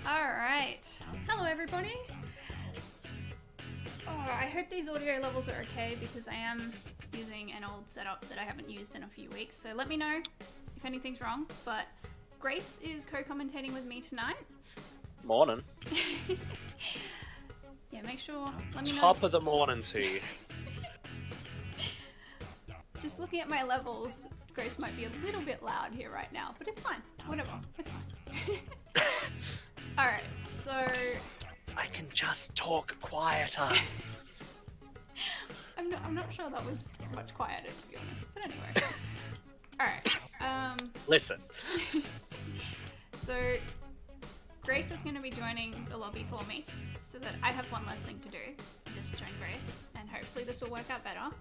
Alright. Hello everybody. I hope these audio levels are okay because I am using an old setup that I haven't used in a few weeks, so let me know if anything's wrong. But Grace is co-commentating with me tonight. Morning. Yeah, make sure, let me know. Top of the morning to you. Just looking at my levels, Grace might be a little bit loud here right now, but it's fine. Whatever, it's fine. Alright, so... I can just talk quieter. I'm not sure that was much quieter, to be honest, but anyway. Alright, Listen. So, Grace is going to be joining the lobby for me, so that I have one less thing to do, and just join Grace, and hopefully this will work out better.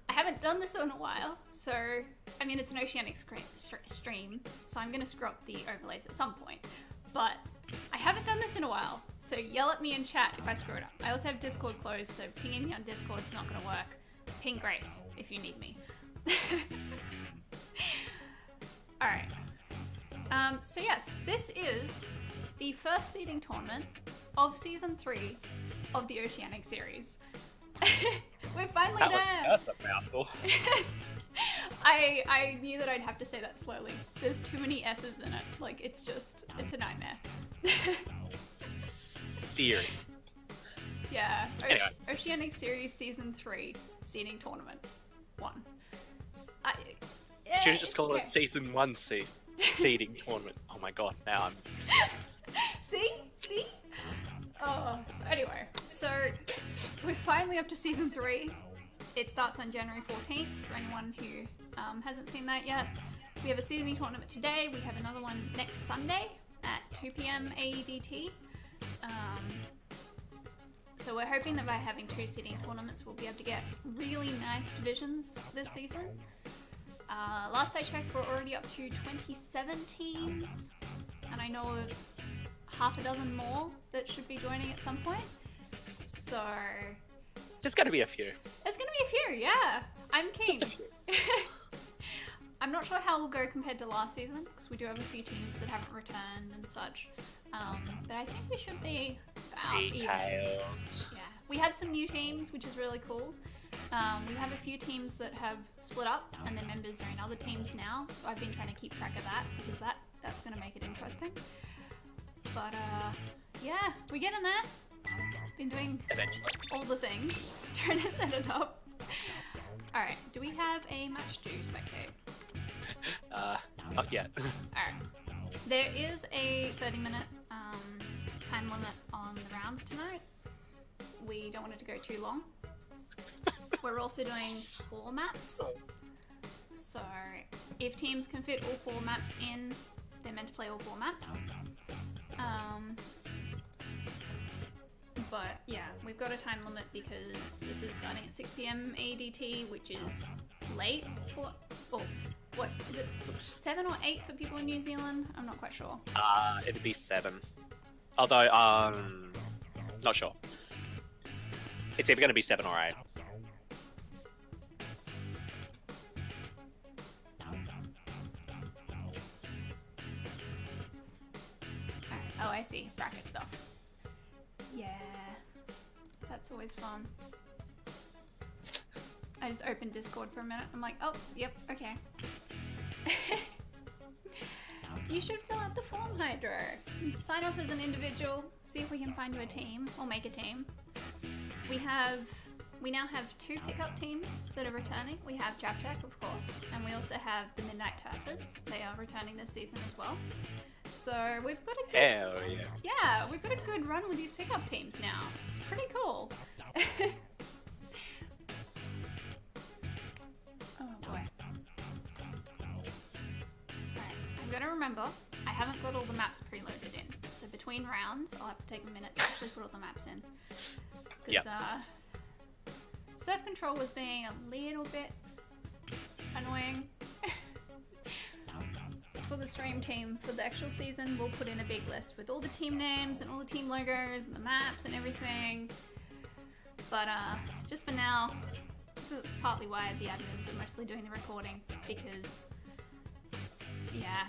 I haven't done this in a while, so, I mean, it's an Oceanink stream, so I'm going to screw up the overlays at some point, but I haven't done this in a while, so yell at me in chat if I screw it up. I also have Discord closed, so pinging me on Discord's not going to work. Ping Grace if you need me. Alright. So yes, this is the first seeding tournament of Season 3 of the Oceanink Series. We're finally there! That's a mouthful. I knew that I'd have to say that slowly. There's too many S's in it. Like, it's a nightmare. Series. Yeah. Anyway. Oceanink Series Season 3 Seeding Tournament 1. Should have just called it Season 1 seeding tournament. Oh my god, now I'm... See? Oh, anyway. So, we're finally up to Season 3. It starts on January 14th, for anyone who hasn't seen that yet. We have a seeding tournament today. We have another one next Sunday at 2 PM AEDT. So we're hoping that by having 2 seeding tournaments, we'll be able to get really nice divisions this season. Last I checked, we're already up to 27 teams, and I know of half a dozen more that should be joining at some point. So... There's gotta be a few. There's gonna be a few, yeah. I'm keen. Just a few. I'm not sure how we'll go compared to last season, because we do have a few teams that haven't returned and such. But I think we should be about even. Details. Yeah. We have some new teams, which is really cool. We have a few teams that have split up, and their members are in other teams now, so I've been trying to keep track of that, because that's gonna make it interesting. But, yeah, we're getting there. Been doing Eventually. all the things, trying to set it up. Alright, do we have a match to spectate? Not yet. Alright. There is a 30-minute time limit on the rounds tonight. We don't want it to go too long. We're also doing 4 maps. So, if teams can fit all 4 maps in, they're meant to play all 4 maps. But yeah, we've got a time limit because this is starting at 6 PM AEDT, which is late for... Oh, what is it? 7 or 8 for people in New Zealand? I'm not quite sure. It'd be 7. Although, not sure. It's either gonna be 7 or 8. Alright, oh I see, bracket stuff. Yeah, that's always fun. I just opened Discord for a minute. I'm like, oh, yep, okay. You should fill out the form, Hydro. Sign up as an individual, see if we can find you a team, or make a team. We now have 2 pickup teams that are returning. We have Japtek, of course, and we also have the Midnight Turfers. They are returning this season as well. So we've got a good... Hell yeah. Yeah, we've got a good run with these pickup teams now. It's pretty cool. Oh boy. Alright, I'm gonna remember, I haven't got all the maps preloaded in. So between rounds, I'll have to take a minute to actually put all the maps in. Because, Surf Control was being a little bit annoying. For the stream team, for the actual season, we'll put in a big list with all the team names and all the team logos and the maps and everything. But just for now, this is partly why the admins are mostly doing the recording, because, yeah,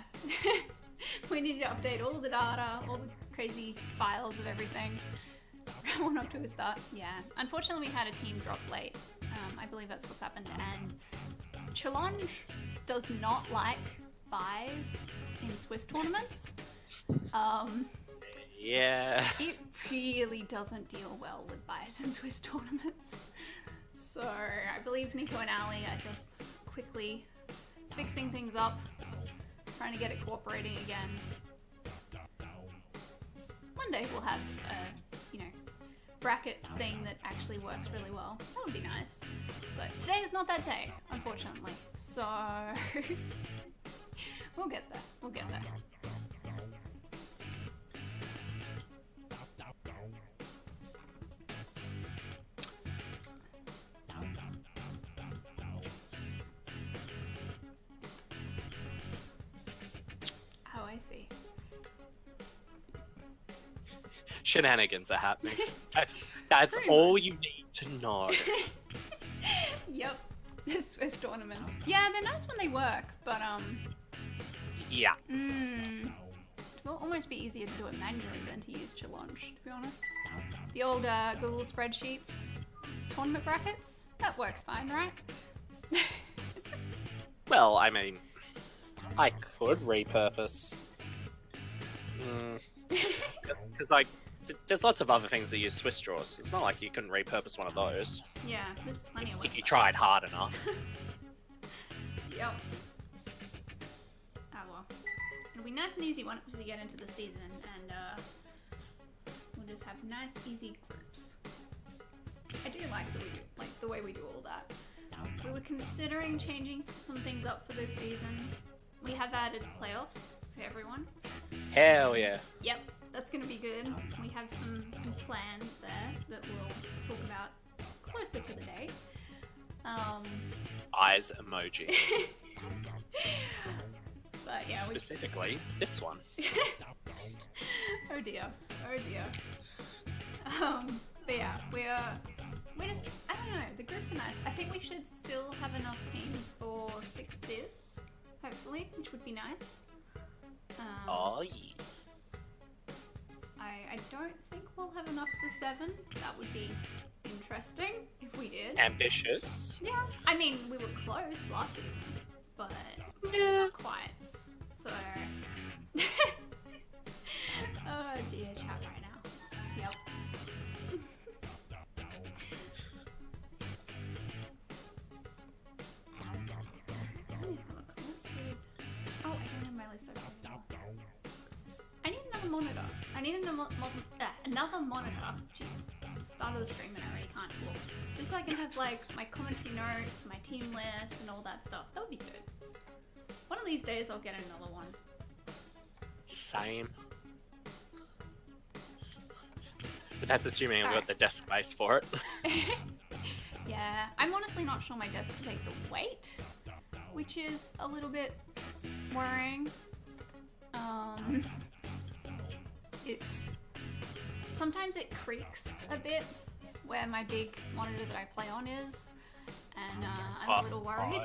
we need to update all the data, all crazy files of everything. One up to a start. Yeah. Unfortunately, we had a team drop late. I believe that's what's happened. And Challenge does not like buys in Swiss tournaments. Yeah. It really doesn't deal well with buys in Swiss tournaments. So I believe Nico and Ali are just quickly fixing things up, trying to get it cooperating again. One day we'll have a, bracket thing that actually works really well. That would be nice. But today is not that day, unfortunately. So we'll get there. We'll get there. Oh, I see. Shenanigans are happening. That's all you need to know. Yep. The Swiss tournaments. Yeah, they're nice when they work, but Yeah. it will almost be easier to do it manually than to use Challenge, to be honest. The old Google spreadsheets, tournament brackets, that works fine, right? Well, I mean, I could repurpose. Because, like, there's lots of other things that use Swiss draws. It's not like you couldn't repurpose one of those. Yeah, there's plenty of ways. If you tried hard enough. Yep. Ah well. It'll be nice and easy once we get into the season, and we'll just have nice, easy groups. I do like the way we do all that. We were considering changing some things up for this season. We have added playoffs for everyone. Hell yeah. Yep, that's gonna be good. We have some plans there that we'll talk about closer to the day. Eyes emoji. But yeah, Specifically, this one. Oh dear. Oh dear. But yeah, we're just, I don't know, the groups are nice. I think we should still have enough teams for 6 divs, hopefully, which would be nice. Oh, yes. I don't think we'll have enough for 7. That would be interesting if we did. Ambitious. Yeah, I mean, we were close last season, but Yeah. not quite. So, oh dear, chat right now. Yep. Oh, I don't have my list open anymore. I need another monitor. I need another monitor. Jeez, it's the start of the stream and I already can't talk. Just so I can have like my commentary notes, my team list, and all that stuff. That would be good. One of these days I'll get another one. Same. But that's assuming I've got the desk space for it. Yeah, I'm honestly not sure my desk can take the weight, which is a little bit worrying. Sometimes it creaks a bit where my big monitor that I play on is, and I'm a little worried.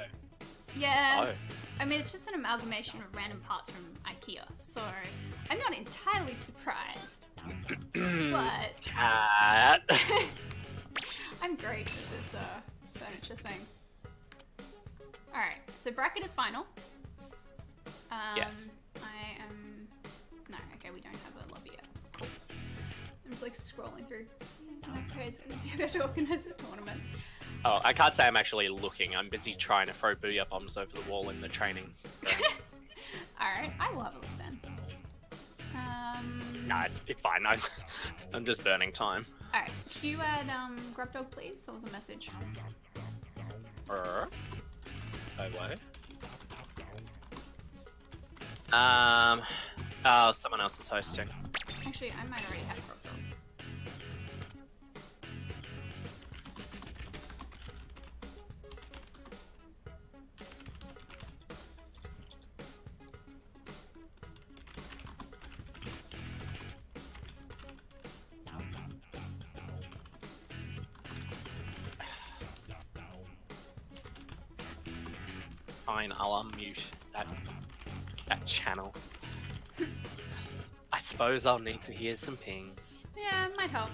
Yeah, I mean, it's just an amalgamation of random parts from IKEA, so I'm not entirely surprised, but Cat. I'm great at this furniture thing. Alright, so bracket is final. Yes. I am... No, okay, we don't have a lobby yet. Cool. I'm just like scrolling through. My prayers to organize a tournament. Oh, I can't say I'm actually looking. I'm busy trying to throw booyah bombs over the wall in the training. Alright, I will have a look then. Nah, it's fine. I'm just burning time. Alright, could you add Grub Dog, please? There was a message. Oh, someone else is hosting. Actually, I might already have Grub Dog. Fine, I'll unmute that channel. suppose I'll need to hear some pings. Yeah, it might help.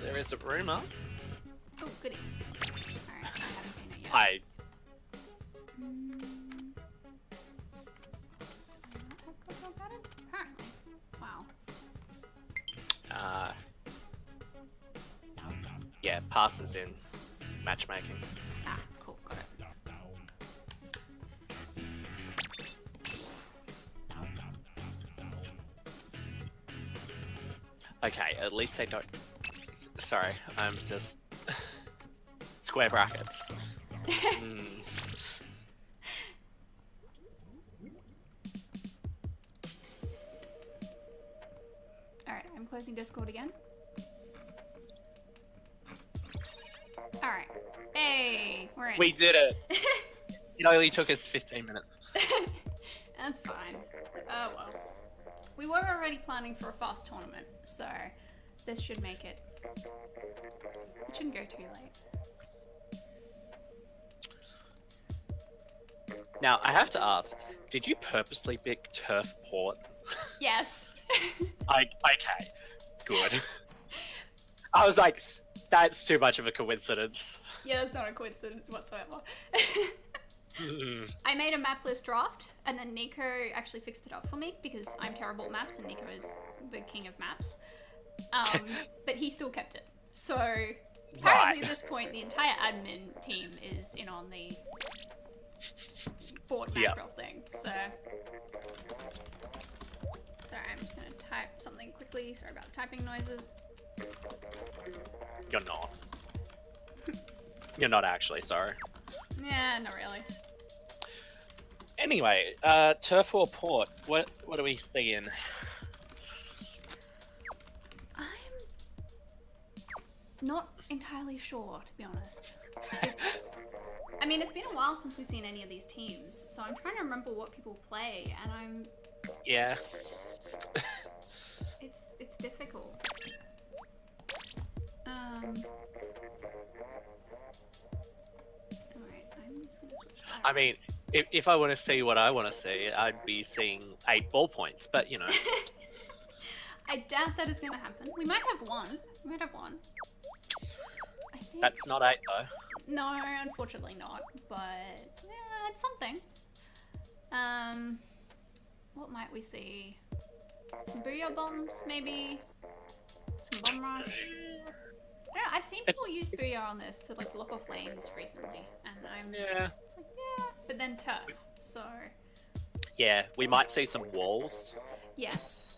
There is a rumor. Oh, goody. Alright, I haven't seen it yet. I Apparently. Wow. Yeah, passes in matchmaking. Ah, cool, got it. Okay, at least they don't. Sorry, I'm just square brackets. Alright, I'm closing Discord again. Alright. Hey, we're in. We did it! It only took us 15 minutes. That's fine. Oh well. We were already planning for a fast tournament, so this should make it. It shouldn't go too late. Now, I have to ask, did you purposely pick Turf Port? Yes. Okay, good. I was like, that's too much of a coincidence. Yeah, that's not a coincidence whatsoever. I made a map list draft, and then Nico actually fixed it up for me because I'm terrible at maps, and Nico is the king of maps. But he still kept it. So apparently at this point, the entire admin team is in on the board mackerel thing. So sorry, I'm just gonna type something quickly. Sorry about the typing noises. You're not. You're not actually, sorry. Yeah, not really. Anyway, Turf or Port, what are we seeing? I'm not entirely sure, to be honest. I mean, it's been a while since we've seen any of these teams, so I'm trying to remember what people play, and Yeah. it's difficult. Alright, I'm just gonna switch that. I mean, if I want to see what I want to see, I'd be seeing 8 ballpoints, but you know. I doubt that is gonna happen. We might have one. We might have one. I think... That's not 8 though. No, unfortunately not, but yeah, it's something. What might we see? Some booyah bombs, maybe? Some bomb rush? I don't know, I've seen people use booyah on this to like block off lanes recently, and I'm like, yeah, but then turf, so... Yeah, we might see some walls. Yes,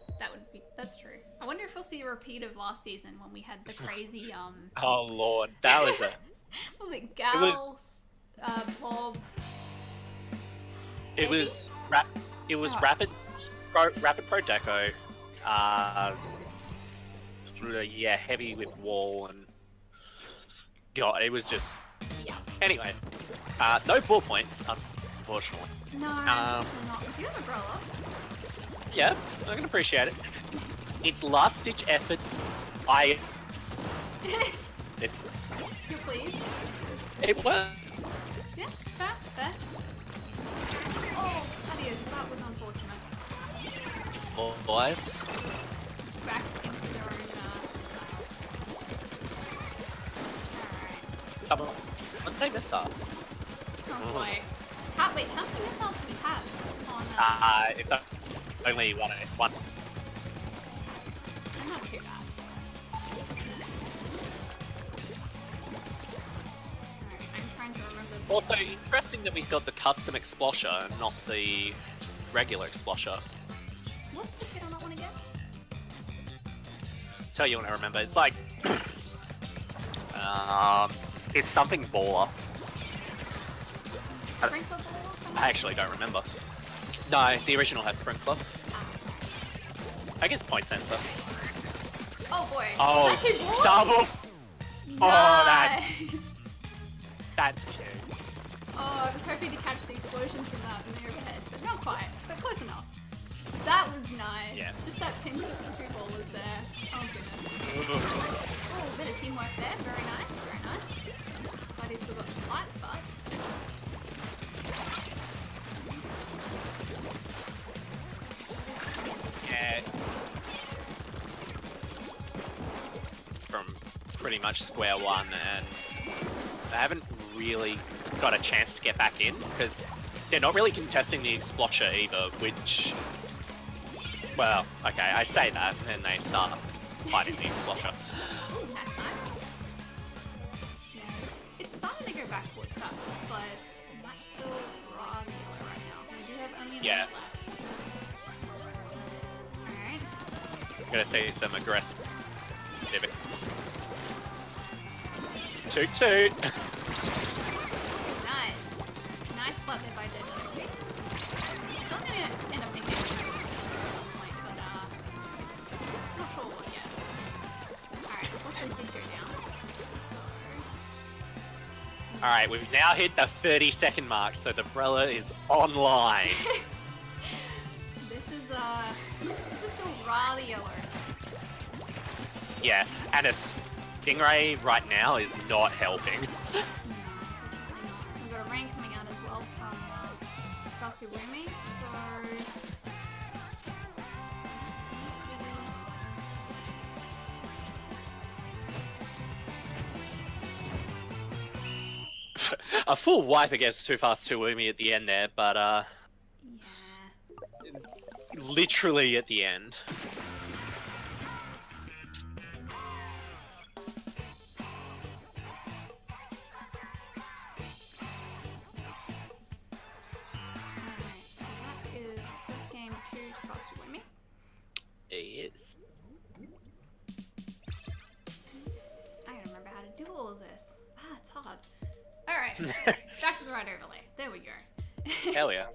that's true. I wonder if we'll see a repeat of last season when we had the crazy, Oh lord, that was a... was it Gals, Bob... It was Rapid Pro Deco. Yeah, heavy with wall and God, it was just. Yeah. Anyway, no ballpoints, unfortunately. No, not. Do you have umbrella? Yeah, I can appreciate it. It's last ditch effort. It's. You're pleased? It worked. Yeah, fair. Oh, that was unfortunate. Boys. Backed into their own missiles. Alright. Come on. Let's take this up. Oh boy. Wait, how many missiles do we have on It's only one. So not too bad. Alright, I'm trying to remember. Also, interesting that we got the custom explosher and not the regular explosher. What's the kit on that one again? Tell you when I remember. It's like it's something baller. Sprinkler ball or something? I actually don't remember. No, the original has sprinkler. I guess point sensor. Oh boy. Oh, Is that two balls? double. Nice. That's cute. Oh, I was hoping to catch the explosions from that in the overhead, but not quite. But close enough. That was nice. Yeah. Just that pincer for 2 ballers there. Oh goodness. Oh, a bit of teamwork there. Very nice, very nice. Glad he still got his light, but... Yeah. From pretty much square one, and they haven't really got a chance to get back in because they're not really contesting the Explosher either, which, well, okay, I say that, and they start fighting the Explosher. Ooh, nice time. Yeah, it's starting to go backward, but much still rather yellow right now. We do have only a minute left. Alright. I'm gonna see some aggressive. Toot toot! Nice. Nice flip if I did that. So I'm gonna end up thinking at some point, but not sure what yet. Alright, unfortunately did go down. So... Alright, we've now hit the 30-second mark, so the Brella is online. This is still rather yellow. Yeah, and a Stingray right now is not helping. No, unfortunately not. We've got a rain coming out as well from Woomy, so... A full wipe against Too Fast Too Woomy at the end there, but yeah. literally at the end. Yes. I gotta remember how to do all of this. It's hard. Alright, back to the right overlay. There we go. Hell yeah.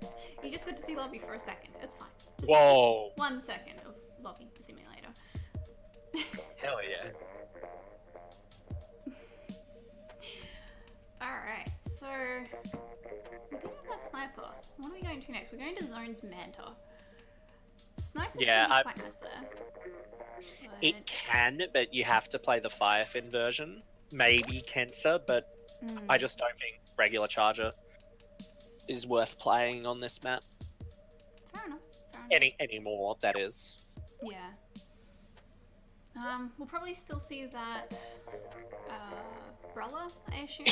You just got to see lobby for a second. It's fine. Just Whoa. 1 second of lobby simulator. Hell yeah. Alright, so we did have that sniper. What are we going to next? We're going to Zone's Manta. Sniper Yeah, can be quite nice there. It can, but you have to play the Firefin version. Maybe Kensa, but I just don't think regular Charger is worth playing on this map. Fair enough. Fair enough. Anymore, that is. Yeah. We'll probably still see that Brella, I assume.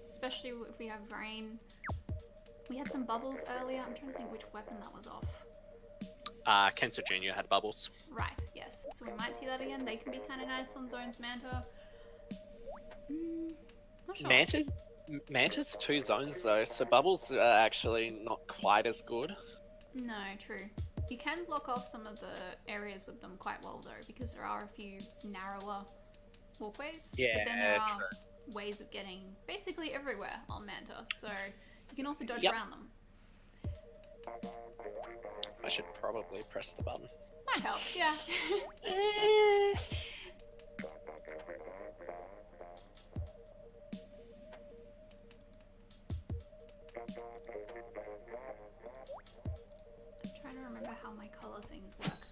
Especially if we have Rain. We had some bubbles earlier. I'm trying to think which weapon that was off. Kensa Jr. had bubbles. Right, yes. So we might see that again. They can be kind of nice on Zone's Manta. Not sure. Manta's 2 zones though, so bubbles are actually not quite as good. No, true. You can block off some of the areas with them quite well though, because there are a few narrower walkways. Yeah, but then there are true. ways of getting basically everywhere on Manta, so you can also dodge Yep. around them. I should probably press the button. Might help, yeah. I'm trying to remember how my color things work.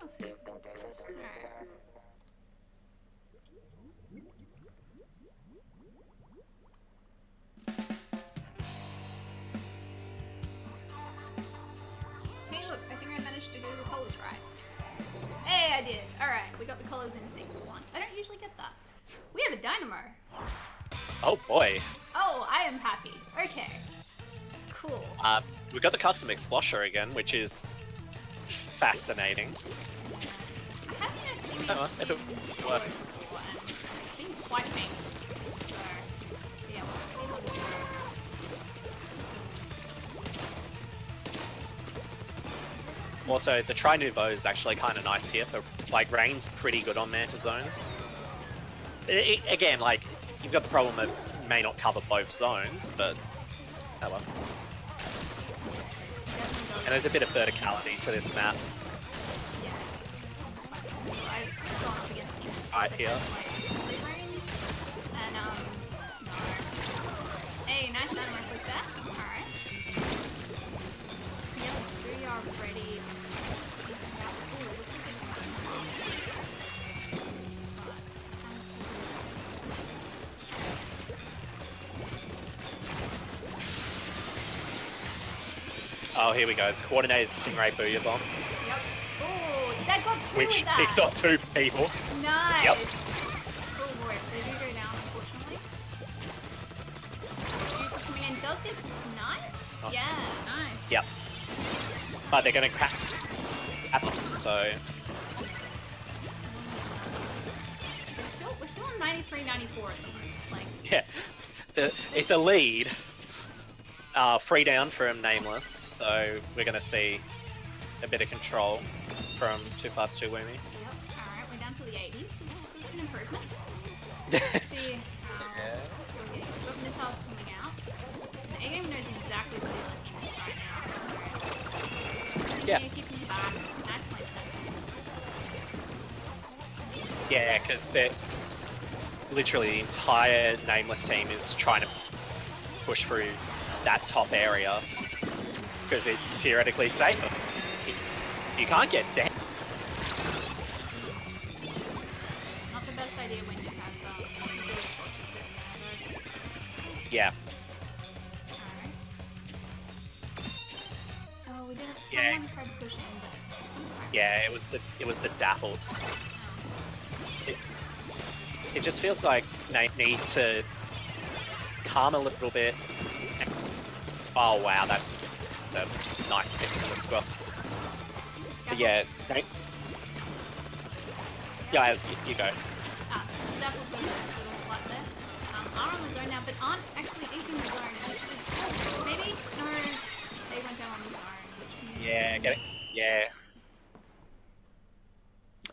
Let's see if we can do this. Alright. Hey look, I think I managed to do the colors right. Hey, I did. Alright, we got the colors in sync for once. I don't usually get that. We have a Dynamo. Oh boy. Oh, I am happy. Okay. Cool. We got the custom Explosher again, which is fascinating. I haven't had image If it solo works. before, and it's been quite painful. So, yeah, we'll see how this works. Also, the Tri Nouveau is actually kind of nice here for, like, Rain's pretty good on Manta zones. Again, like, you've got the problem of it may not cover both zones, but oh well. And there's a bit of verticality to this map. Yeah. It's quite useful. I've gone up against teams Right that here. have, like, split lanes, and, no. Hey, nice dynamite click there. Alright. Yep, 2 yard are ready. Ooh, it looks like they're Oh, here we go. Coordinated Stingray Booyah Bomb. Yep. Oh, that got two Which with that. picks off 2 people. Nice. Yep. Oh boy, they do go down, unfortunately. Juice is coming in. Does get sniped? Oh. Yeah, nice. Yep. But they're going to crack them, so... We're still on 93-94 at the moment. Like, Yeah. It's a lead. 3 down from Nameless, so we're going to see a bit of control from Too Fast Too Woomy. yep. Alright, we're down to the 80s. It's an improvement. Let's see how we've got missiles coming out. And A-Game knows exactly where the election is right now, so... Sitting Yeah. here, keeping you back. Nice point senses. Yeah, because they're... Literally the entire Nameless team is trying to push through that top area because it's theoretically safer. You can't get down. Not the best idea when you have really scorches sitting there, though. Yeah. Alright. Oh, we did have Yeah. someone try to push in, but... Yeah, it was the Dapples. It just feels like they need to calm a little bit. Oh wow, that's a nice pick from the squad. But yeah, yeah, you go. Just the Dapples got a nice little spot there. Are on the zone now, but aren't actually inking the zone, which is... Maybe? No, they went down on the zone, which means... Yeah, get it? Yeah.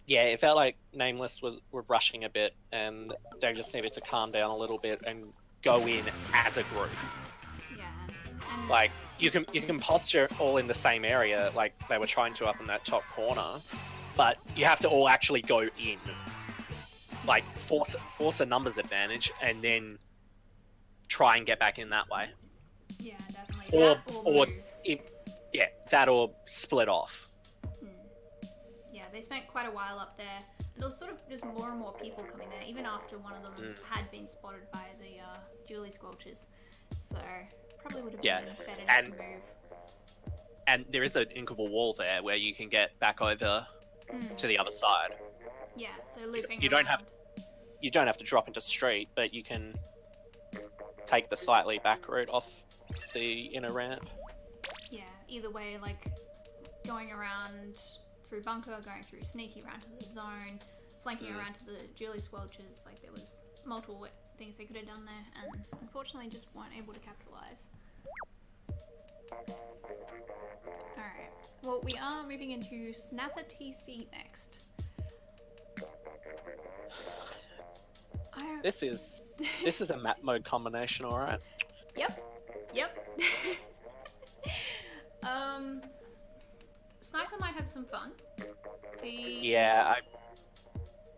Yeah, it felt like Nameless were rushing a bit, and they just needed to calm down a little bit and go in as a group. Yeah. And Like you can posture all in the same area, like they were trying to up in that top corner, but you have to all actually go in, like force a numbers advantage, and then try and get back in that way. yeah, definitely. Or move. yeah, that or split off. Yeah, they spent quite a while up there. And there was sort of just more and more people coming there, even after one of them had been spotted by the Julie Squelchers. So, probably would have been better just to move. And there is an inkable wall there where you can get back over to the other side. Yeah, so looping You around. You don't have to drop into street, but you can take the slightly back route off the inner ramp. Yeah, either way, like, going around through bunker, going through sneaky around to the zone, flanking around to the Julie Squelchers, like there was multiple things they could have done there, and unfortunately just weren't able to capitalize. Alright, well we are moving into Snapper TC next. This is a map mode combination, alright? Yep. Sniper might have some fun. Yeah,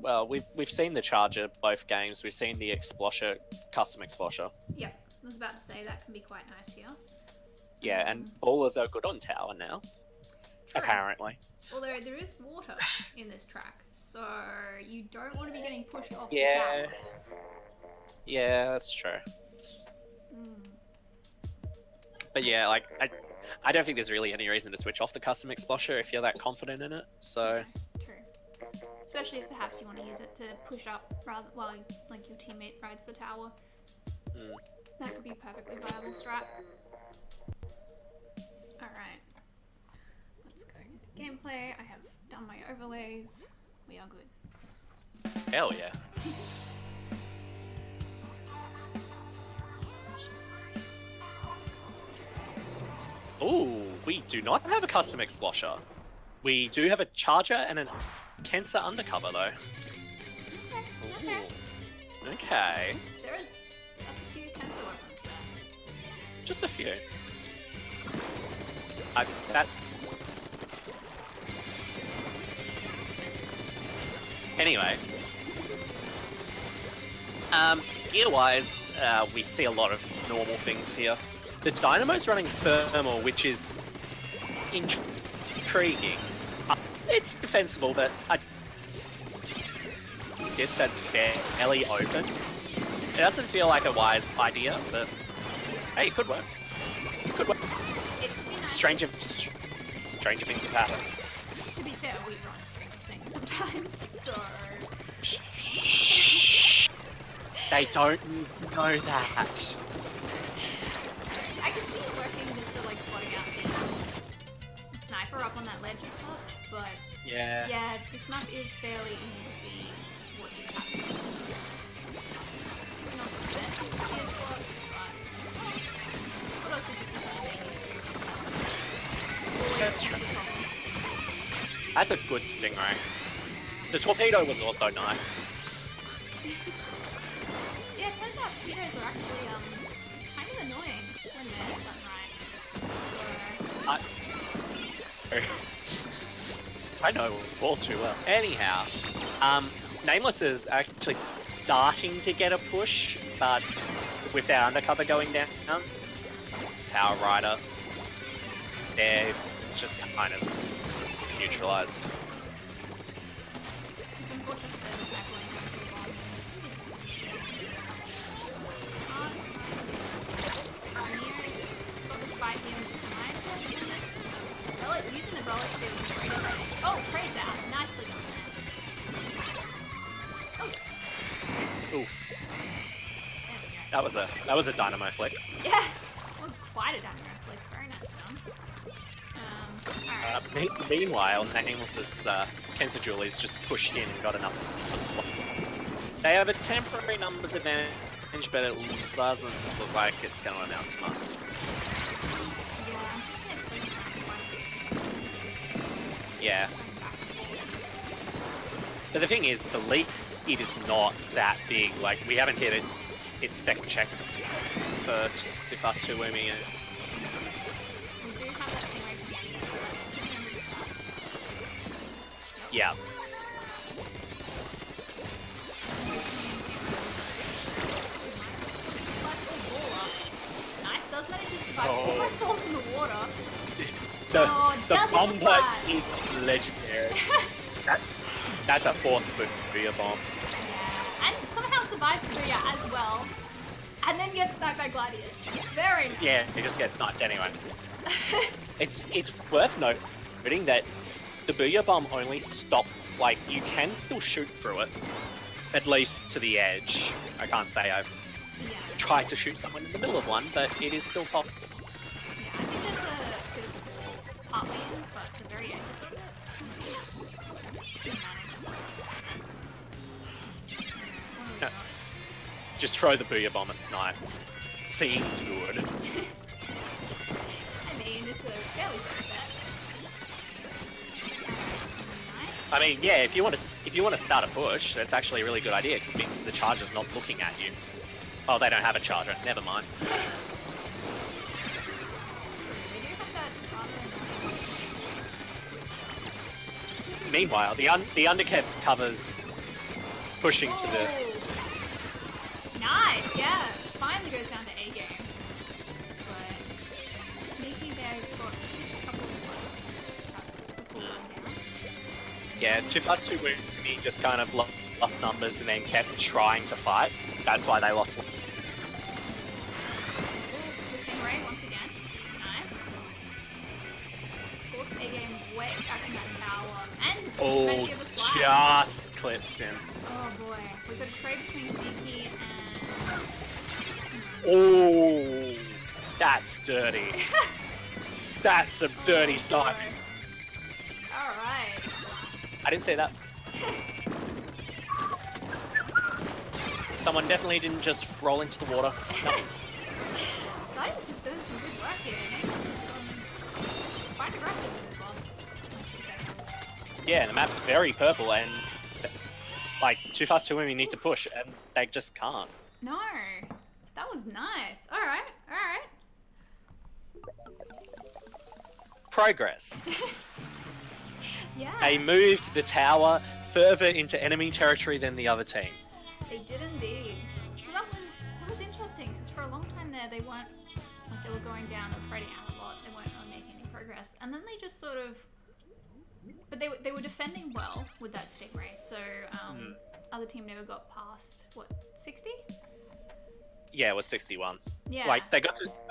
well, we've seen the Charger both games. We've seen the Explosher, custom Explosher. Yep, I was about to say that can be quite nice here. Yeah, and ballers are good on tower now, apparently. Although there is water in this track, so you don't want to be getting pushed off the Yeah. tower. Yeah, that's true. But yeah, like I don't think there's really any reason to switch off the custom Explosher if you're that confident in it. So True. Especially if perhaps you want to use it to push up rather while like your teammate rides the tower. That could be a perfectly viable strat. Alright. Let's go into gameplay. I have done my overlays. We are good. hell yeah. Ooh, we do not have a custom Explosher. We do have a Charger and a Kensa Undercover though. Okay. Okay. That's a few tensor weapons there. Just a few. Anyway. Gear-wise, we see a lot of normal things here. The Dynamo's running Thermal, which is intriguing. It's defensible, but I guess that's fairly open. It doesn't feel like a wise idea, but hey, it could work. Could work. It could be nice. Stranger things have happened. To be fair, we run Stranger Things sometimes, so... They don't need to know that. I can see it working just for like spotting out the sniper up on that ledge and such, but yeah, this map is fairly easy to see what is happening. So. Maybe not the best use of gear slots, but would also just be something they used to. That's always a problem. That's a good stingray. The torpedo was also nice. Yeah, it turns out torpedoes are actually kind of annoying when they're done right. So... I know all too well. Anyhow, Nameless is actually starting to get a push, but with their undercover going down, Tower Rider, it's just kind of neutralized. It's unfortunate that the cycling has to go on. Near's got the spike in behind him. Using the relic to trade it. Oh, trade's out. Nicely done there. Oh. Oof. That was a dynamo flick. Yeah, it was quite a dynamo flick. Very nice done. Alright. Meanwhile, Nameless's Kensa Julie's just pushed in and got enough spot. They have a temporary numbers advantage, but it doesn't look like it's going to amount to much. Yeah. But the thing is, the leak, it is not that big. Like, we haven't hit its second check for us two Woomy. We do have that thing right here, so yeah. Nice, does manage to survive. Almost falls in the water. The doesn't bomb splash. is legendary. That's a force booyah bomb. Yeah, and somehow survives Booyah as well, and then gets sniped by gladiators. Very nice. Yeah, he just gets sniped anyway. It's worth noting that the booyah bomb only stops, like, you can still shoot through it, at least to the edge. I can't say I've tried to shoot someone in the middle of one, but it is still possible. Yeah, I think there's a bit of a wall partly in, but the very edges of it. No. Just throw the booyah bomb at snipe. Seems good. I mean, it's a fairly safe bet. I mean, yeah, if you want to start a push, that's actually a really good idea because it means the charger's not looking at you. Oh, they don't have a charger. Never mind. They do have that rather Meanwhile, the undercut covers pushing to the. Nice, yeah. Finally goes down to A game. But maybe they've got a couple of ones perhaps before going down. Yeah, us two Woomy just kind of lost numbers and then kept trying to fight. That's why they lost. Ooh, the Stingray once again. Nice. Forced A game way back in that tower. And Oh, of a slide. just clips him. Oh boy. We've got a trade between Dinky and... Oh, that's dirty. That's some dirty sniping. Alright. I didn't say that. Someone definitely didn't just roll into the water. No. Gladius is doing some good work here. Nameless is quite aggressive in this last few seconds. Yeah, the map's very purple and like too fast to win, we need to push and they just can't. No, that was nice. Alright, alright. Progress. Yeah. They moved the tower further into enemy territory than the other team. They did indeed. So that was interesting because for a long time there they weren't, like, they were going down and trading out a lot. They weren't really making any progress, and then they just sort of But they were defending well with that Stingray, so other team never got past, what, 60? Yeah, it was 61. Yeah. Like, I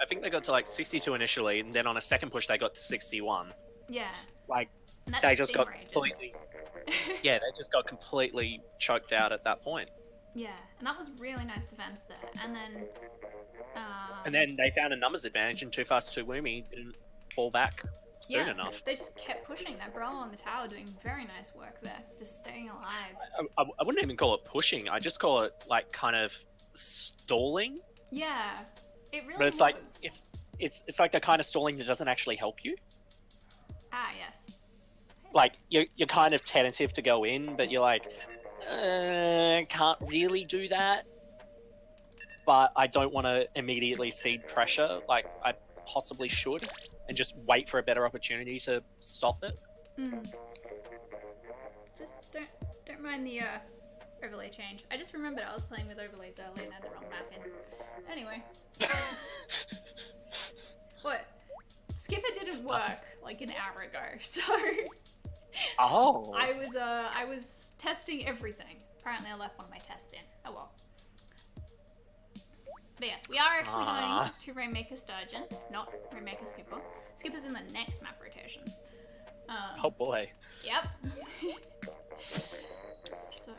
think they got to like 62 initially, and then on a second push they got to 61. Yeah. Like, And they just got Stingray completely... yeah, they just got completely choked out at that point. Yeah, and that was really nice defense there. And then... and then they found a numbers advantage, and Too Fast Too Woomy didn't fall back soon enough. They just kept pushing. That Brawler on the tower doing very nice work there, just staying alive. I wouldn't even call it pushing. I just call it like kind of stalling. Yeah, it really. But it's like it's like the kind of stalling that doesn't actually help you. Ah, yes. Like you're kind of tentative to go in, but you're like, can't really do that. But I don't want to immediately cede pressure like I possibly should, and just wait for a better opportunity to stop it. Just don't mind the overlay change. I just remembered I was playing with overlays earlier and had the wrong map in. Anyway. What? Skipper didn't work like an hour ago, so Oh. I was testing everything. Apparently I left one of my tests in. Oh well. But yes, we are actually going to Rainmaker Sturgeon, not Rainmaker Skipper. Skipper's in the next map rotation. Oh boy. Yep.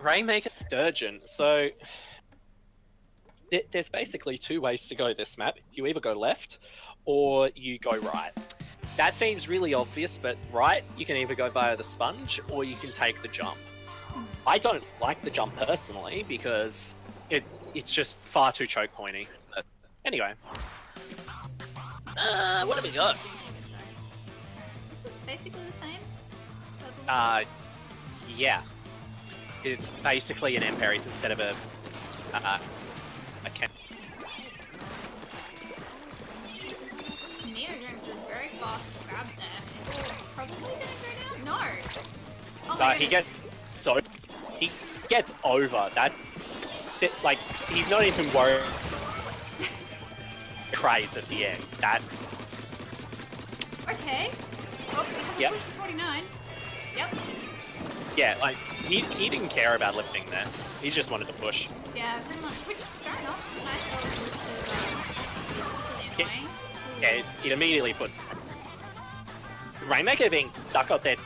Rainmaker Sturgeon. So there's basically two ways to go this map. You either go left or you go right. That seems really obvious, but right, you can either go via the sponge or you can take the jump. I don't like the jump personally because it's just far too choke pointy. But anyway. What have we got? This is basically the same? Yeah. It's basically an M-Parries instead of a Ken. Neogrim's a very fast grab there. Oh, probably gonna go down? No! Oh my He gets over that. Like, he's not even worried. Trades at the end. That's... Okay. Oh, we have to push to 49. Yep. Yeah, like, he didn't care about lifting there. He just wanted to push. Yeah, pretty much. Which, fair enough. Nice goal to Yeah, it immediately puts... Rainmaker being stuck up there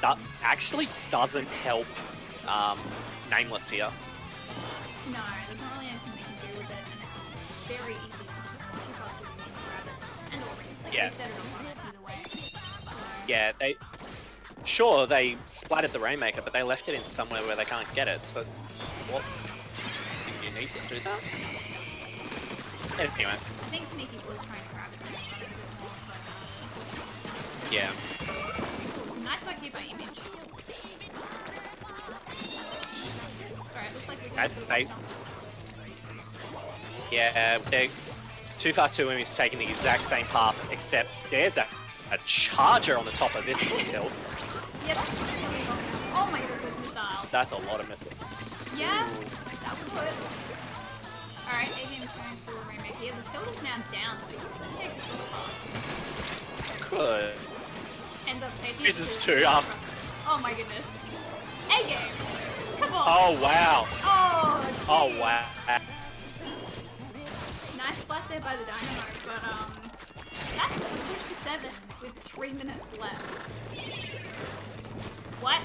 actually doesn't help Nameless here. No, there's not really anything they can do with it, and it's very easy to cast it and grab it. And always, like, they set it on it either way. So... Yeah, Sure, they splattered the Rainmaker, but they left it in somewhere where they can't get it, so... What? You need to do that? Anyway. I think Nikki was trying to grab it there and run a bit more, but... Yeah. Ooh, nice back here by Image. Alright, looks like we're going to do Yeah, they're Too Fast Too Woomy is taking the exact same path, except there's a charger on the top of this hill. Yeah, that's really wrong. Oh my goodness, those missiles. That's a lot of missiles. Yeah, that would. Alright, A-Game's going to do a Rainmaker. Yeah, the tilt is now down, so you can take the tilt off. Could. Ends up taking This is two after. Oh my goodness. A-Game! Come on! Oh wow! Oh, geez. Oh wow! Nice splat there by the Dynamo, but that's a push to 7 with 3 minutes left. What?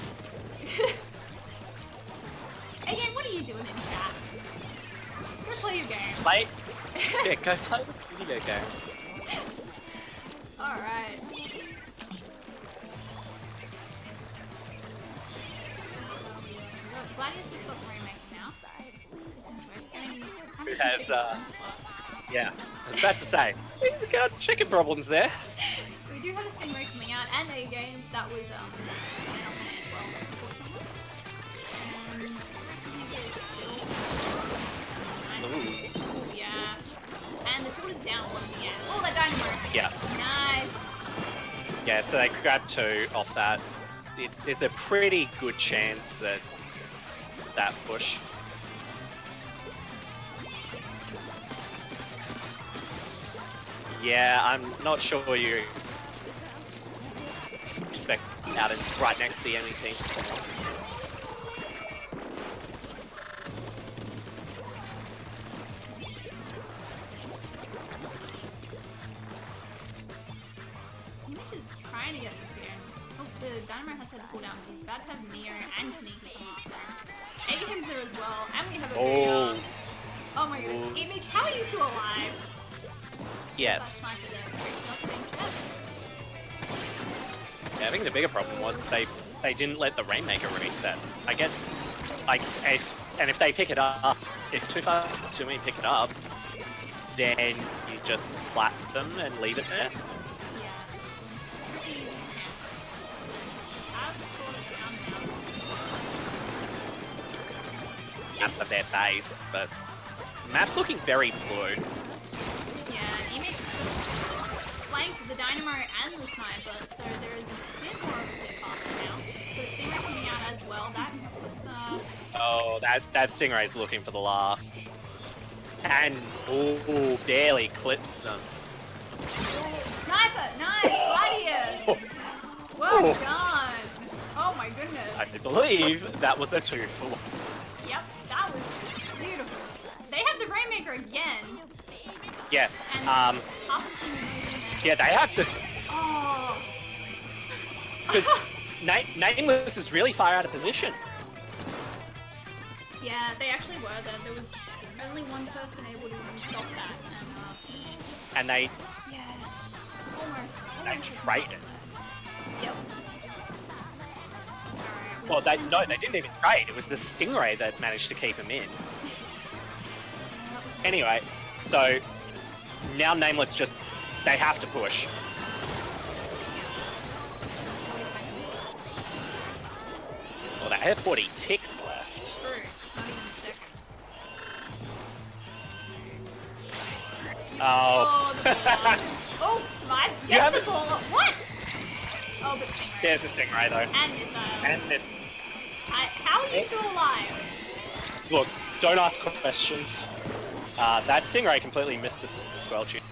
Again, what are you doing in chat? Go play your game. Play? Yeah, go play the video game. Alright. Gladius has got the remake now. Who has, yeah, I was about to say, he's got chicken problems there. We do have a Stingray coming out, and a game that was, Ooh, yeah. And the tilt is down once again. Oh, that Dynamo! Yeah. Nice! Yeah, so they grabbed 2 off that. There's a pretty good chance that push. Yeah, I'm not sure you Spec out and right next to the enemy team spawn. Image is trying to get this here. Oh, the Dynamo has had to pull down. He's about to have Neo and Kaneki come up. Aegitim's there as well, and we have a video. Oh my goodness. Image, how are you still alive? Yes. Sniper there. Not being dead. Yeah, I think the bigger problem was they didn't let the Rainmaker reset. I get, like, if they pick it up, if 2 fast too many pick it up, then you just splat them and leave it there. Map of their base, but map's looking very blue. Yeah, and Image just flanked the Dynamo and the Sniper, so there is a bit more of a clear path now. There's Stingray coming out as well. That looks Oh, that Stingray's looking for the last. And barely clips them. Sniper! Nice! Gladius! Well done! Oh my goodness. I believe that was a 2-for-1. Yep, that was beautiful. They have the Rainmaker again. Yeah. And half the team is moving in. Yeah, they have to. Oh. Nameless is really far out of position. Yeah, they actually were there. There was only one person able to stop that, And they yeah, almost traded. Yep. Well, they didn't even trade. It was the Stingray that managed to keep him in. Anyway, so now Nameless they have to push. Well, they have 40 ticks left. True, not even seconds. Oh. The ball. Oh, survived. Gets the ball. What? Oh, but Stingray. There's a Stingray though. And Missile. And this. How are you still alive? Look, don't ask questions. That Stingray completely missed the squelching.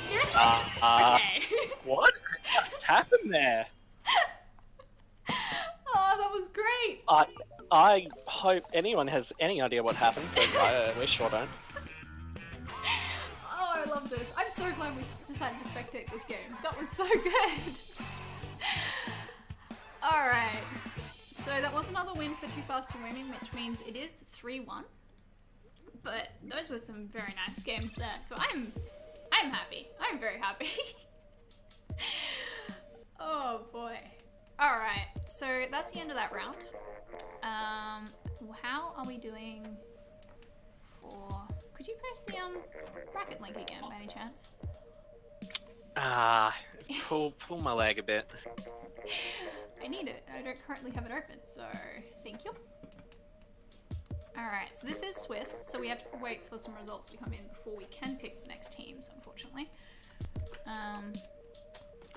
Seriously? Okay. What just happened there? Oh, that was great. I hope anyone has any idea what happened, because we sure don't. Oh, I love this. I'm so glad we decided to spectate this game. That was so good. Alright. So that was another win for Too Fast to Women, which means it is 3-1. But those were some very nice games there. So I'm happy. I'm very happy. Oh boy. Alright, so that's the end of that round. How are we doing for... Could you post the bracket link again by any chance? Pull my leg a bit. I need it. I don't currently have it open, so thank you. Alright, so this is Swiss, so we have to wait for some results to come in before we can pick the next teams, unfortunately.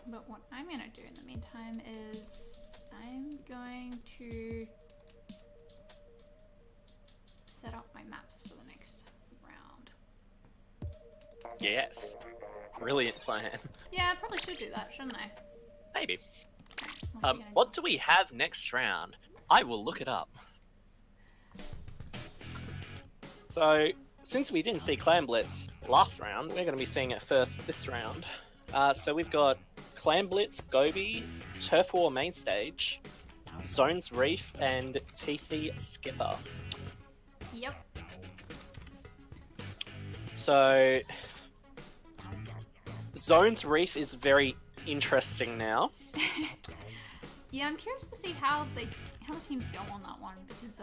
But what I'm going to do in the meantime is I'm going to set up my maps for the next round. Yes. Brilliant plan. Yeah, I probably should do that, shouldn't I? Maybe. Right, What do we have next round? I will look it up. So, since we didn't see Clan Blitz last round, we're going to be seeing it first this round. So we've got Clan Blitz, Gobi, Turf War Main Stage, Zones Reef, and TC Skipper. Yep. So, Zones Reef is very interesting now. Yeah, I'm curious to see how the teams go on that one, because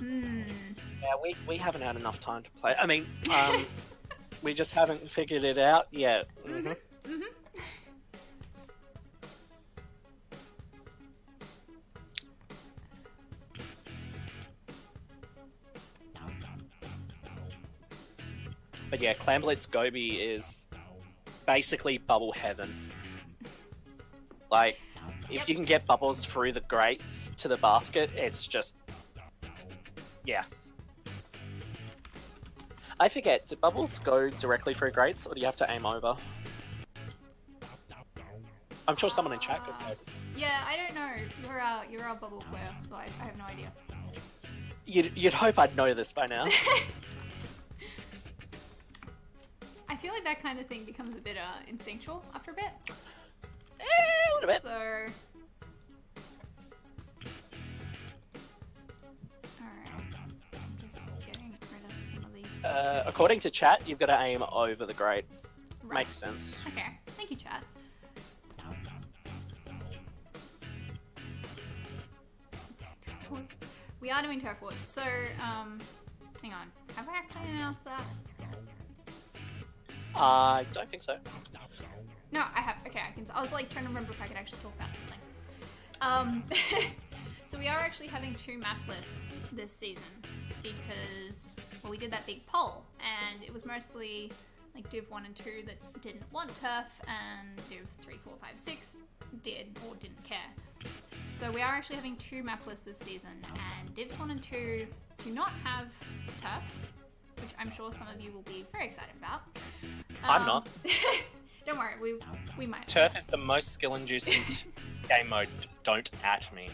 Yeah, we haven't had enough time to play. I mean, we just haven't figured it out yet. But yeah, Clan Blitz Gobi is basically bubble heaven. Like, if you can get bubbles through the grates to the basket, it's just... yeah. I forget, do bubbles go directly through grates, or do you have to aim over? I'm sure someone in chat could know. Yeah, I don't know. You're our bubble player, so I have no idea. You'd hope I'd know this by now. I feel like that kind of thing becomes a bit instinctual after a bit. A little bit. So, alright, I'm just getting rid of some of these. According to chat, you've got to aim over the grate. Right. Makes sense. Okay, thank you, chat. We are doing turf wars, so, hang on. Have I actually announced that? I don't think so. No, I have. Okay, I was like trying to remember if I could actually talk about something. So we are actually having 2 map lists this season because, well, we did that big poll and it was mostly like Div 1 and 2 that didn't want turf and Div 3, 4, 5, 6 did or didn't care. So we are actually having 2 map lists this season and Divs 1 and 2 do not have turf, which I'm sure some of you will be very excited about. I'm not. Don't worry, we might. Turf is the most skill-inducing game mode. Don't at me.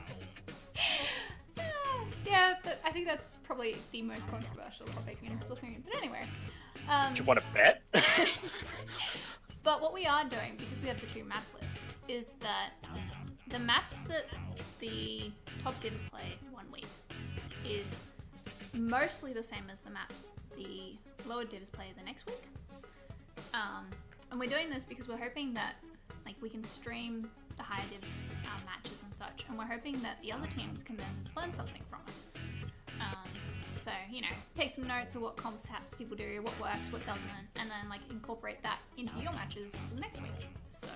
Yeah, but I think that's probably the most controversial topic in Splatoon. But anyway. Do you want to bet? But what we are doing, because we have the 2 map lists, is that the maps that the top divs play one week is mostly the same as the maps the lower divs play the next week. And we're doing this because we're hoping that like we can stream the higher div matches and such, and we're hoping that the other teams can then learn something from it. So, you know, take some notes of what comps people do, what works, what doesn't, and then like incorporate that into your matches for the next week. So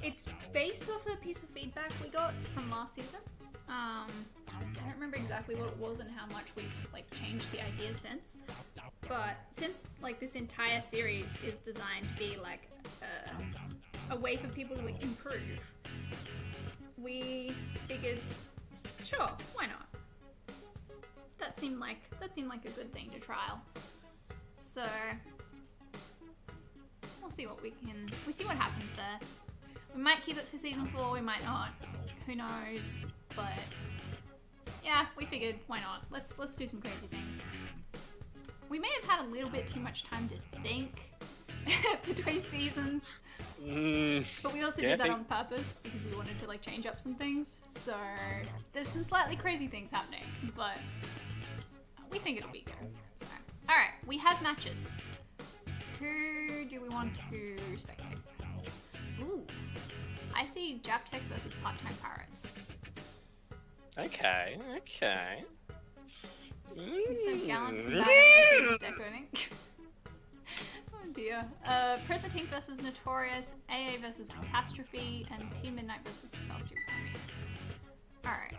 it's based off a piece of feedback we got from last season. I don't remember exactly what it was and how much we've like changed the idea since. But since like this entire series is designed to be like a way for people to improve, we figured, sure, why not? That seemed like a good thing to trial. So we'll see what happens there. We might keep it for season 4, we might not. Who knows? But yeah, we figured why not? Let's do some crazy things. We may have had a little bit too much time to think between seasons, but we also did that on purpose because we wanted to like change up some things. So there's some slightly crazy things happening, but we think it'll be good. So, all right, we have matches. Who do we want to spectate? Ooh, I see Japtech versus Part-Time Pirates. Okay. We have Gallant, Combatant versus Oceanink. Oh dear. Prisma Team versus Notorious, AA versus Catastrophe, and Team Midnight versus Too Fast Too Woomy. Alright,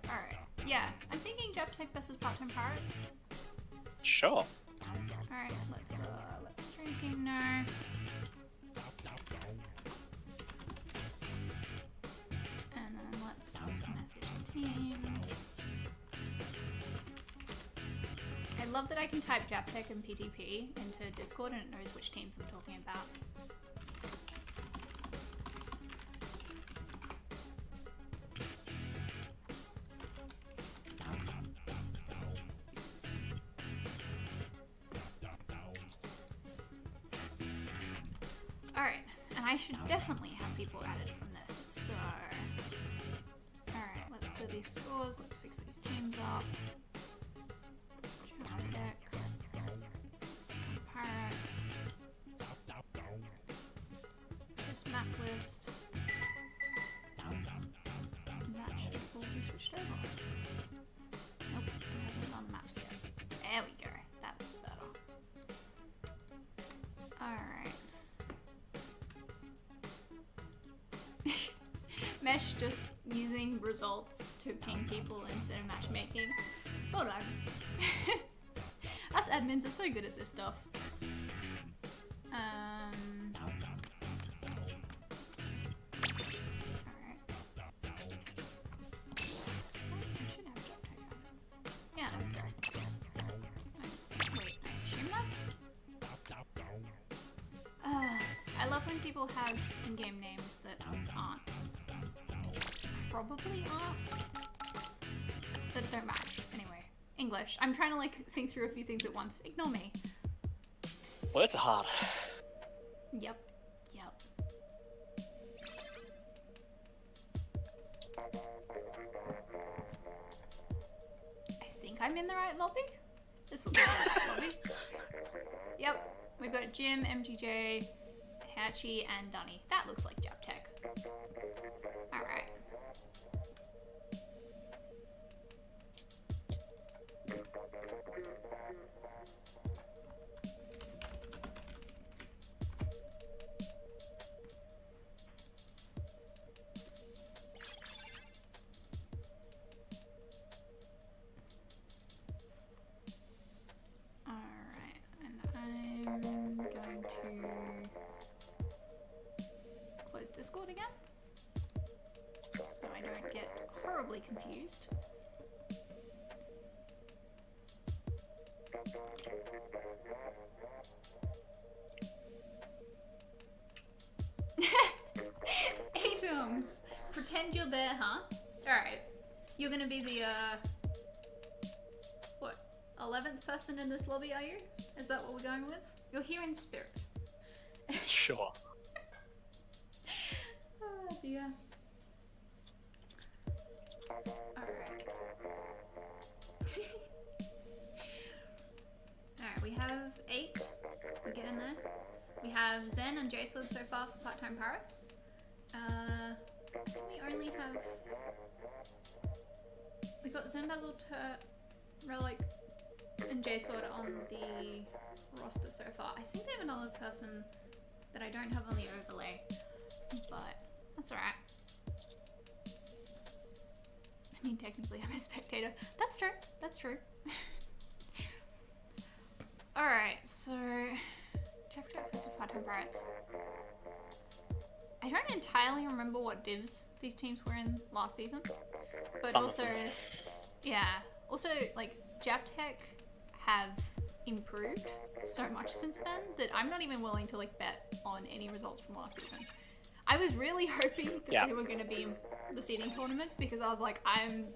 Alright, yeah, I'm thinking Japtech versus Part-Time Pirates. Sure. Alright, let's let the stream team know. And then let's message the teams. I love that I can type Japtech and PTP into Discord and it knows which teams I'm talking about. Alright, and I should definitely have people added from this, so... Alright, let's clear these scores, let's fix these teams up. Deck. Pirates. This map list. That should all be switched over. Nope, it hasn't done the maps yet. There we go, that looks better. Alright. Mesh just using results to ping people instead of matchmaking. Hold on. Us admins are so good at this stuff. Alright. I should have Japtech on. people have in-game names that aren't. Probably aren't. That don't match. Anyway, English. I'm trying to like think through a few things at once. Ignore me. Well, it's hard. Yep. I think I'm in the right lobby. This looks like the right lobby. Yep. We've got Jim, MGJ, Hachi, and Dunny. That looks like Japtech. Alright. Discord again, so I don't get horribly confused. Atoms! Pretend you're there, huh? Alright. You're gonna be the, what, 11th person in this lobby, are you? Is that what we're going with? You're here in spirit. Sure. Oh dear. Alright. Alright, we have 8. We get in there. We have Zen and JSword so far for part-time pirates. I think we only have... We got Zen, Basil, Relic, and JSword on the roster so far. I think they have another person that I don't have on the overlay, but that's alright. I mean, technically I'm a spectator. That's true. That's true. Alright, so... Chapter versus part-time pirates. I don't entirely remember what divs these teams were in last season. But Some also... Yeah. Also, like, Japtech have improved so much since then that I'm not even willing to, like, bet on any results from last season. I was really hoping that they were going to be in the seeding tournaments because I was like,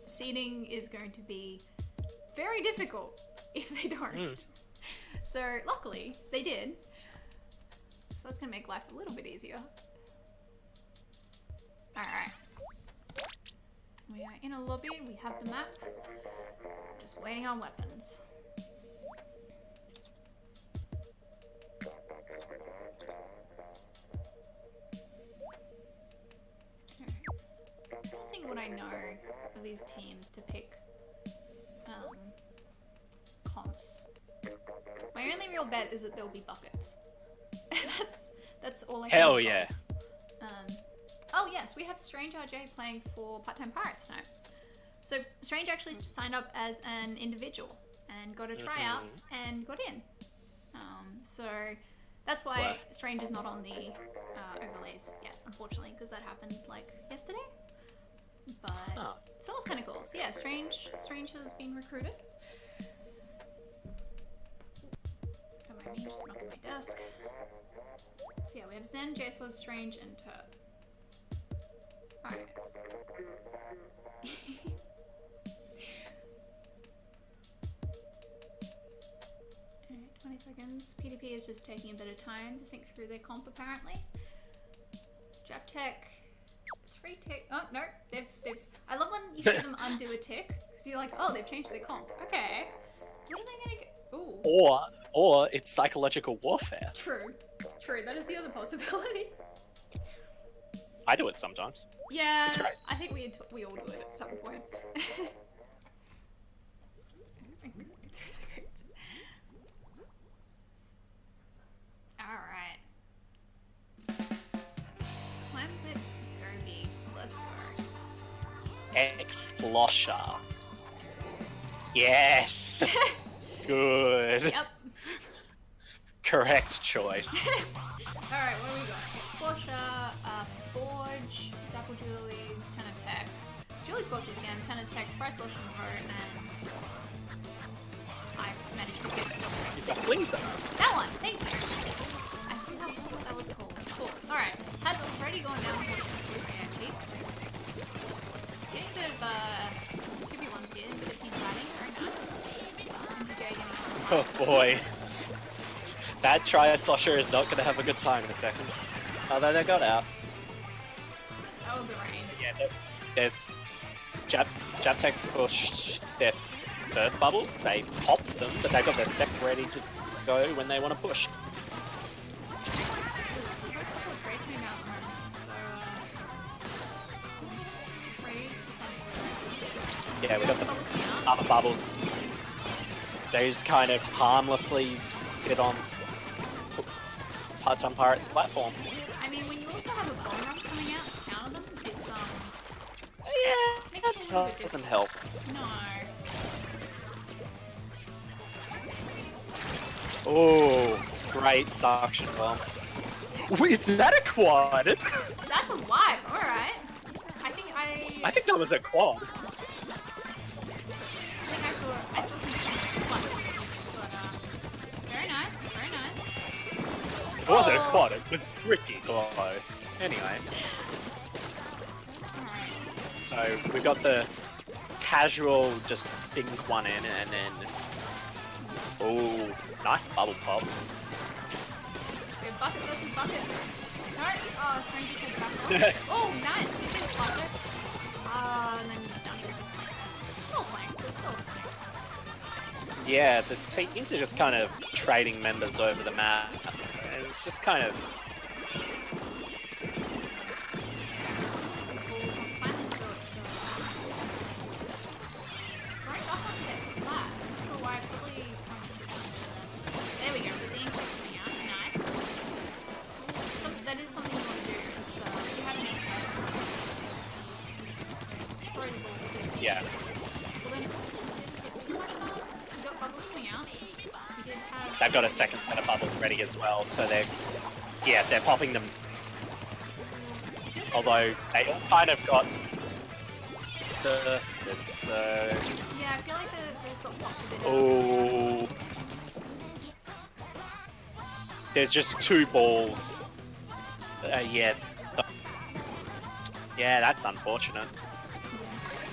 seeding is going to be very difficult if they don't. So luckily they did. So that's going to make life a little bit easier. Alright. We are in a lobby, we have the map. Just waiting on weapons. I think what I know of these teams to pick comps. My only real bet is that there'll be buckets. that's all I can Hell think yeah. of. Oh yes, we have Strange RJ playing for Part-Time Pirates now. So Strange actually signed up as an individual and got a tryout and got in. So that's why Strange is not on the overlays yet, unfortunately, because that happened like yesterday. But so that was kind of cool. So yeah, Strange has been recruited. Don't mind me, just knocking my desk. So yeah, we have Zen, JSword, Strange, and Turd. Alright. 20 seconds. PDP is just taking a bit of time to think through their comp apparently. Japtech. 3 tick. Oh no, they've I love when you see them undo a tick because you're like, oh, they've changed their comp. Okay. What are they gonna get? Ooh. Or it's psychological warfare. True. That is the other possibility. I do it sometimes. Yeah. That's right. I think we all do it at some point. Alright. Climb blitz, go big. Let's go. Explosher. Yes. Good. Yep. Correct choice. Alright, what do we got? Explosher, Forge, Double Julie's, 10 attack. Julie Scorches again, 10 attack, Price Lotion Pro, and I managed to get It's a pleaser. that one, thank you. I somehow forgot what that was called. Cool. Alright. Has already gone down actually. Getting a bit of 2v1s here, a bit of team fighting, very nice. Oh boy. That Tri-Slosher is not going to have a good time in a second. Although they got out. Oh, the rain. Yeah, there's... Javtek's pushed their first bubbles, they popped them, but they've got their second ready to go when they want to push. Yeah, we got the other bubbles. They just kind of harmlessly sit on Part-Time Pirate's platform. I mean, when you also have a bomb run coming out to counter them, it's yeah, makes it a little bit doesn't difficult. help. No. Oh, great suction bomb. Is that a quad? That's a wipe, alright. I think that was a quad. I saw some fun, but very nice, very nice. It wasn't a quad, it was pretty close. Anyway. Alright. So we got the casual just sink one in and then... Oh, nice bubble pop. Okay, bucket versus bucket. No! Oh, Strange just said back row. Oh, nice! Did you just pop it? And then down here. Small flank, but still a flank. Yeah, the teams are just kind of trading members over the map. And it's just kind of... Finally throw it, so... Straight off on hit. Flat. Not sure why, probably... There we go, with the ink coming out. Nice. That is something you want to do, so if you have an ink throw the ball too. Yeah. Well then, you got bubbles coming out. You did have... They've got a second set of bubbles ready as well, so they're... Yeah, they're popping them. Although, they all kind of got... bursted, so... Yeah, I feel like they just got popped a bit. Oh... There's just two balls. Yeah. Yeah, that's unfortunate.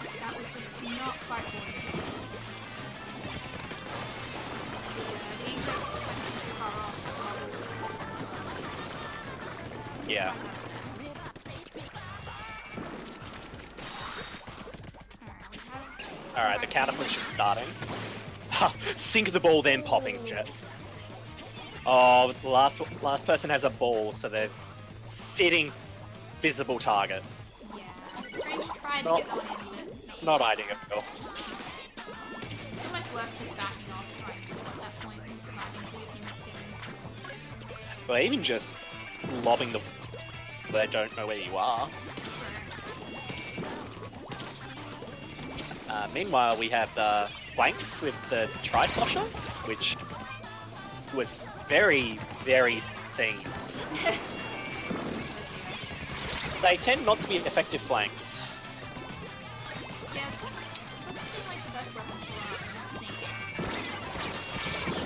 Yeah, that was just not quite good. The ink too far off. Yeah. Alright, the counter push is starting. Sink the ball, then popping jet. Oh, the last person has a ball, so they're sitting visible target. Yeah. Strange tried to Not- get that one in, but Not ideal. it's almost worth just backing off, trying to at that point and surviving to your teammates getting But even just lobbing the... They don't know where you are. Meanwhile, we have the flanks with the Tri-Slosher, which was very, very seen. They tend not to be effective flanks. Yeah, it doesn't seem like the best weapon for sneaking.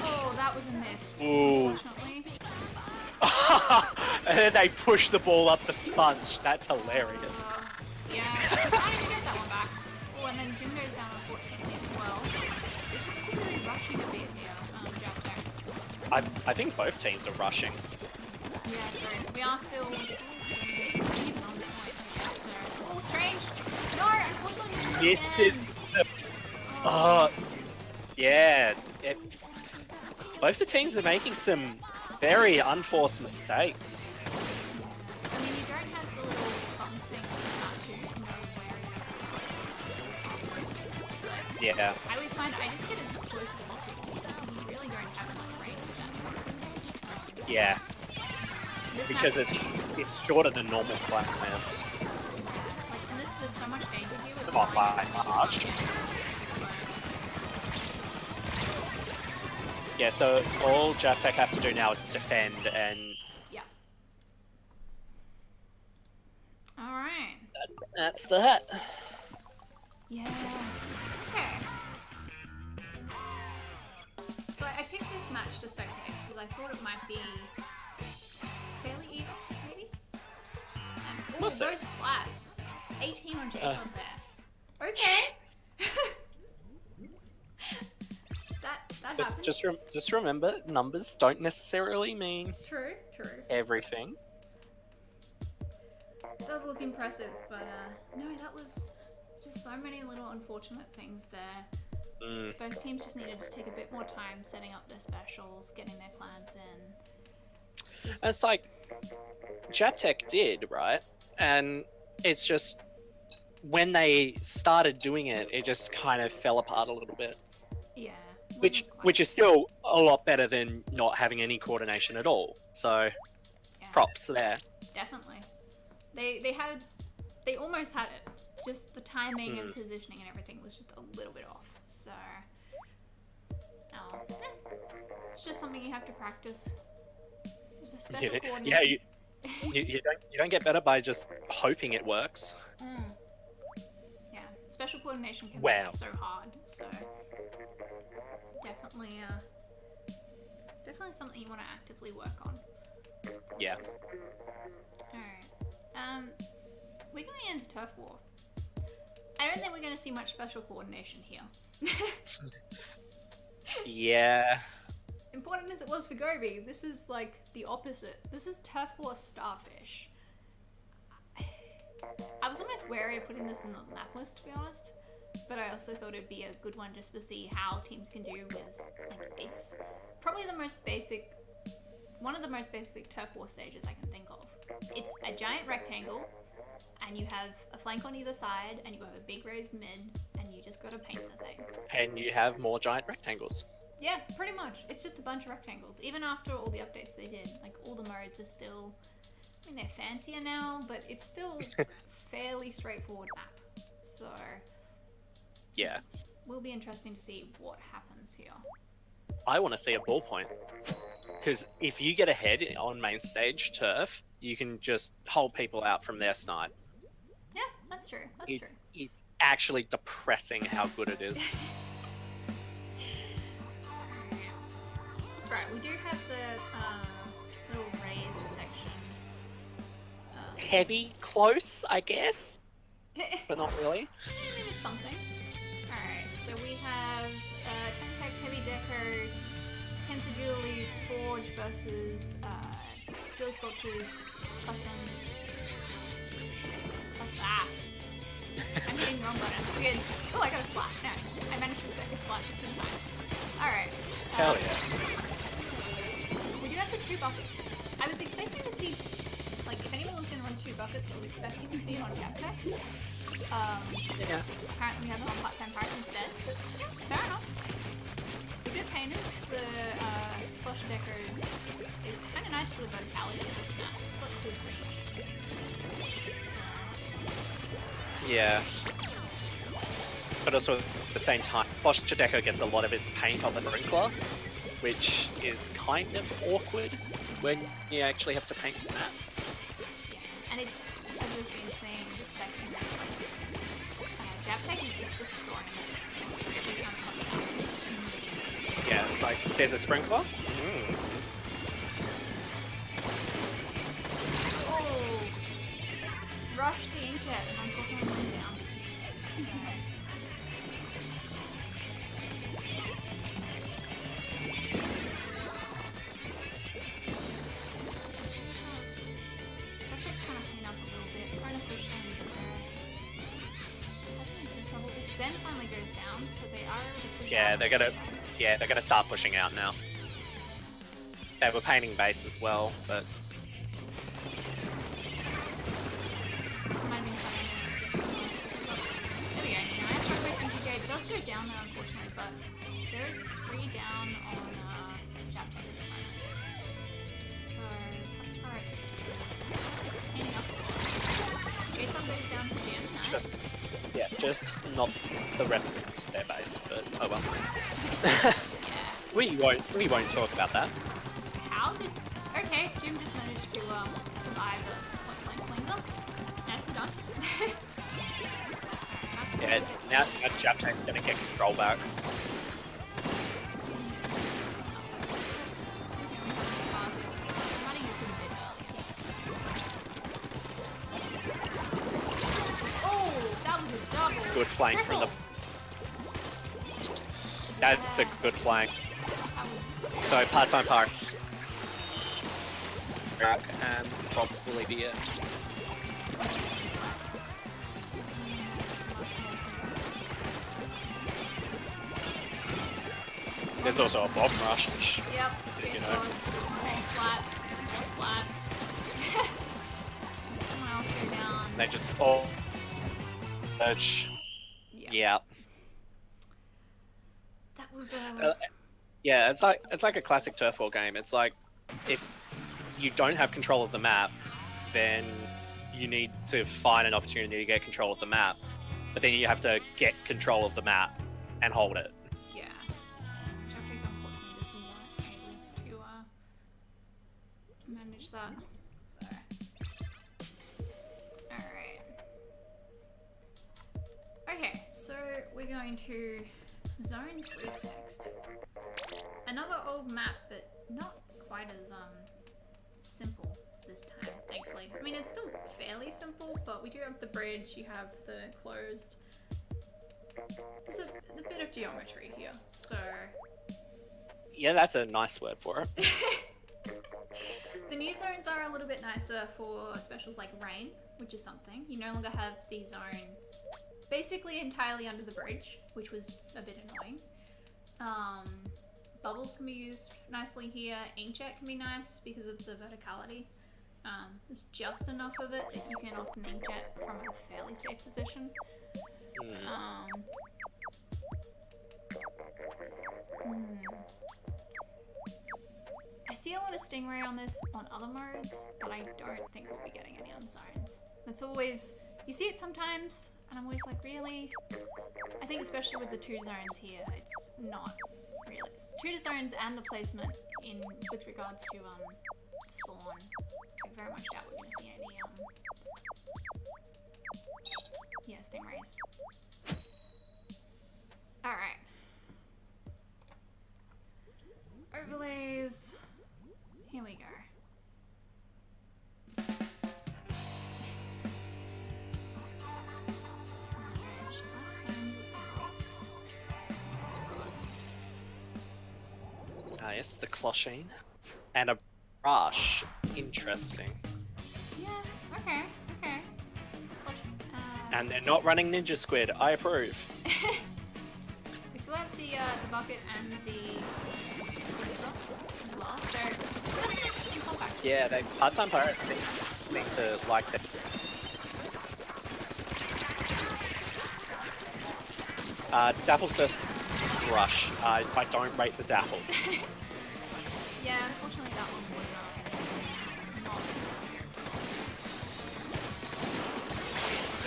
Oh, that was a miss. Ooh. Unfortunately. And then they push the ball up the sponge. That's hilarious. Yeah, I trying to get that one back. Oh, and then Jim goes down unfortunately as well. It's just really rushing a bit here, Jack. I think both teams are rushing. Yeah, true. We are still basically even on this point, I guess. So. Oh, Strange! No, unfortunately This is the... yeah. Both the teams are making some very unforced mistakes. I mean, you don't have the little button thing to know where you're at. Yeah. I always find I just get as close as possible because you really don't have enough range at that point. Yeah. This Because map- it's shorter than normal players. like, and there's so much danger here with Not by much. Yeah, so all Javtek have to do now is defend, and Yeah. Alright. that's that. Yeah. Okay. So I picked this match to spectate because I thought it might be fairly even, We'll see. those splats. 18 on Jason there. Okay. that happens. Just remember, numbers don't necessarily mean True. everything. It does look impressive, but no, that was just so many little unfortunate things there. Both teams just needed to take a bit more time setting up their specials, getting their clans in. And it's like, Japtech did, right? And it's just, when they started doing it, it just kind of fell apart a little bit. Yeah. Which is still a lot better than not having any coordination at all. So, yeah. Props there. Definitely. They almost had it. Just the timing and positioning and everything was just a little bit off. So, it's just something you have to practice. Special coordination. You don't get better by just hoping it works. Yeah, special coordination can be so hard. So, definitely something you want to actively work on. Yeah. Alright. We're going into Turf War. I don't think we're going to see much special coordination here. Yeah. Important as it was for Gobi, this is like the opposite. This is Turf War Starfish. I was almost wary of putting this in the map list, to be honest. But I also thought it'd be a good one just to see how teams can do with, like, it's probably one of the most basic Turf War stages I can think of. It's a giant rectangle, and you have a flank on either side, and you have a big raised mid, and you just gotta paint the thing. And you have more giant rectangles. Yeah, pretty much. It's just a bunch of rectangles. Even after all the updates they did, like, all the modes are still, I mean, they're fancier now, but it's still fairly straightforward map. So, yeah. Will be interesting to see what happens here. I want to see a ballpoint. Because if you get ahead on main stage turf, you can just hold people out from their snipe. Yeah, that's true. That's true. It's actually depressing how good it is. That's right. We do have the little raise section. Heavy, close, I guess, but not really. I mean, it's something. Alright, so we have Temtech Heavy Deco, Kensa Julie's Forge versus Jill Sculpture's Custom. Like that. I'm hitting the wrong button. Weird. Oh, I got a splat. Nice. I managed to get a splat just in time. Alright. Hell yeah. We do have the 2 buckets. I was expecting to see, like, if anyone was going to run 2 buckets, I was expecting to see it on Japtech. Yeah. Apparently we have it on Part-Time Pirate instead, but yeah, fair enough. The good painters, the Slusher Deckers, is kind of nice for the verticality of this map. It's got good range. So... Yeah. But also, at the same time, Slusher Deco gets a lot of its paint on the sprinkler, which is kind of awkward when you actually have to paint the map. Yeah, and it's, as we've been saying, respecting this, like, Japtech is just destroying it every time it comes out. Yeah, it's like, there's a sprinkler. Oh! Rush the inkjet, and unfortunately went down. So... Zen finally goes down, so they are. They're gonna start pushing out now. They were painting base as well, but Might have been there we go. Nice quick MTJ. It does go down there, unfortunately, but there is 3 down on Japtech at the moment. So Taurus is painting up a lot. Jason goes down to Jim. Nice. Just not the rest of their base, but oh well. Yeah. We won't talk about that. How did... Okay, Jim just managed to survive a point-blank flinger. Nicely done. Yeah, now Japtech's gonna get control back. good flank from the... That's a good flank. So part-time park. And probably be it. There's also a bomb rush, which, Yep. you know. More splats. Someone else go down. They just all merge. Yeah. That was yeah, it's like a classic turf war game. It's like if you don't have control of the map, then you need to find an opportunity to get control of the map. But then you have to get control of the map and hold it. yeah. Which I think unfortunately this one weren't able to manage that. So alright. Okay, so we're going to Zone 3 next. Another old map, but not quite as simple this time, thankfully. I mean, it's still fairly simple, but we do have the bridge, you have the closed. There's a bit of geometry here, so... Yeah, that's a nice word for it. The new zones are a little bit nicer for specials like rain, which is something. You no longer have the zone basically entirely under the bridge, which was a bit annoying. Bubbles can be used nicely here. Inkjet can be nice because of the verticality. There's just enough of it that you can often inkjet from a fairly safe position. I see a lot of Stingray on this on other modes, but I don't think we'll be getting any on zones. That's always, you see it sometimes, and I'm always like, really? I think especially with the 2 zones here, it's not really. It's 2 zones and the placement in with regards to spawn. I very much doubt we're gonna see any yeah, Stingrays. Alright. Overlays. Here we go. Yes, the clochine. And a brush. Interesting. Yeah, okay. And they're not running Ninja Squid. I approve. We still have the bucket and the laser as well, so that's in compact. Yeah, they part-time pirates seem to like that. Dapple's first brush. I don't rate the Dapple. Yeah, unfortunately that one was not.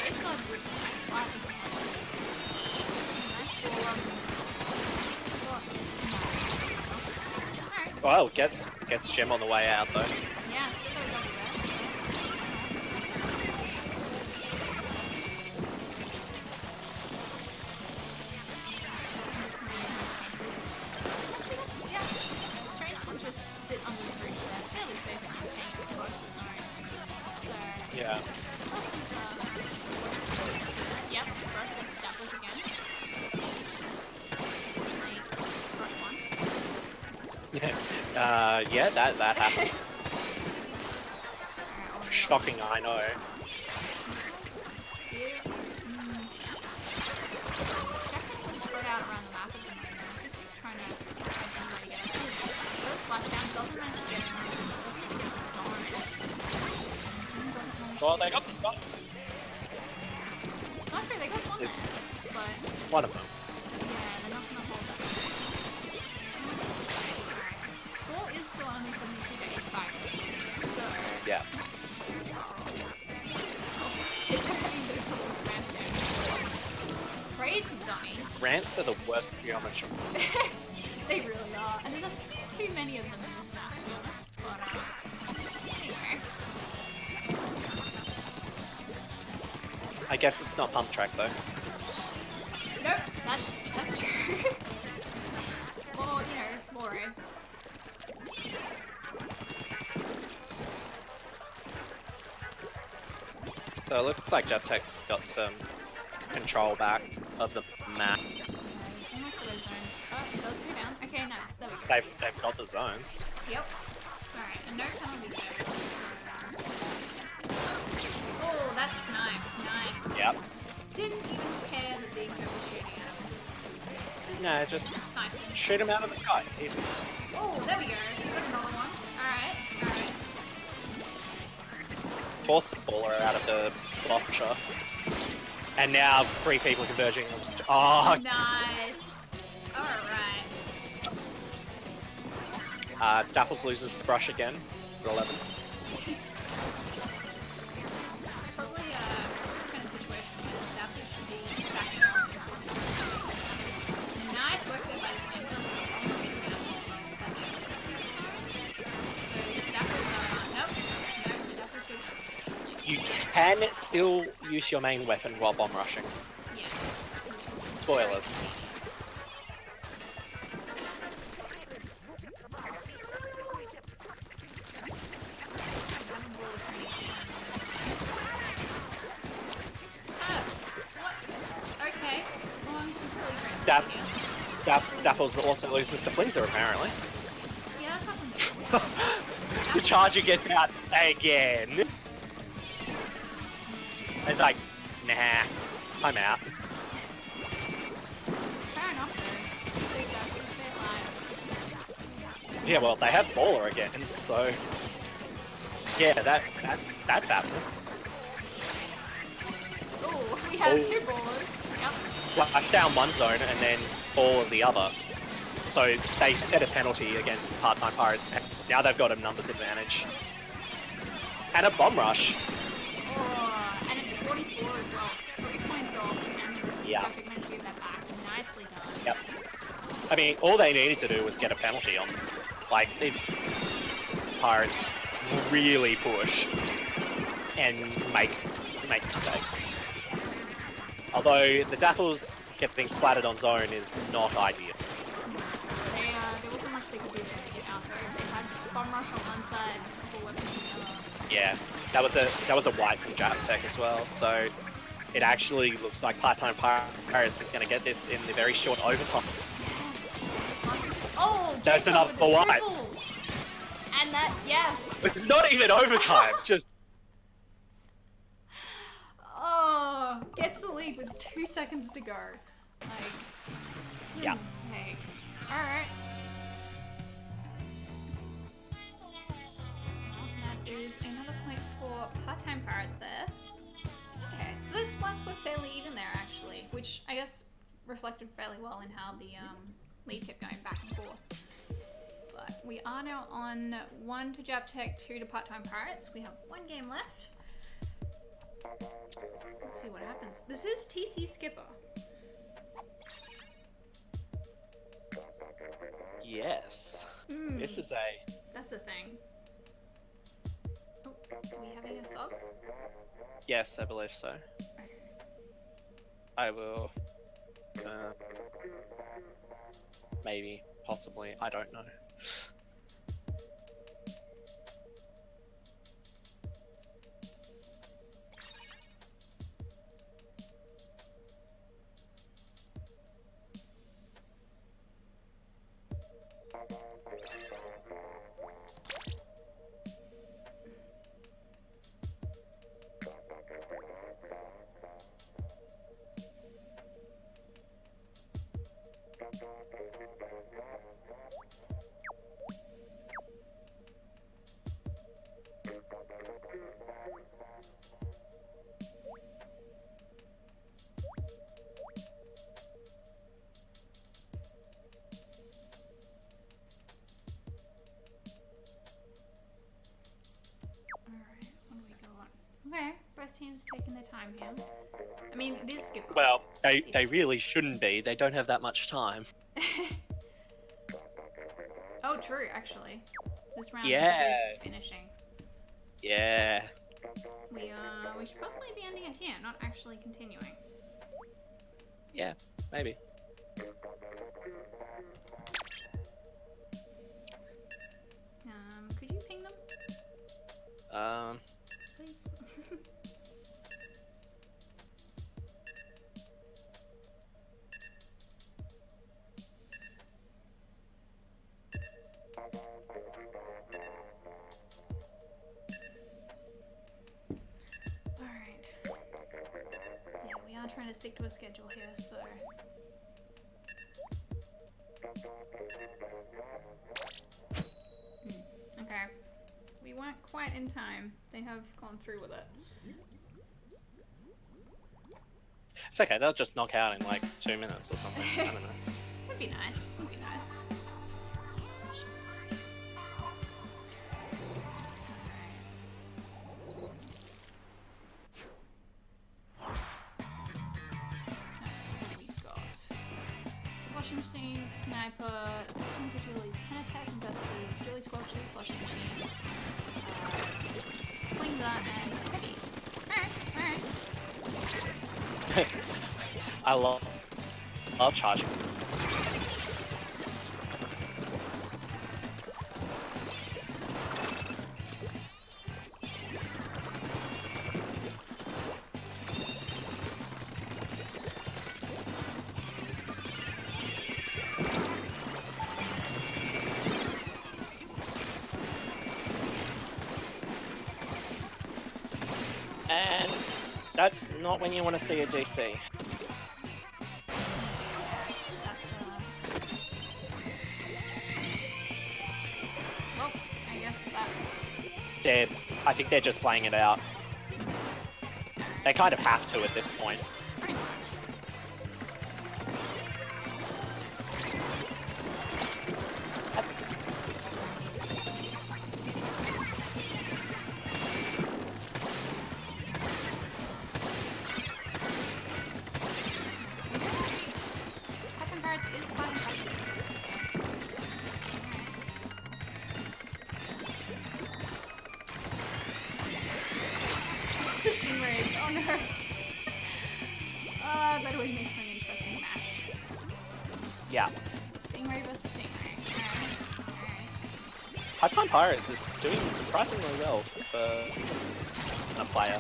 Jason with a nice spot again. Nice ball. Well, gets gem on the way out though. Yeah, still got a double red. Just sit under the bridge there, fairly safe and contained for both the zones. So Yeah. Yep, brush with Dapples again. Unfortunately, brush one. Yeah, that happened. Shocking, I know. Here. Jack's sort of spread out around the map at the moment. I think he's trying to find anywhere to get it. Goes splashdown, doesn't manage to get him. Doesn't even get the zone. Well, they got some stuff. Not sure, they got one there, but One of them. yeah, they're not gonna hold that. Score is still only 72 to 85, so Yeah. it's having a bit of trouble with ramp damage. Raid dummy. Ramps are the worst geometry. They really are, and there's a few too many of them in this map, to be honest. But anyway. I guess it's not pump track though. Nope, that's true. More, more raid. So it looks like JetTech's got some control back of the map. Okay, almost got those zones. Oh, it does go down. Okay, nice. There we go. They've got the zones. Yep. Alright, and no penalty there. Oh, that's snipe. Nice. Yep. Didn't even care that the Inco was shooting at him. Just sniping. shoot him out of the sky. Easy. Oh, there we go. Got another one. Alright, alright. Force the baller out of the slosher. And now 3 people converging. Oh, Nice. Alright. Dapples loses the brush again. At 11. Probably kind of situation where Dapples should be backing off. Nice work there by the flames. So Dapples nope, Dapples good. You can still use your main weapon while bomb rushing. Yes. Spoilers. Okay. Well, I'm completely Dapples also loses the Fleaser, apparently. Yeah, that's happened. The Charger gets out again. It's like, nah, I'm out. Fair enough, though. Yeah, well, they have Baller again, so yeah, that's happening. Ooh, we have 2 ballers. Yep. Flash down one zone and then Ball the other. So they set a penalty against part-time Pirates, and now they've got a numbers advantage. And a bomb rush. Oh, and at 44 as well. 3 points off, and Yeah. Traffic managed to get that back. Nicely done. Yep. I mean, all they needed to do was get a penalty on. Like, if Pirates really push and make mistakes. Although the Dapples getting splattered on zone is not ideal. There wasn't much they could do there to get out there. They had bomb rush on one side, a couple weapons on the other. Yeah, that was a wipe from Jab Tech as well. So it actually looks like part-time Pirates is going to get this in the very short overtime. Oh, That's Jason enough with for the wipe. triple. And that, yeah. It's not even overtime. Just Oh, gets the lead with 2 seconds to go. Like, Yeah. goodness sake. Alright. That is another point for part-time Pirates there. Okay, so those splats were fairly even there actually, which I guess reflected fairly well in how the lead kept going back and forth. But we are now on 1 to Jab Tech, 2 to part-time Pirates. We have 1 game left. Let's see what happens. This is TC Skipper. yes. This is a That's a thing. Oh, are we having a sub? yes, I believe so. I will. Maybe, possibly, I don't know. Okay, both teams taking their time here. I mean, it is Skipper. Well, they really shouldn't be. They don't have that much time. Oh, true, actually. This round Yeah. should be finishing. Yeah. We should possibly be ending it here, not actually continuing. Yeah, maybe. Could you ping them, please? stick to a schedule here, so. Okay. We weren't quite in time. They have gone through with it. It's okay, they'll just knock out in like 2 minutes or something. I don't know. Would be nice. Would be nice. Slushing machine, sniper, things of Julie's 10 attack versus Julie Squelches, slushing machine, Flinger, and heavy. Alright. I love charging. And that's not when you want to see a GC. That's, well, I guess that... I think they're just playing it out. They kind of have to at this point. Right. That always makes for an interesting match. Yeah. Stingray versus Stingray. Alright. High-Time Pirates is doing surprisingly well for a player.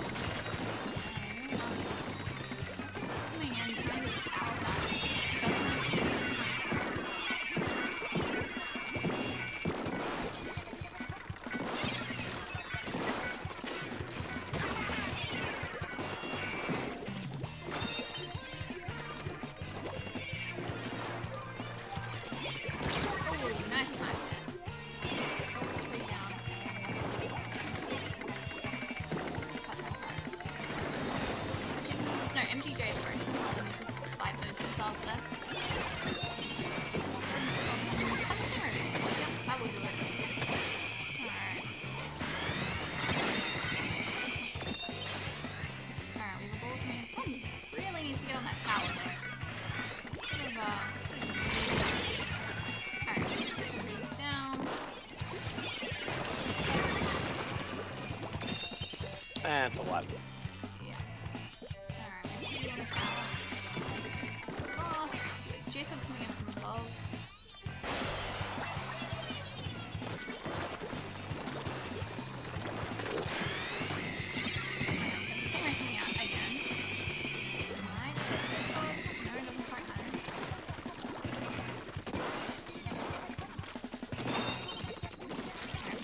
Coming in, trying to power back. It's a lot. Yeah. Alright, maybe you want to power. It's a boss. Jason coming in from above. Stingray coming out again. Alright. Oh, no, it doesn't quite matter.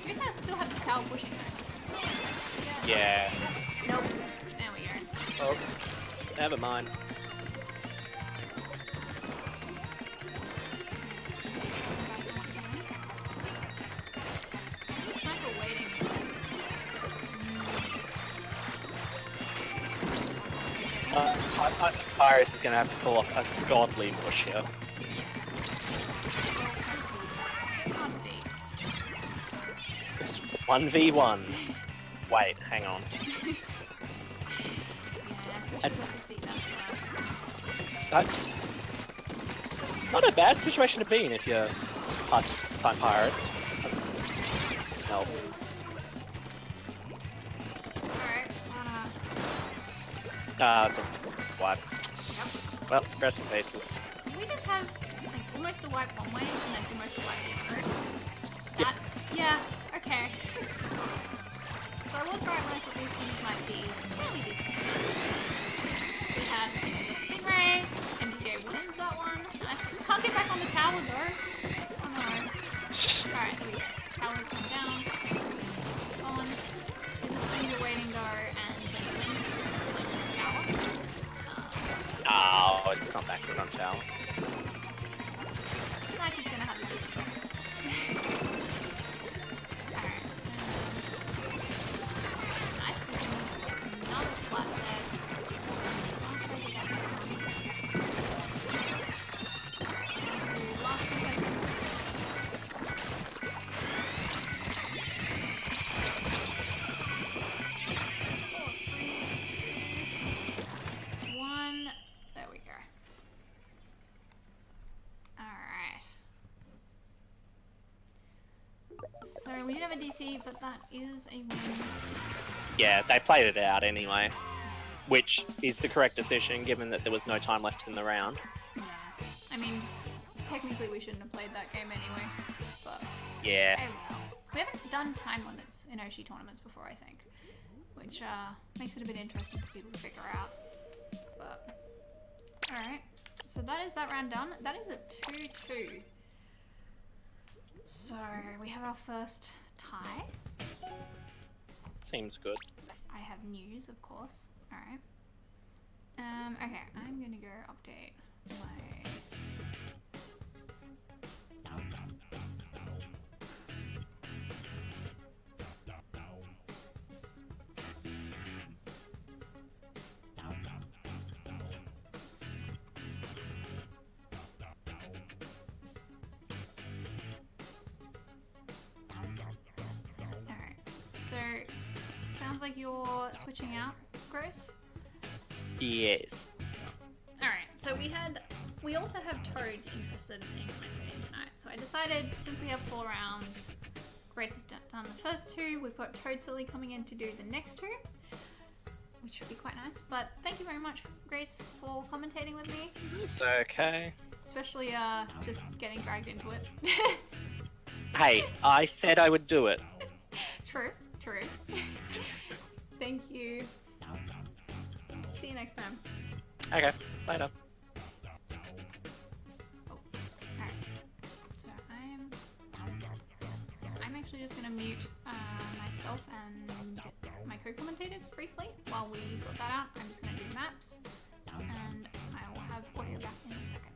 You guys still have this tower pushing though. Yeah. Nope. There we go. Oh, never mind. Sniper waiting. Iris is going to have to pull off a godly push here. It's 1v1. Wait, hang on. That's not a bad situation to be in if you're High-Time Pirates. No. Alright, It's a wipe. Yep. Well, rest in pieces. Did we just have like almost a wipe one way and then almost a wipe the other? That, yeah, okay. So I was right when I thought these things might be fairly decent. We have Stingray, MPJ wins that one. Nice. Can't get back on the tower though. Oh no. Alright, here we go. Tower's come down. On. There's a finger waiting though, and then the tower. accurate on tower. Sniper's gonna have a good shot. Alright. Nice, we can get another splat there. Last 2 seconds. 4, 3, 2, 1. There we go. Alright. So we didn't have a DC, but that is a win. Yeah, they played it out anyway, which is the correct decision given that there was no time left in the round. Yeah. I mean, technically we shouldn't have played that game anyway, but Yeah. oh well. We haven't done time limits in Oshi tournaments before, I think, which makes it a bit interesting for people to figure out. But alright, so that is that round done. That is a 2-2. So we have our first tie. Seems good. I have news, of course. Alright. Okay, I'm gonna go update my... Alright, so sounds like you're switching out, Grace? Yes. Alright, so we also have Toad interested in commentating tonight. So I decided, since we have 4 rounds, Grace has done the first 2, we've got Toadsili coming in to do the next 2, which should be quite nice. But thank you very much, Grace, for commentating with me. It's okay. Especially just getting dragged into it. Hey, I said I would do it. True. Thank you. See you next time. Okay, later. Oh, alright. So I'm actually just gonna mute myself and my co-commentator briefly while we sort that out. I'm just gonna do maps, and I will have audio back in a second.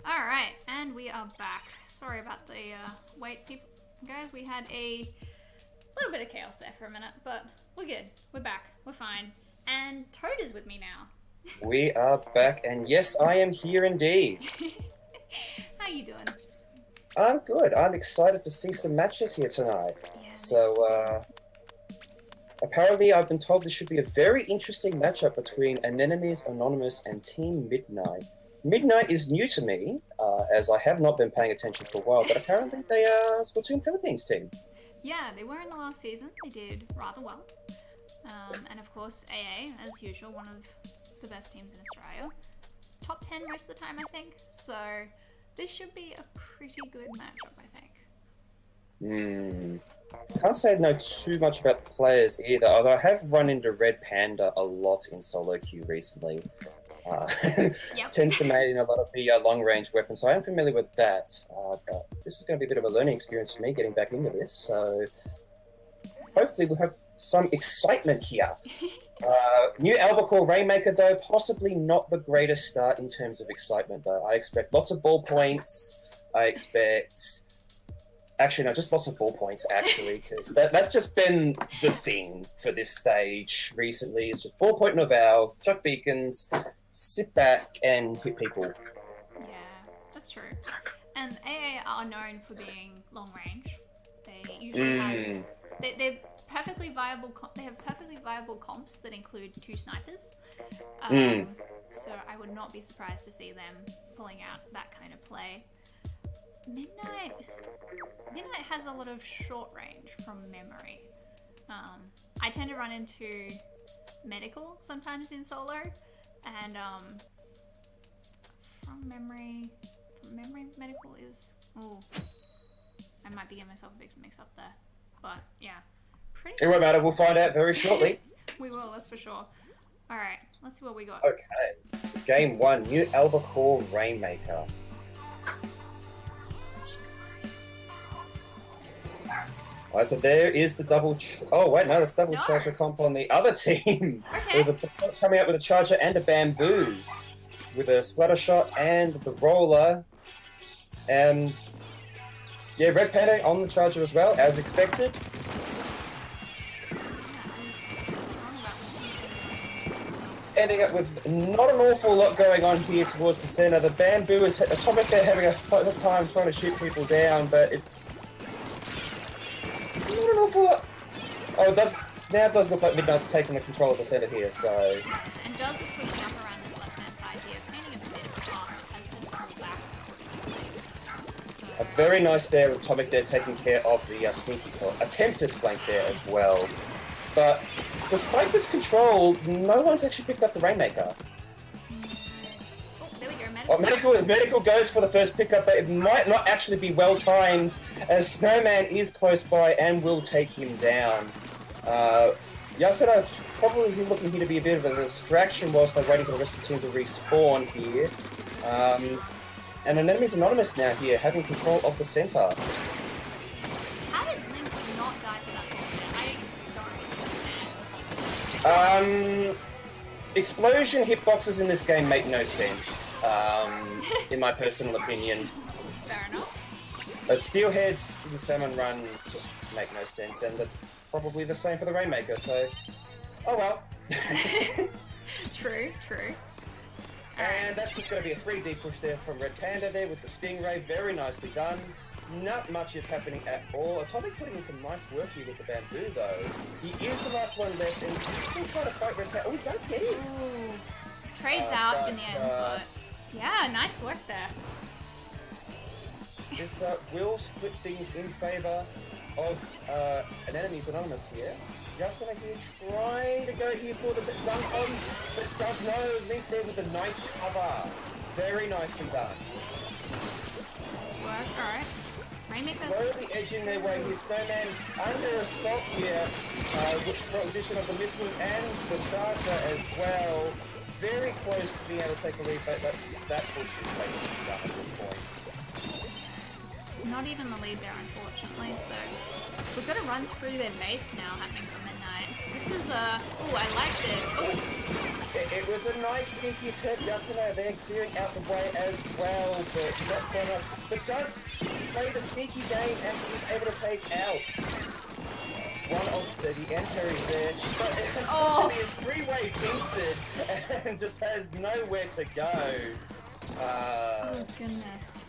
Alright, and we are back. Sorry about the wait, people. Guys, we had a little bit of chaos there for a minute, but we're good. We're back. We're fine. And Toad is with me now. We are back, and yes, I am here indeed. How you doing? I'm good. I'm excited to see some matches here tonight. Yeah. So, apparently I've been told this should be a very interesting matchup between Anemones.Anonymous and Team Midnight. Midnight is new to me, as I have not been paying attention for a while, but apparently they are a Splatoon Philippines team. Yeah, they were in the last season. They did rather well. And of course, AA, as usual, one of the best teams in Australia. Top 10 most of the time, I think. So this should be a pretty good matchup, I think. Can't say I know too much about the players either, although I have run into Red Panda a lot in solo queue recently. Yep. Tends to main a lot of the long-range weapons, so I am familiar with that. But this is going to be a bit of a learning experience for me getting back into this, so hopefully we'll have some excitement here. New Albacore Rainmaker, though, possibly not the greatest start in terms of excitement, though. I expect lots of ball points. I expect... Actually, no, just lots of ball points, actually, because that's just been the thing for this stage recently. It's just ball point Noval, chuck beacons, sit back, and hit people. Yeah, that's true. And AA are known for being long range. They usually have... They're perfectly viable. They have perfectly viable comps that include 2 snipers. So I would not be surprised to see them pulling out that kind of play. Midnight has a lot of short range from memory. I tend to run into medical sometimes in solo, and from memory medical is... Oh, I might be getting myself a bit mixed up there, but yeah. It won't matter, we'll find out very shortly. We will, that's for sure. Alright, let's see what we got. Okay, game 1, New Albacore Rainmaker. Alright, so there is the double... Oh, wait, no, that's double charger comp on the other team. Okay. With a, coming out with a charger and a bamboo. With a splatter shot and the roller. And... yeah, Red Panda on the charger as well, as expected. Ending up with not an awful lot going on here towards the center. The bamboo is Atomic. They're having a time trying to shoot people down, but it not an awful lot. Oh, it does look like Midnight's taking the control of the center here. So and Jazz is pushing up around this left-hand side here, painting a bit of a path as they pull back. So... a very nice there with Atomic there taking care of the sneaky attempted flank there as well. But despite this control, no one's actually picked up the Rainmaker. Oh, there we go. Medical goes for the first pickup, but it might not actually be well timed, as Snowman is close by and will take him down. Yasuna probably looking here to be a bit of a distraction whilst they're waiting for the rest of the team to respawn here. And Anemones.Anonymous now here, having control of the center. How did Link not die for that bullshit? I don't understand. Explosion hitboxes in this game make no sense, in my personal opinion. Fair enough. Steelheads in the Salmon Run just make no sense, and that's probably the same for the Rainmaker, so... oh well. True. And that's just going to be a 3D push there from Red Panda there with the Stingray, very nicely done. Not much is happening at all. Atomic putting in some nice work here with the bamboo though. He is the last one left and he's still trying to fight Red Panda. Oh, he does get it! Ooh. Trades out in the end, but yeah, nice work there. This will flip things in favour of Anemones.Anonymous here. Yasuna here trying to go here for the dunk on, but it does no. Link there with a nice cover. Very nicely done. Nice work, alright. Rainmaker's... slowly edging their way here. Snowman under assault here with the addition of the missiles and the charger as well. Very close to being able to take a lead, but that push is basically done at this point. not even the lead there, unfortunately. So we've got to run through their base now, happening for midnight. This is oh, I like this. Oh. It was a nice sneaky attempt. Yasuno there clearing out the way as well, but not quite enough. But does play the sneaky game and is able to take out one of the end parries there. But unfortunately, it's three-way pinced and just has nowhere to go. Oh goodness.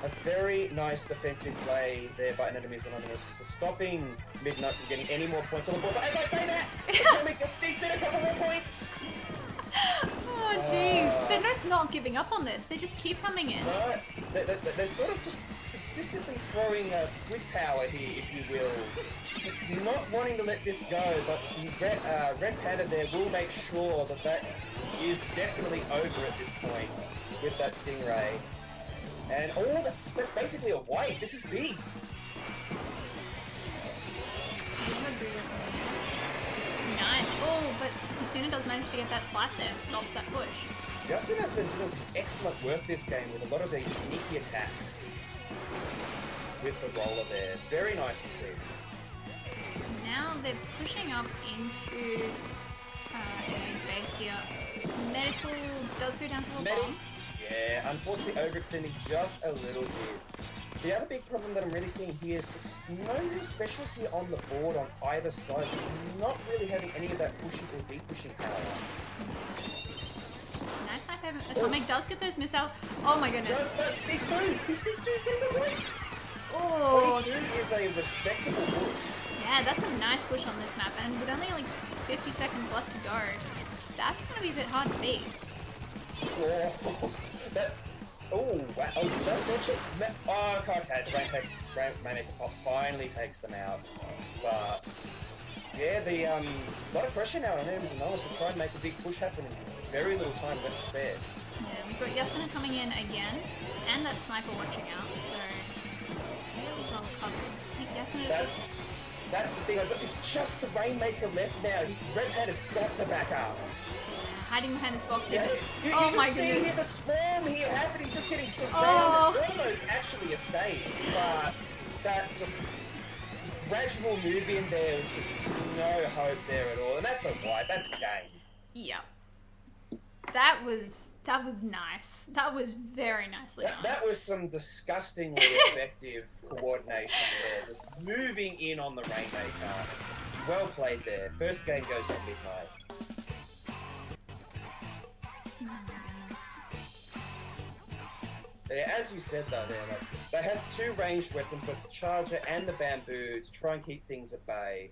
A very nice defensive play there by Anemones.Anonymous, stopping Midnight from getting any more points on the board. But as I say that, Oceanink sneaks in a couple more points. Oh jeez, they're just not giving up on this. They just keep coming in. No, they're sort of just consistently throwing squid power here, if you will. Just not wanting to let this go, but the Red Panda there will make sure that that is definitely over at this point with that Stingray. And oh, that's basically a wipe. This is big. Nice. Oh, but Yasuna does manage to get that splat there. Stops that push. Yasuna's been doing some excellent work this game with a lot of these sneaky attacks with the roller there. Very nice to see. Now they're pushing up into his base here. Medical does go down to a bomb. Yeah, unfortunately overextending just a little bit. The other big problem that I'm really seeing here is just no real specials here on the board on either side. So not really having any of that pushing or deep pushing power. Nice snipe. Atomic does get those missiles. Oh my goodness. Just sneaks through. He sneaks through. He's getting the voice. Oh. 22 is a respectable push. Yeah, that's a nice push on this map, and with only like 50 seconds left to go, that's going to be a bit hard to beat. Oh, that. Oh, wow. Oh, that's actually. Oh, okay. The Rainmaker Pop finally takes them out. But. Yeah, the. lot of pressure now on Anemones.Anonymous to try and make a big push happen in very little time left to spare. Yeah, we've got Yasuna coming in again, and that sniper watching out, so. Really well covered. I think Yasuna just. That's the thing. It's just the Rainmaker left now. Red Panda's got to back up. Hiding behind his box here. Yeah, Oh my goodness. You goodness. see the swarm here happening, just getting surrounded. Almost actually escapes, but that just gradual move in there was just no hope there at all. And that's a wipe. That's game. Yeah. That was nice. That was very nicely done. That was some disgustingly effective coordination there. Just moving in on the Rainmaker. Well played there. First game goes to Midnight. Oh my goodness. Yeah, as you said though, they had two ranged weapons, both the Charger and the Bamboo, to try and keep things at bay.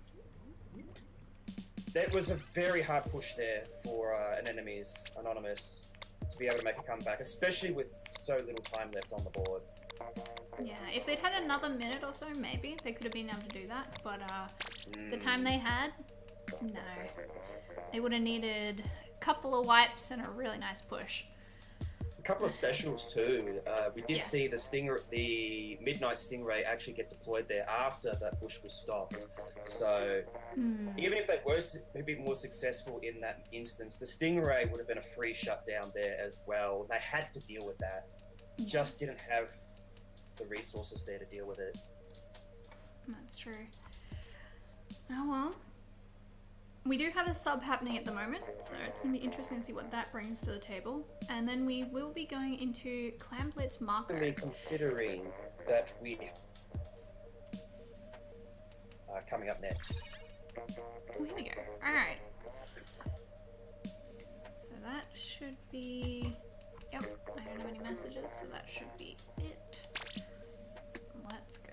That was a very hard push there for Anemones.Anonymous to be able to make a comeback, especially with so little time left on the board. Yeah, if they'd had another minute or so, maybe they could have been able to do that. But the time they had, no. They would have needed a couple of wipes and a really nice push. A couple of specials too. We did Yes. see the Midnight Stingray actually get deployed there after that push was stopped. So even if they were a bit more successful in that instance, the Stingray would have been a free shutdown there as well. They had to deal with that. Just didn't have the resources there to deal with it. That's true. Oh well. We do have a sub happening at the moment, so it's going to be interesting to see what that brings to the table. And then we will be going into Clan Blitz Marco. Really considering that we are coming up next. Oh, here we go. Alright. So that should be... Yep, I don't have any messages, so that should be it. Let's go.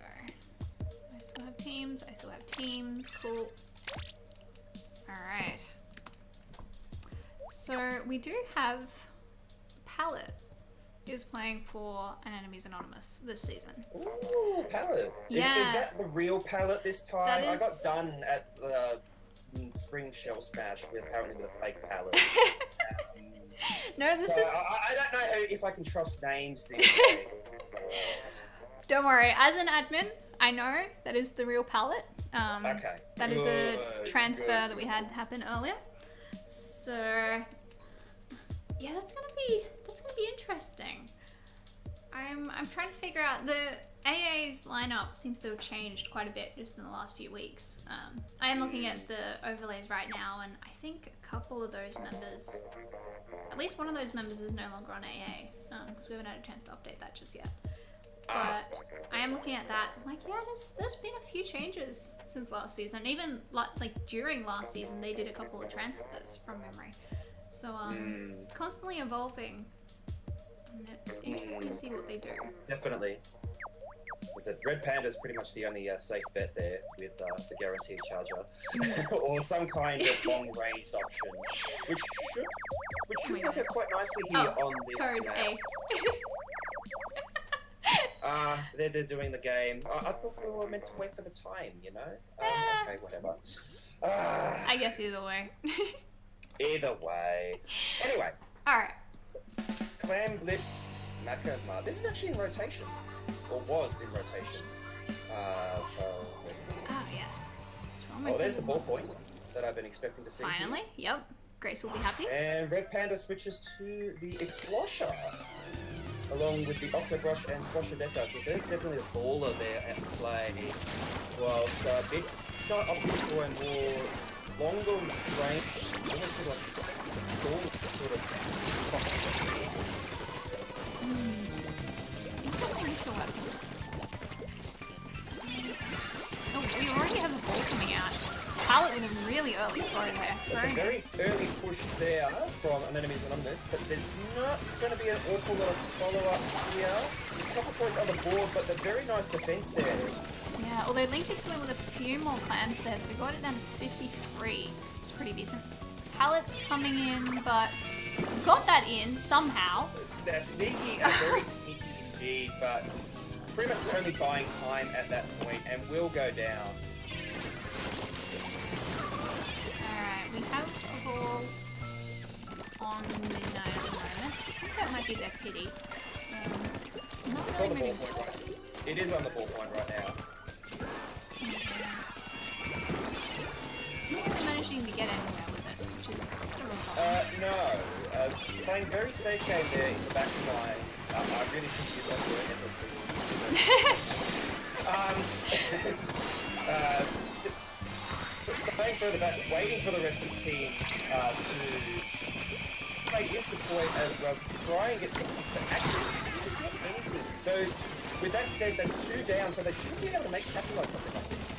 I still have teams. Cool. Alright. So we do have Palette is playing for Anemones.Anonymous this season. Ooh, Palette. Yeah. Is that the real Palette this time? That I got is- done at the Spring Shell Smash apparently with a fake Palette. No, this So is... I don't know if I can trust names these days. Don't worry, as an admin, I know that is the real Palette. Okay. That is a Good, transfer good. that we had happen earlier. So yeah, that's gonna be interesting. I'm trying to figure out the AA's lineup seems to have changed quite a bit just in the last few weeks. I am looking at the overlays right now, and I think a couple of those members, at least one of those members, is no longer on AA because we haven't had a chance to update that just yet. But I am looking at that. I'm like, yeah, there's been a few changes since last season. Even like during last season, they did a couple of transfers from memory. So constantly evolving. And it's interesting to see what they do. Definitely. Is it Red Panda is pretty much the only safe bet there with the guaranteed charger, or some kind of long range option, which should work out quite nicely here on this code map. They're doing the game. I thought we were meant to wait for the time, you know? Okay, whatever. I guess either way. Either way. Anyway. Alright. Clam, Blitz, Maka, Ma. This is actually in rotation. Or was in rotation. Yes. Oh, there's the ballpoint that I've been expecting to see. Finally, yep. Grace will be happy. And Red Panda switches to the Explosher, along with the Octobrush and Slosher Death. So there's definitely a baller there at play. Whilst Big got opting for a more longer range, almost sort of like storm sort of Interesting weapons. Oh, we already have a ball coming out. Pallet with a really early throw there. It's a very early push there from Anemones.Anonymous, but there's not going to be an awful lot of follow-up here. A couple points on the board, but the very nice defense there. Yeah, although Link did come in with a few more clams there, so we got it down to 53. It's pretty decent. Pallets coming in, but got that in somehow. They're sneaky and very sneaky indeed, but pretty much only buying time at that point and will go down. Alright, we have a ball on Midnight at the moment. I think that might be their pity. Not It's really on the ball moving. point right. It is on the ball point right now. Not really managing to get anywhere with it, which is a real problem. No. Playing very safe game there in the back line. I really should use that word so staying further back, waiting for the rest of the team to play this deploy as well, to try and get something to actually get anything. So, with that said, there's 2 down, so they should be able to capitalize something like this.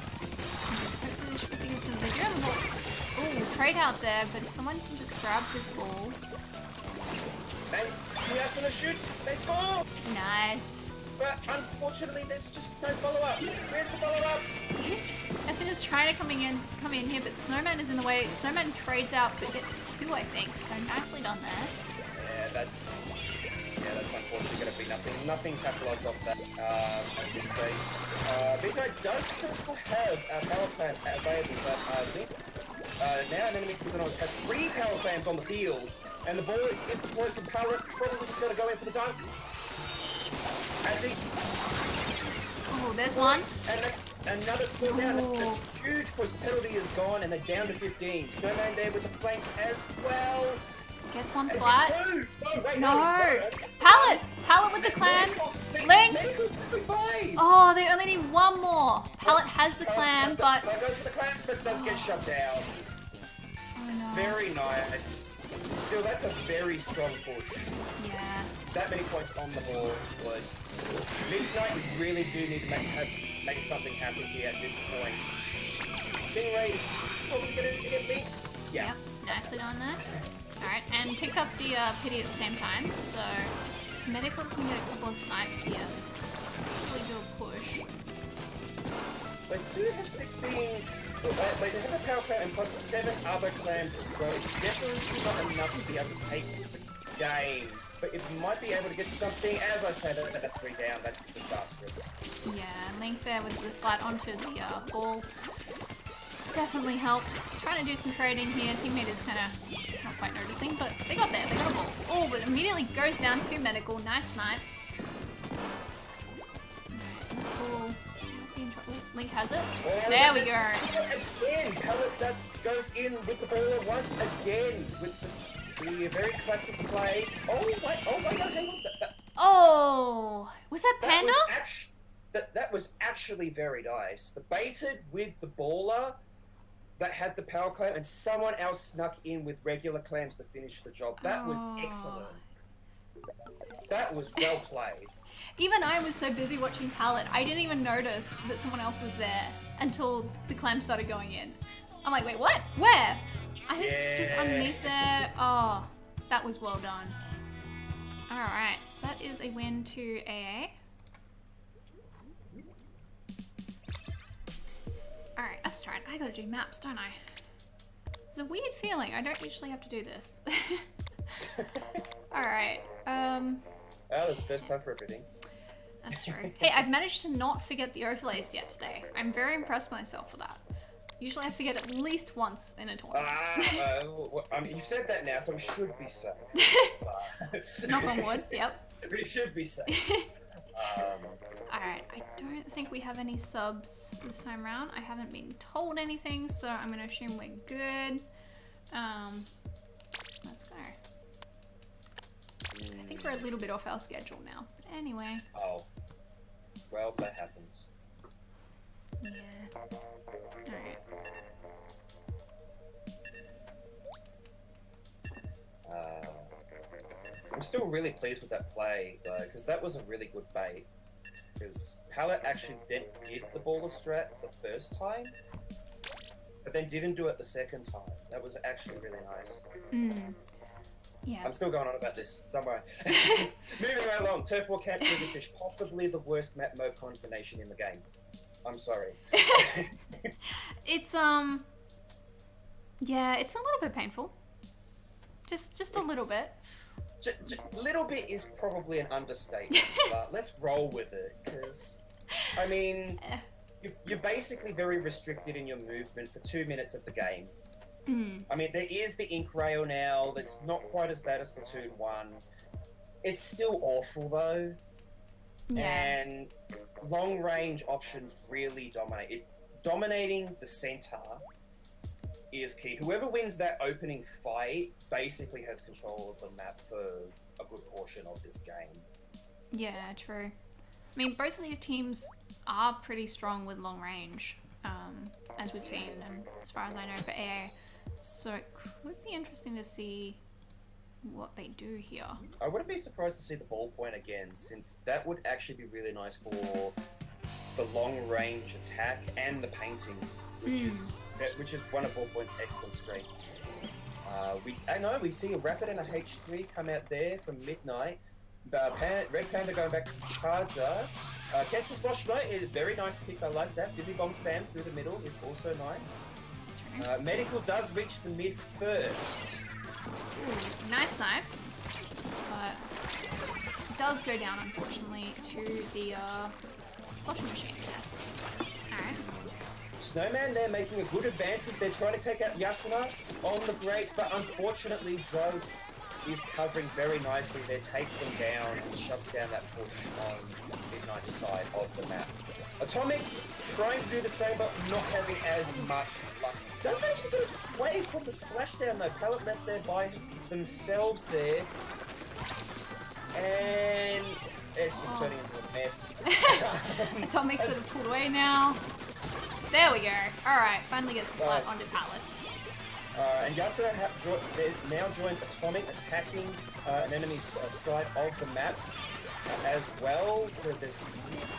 Hopefully they should be getting some. They do have a ball. Ooh, trade out there, but if someone can just grab this ball. And Yasuna shoots, they score! Nice. But unfortunately, there's just no follow-up. Where's the follow-up? Yasuna's trying to come in here, but Snowman is in the way. Snowman trades out, but gets 2, I think. So nicely done there. Yeah, that's unfortunately going to be nothing capitalized off that at this stage. Midnight does still have a power plant available, but I think now Anemones has 3 power plants on the field, and the ball is deployed from Pallet, probably just going to go in for the dunk. Oh, there's one. And that's another score down. That's huge because penalty is gone, and they're down to 15. Snowman there with the flank as well. Gets one splat. No. Pallet with the clams. Link. Oh, they only need 1 more. Pallet has the clam, but goes for the clams, but does get shut down. Oh no. Very nice. Still, that's a very strong push. Yeah. That many points on the board, but Midnight really do need to make something happen here at this point. Stingray is probably going to get me. Yeah. Yep. Nicely done there. Alright, and picked up the pity at the same time, so Medical can get a couple of snipes here. Really do a push. They do have 16. They have a power plant and plus 7 other clams as well. It's definitely not enough to be able to take the game. But it might be able to get something. As I said, that's 3 down. That's disastrous. Yeah, Link there with the splat onto the ball. Definitely helped. Trying to do some trading here. Teammate is kind of not quite noticing, but they got there. They got a ball. Oh, but immediately goes down to Medical. Nice snipe. Alright, Link has it. There we go. Again, Gallant that goes in with the ball once again with the very classic play. Oh wait, no, hang on. Oh! Was that Panda? That was actually very nice. The baited with the baller that had the power clam, and someone else snuck in with regular clams to finish the job. That was excellent. That was well played. Even I was so busy watching Palette, I didn't even notice that someone else was there until the clams started going in. I'm like, wait, what? Where? I think just underneath there. Oh, that was well done. Alright, so that is a win to AA. Alright, that's right. I gotta do maps, don't I? It's a weird feeling. I don't usually have to do this. Alright, Oh, that was the first time for everything. That's true. Hey, I've managed to not forget the overlays yet today. I'm very impressed with myself for that. Usually I forget at least once in a tournament. I mean, you've said that now, so we should be safe. Knock on wood, yep. We should be safe. Alright, I don't think we have any subs this time around. I haven't been told anything, so I'm gonna assume we're good. Let's go. I think we're a little bit off our schedule now, but anyway. Oh. Well, that happens. Yeah. Alright. I'm still really pleased with that play, though, because that was a really good bait. Because Palette actually did the baller strat the first time, but then didn't do it the second time. That was actually really nice. Yeah. I'm still going on about this, don't worry. Moving right along, Turf War Camp Triggerfish, possibly the worst map mode combination in the game. I'm sorry. It's yeah, it's a little bit painful. Just a little bit. Little bit is probably an understatement, but let's roll with it, because, I mean, you're basically very restricted in your movement for 2 minutes of the game. I mean, there is the ink rail now that's not quite as bad as Platoon 1. It's still awful, though. Yeah. And long range options really dominate. Dominating the center is key. Whoever wins that opening fight basically has control of the map for a good portion of this game. Yeah, true. I mean, both of these teams are pretty strong with long range, as we've seen, and as far as I know for AA. So it could be interesting to see what they do here. I wouldn't be surprised to see the ballpoint again, since that would actually be really nice for the long range attack and the painting, which is one of ballpoint's excellent strengths. I know we see a Rapid and a H3 come out there from Midnight. Red Panda going back to Charger. Cancer Slosh Mode is a very nice pick, I like that. Busy Bomb spam through the middle is also nice. Medical does reach the mid first. Ooh, nice snipe, but it does go down unfortunately to the slushing machine there. Alright. Snowman, they're making a good advances. They're trying to take out Yasuna on the breaks, but unfortunately Druz is covering very nicely there, takes them down and shuts down that push on Midnight's side of the map. Atomic trying to do the same, but not having as much luck. Does actually get a sway from the splashdown though. Palette left there by themselves there. And it's just turning into a mess. Atomic sort of pulled away now. There we go. Alright, finally gets the spot onto Palette. And Yasuo now joins Atomic attacking an enemy's side of the map as well. It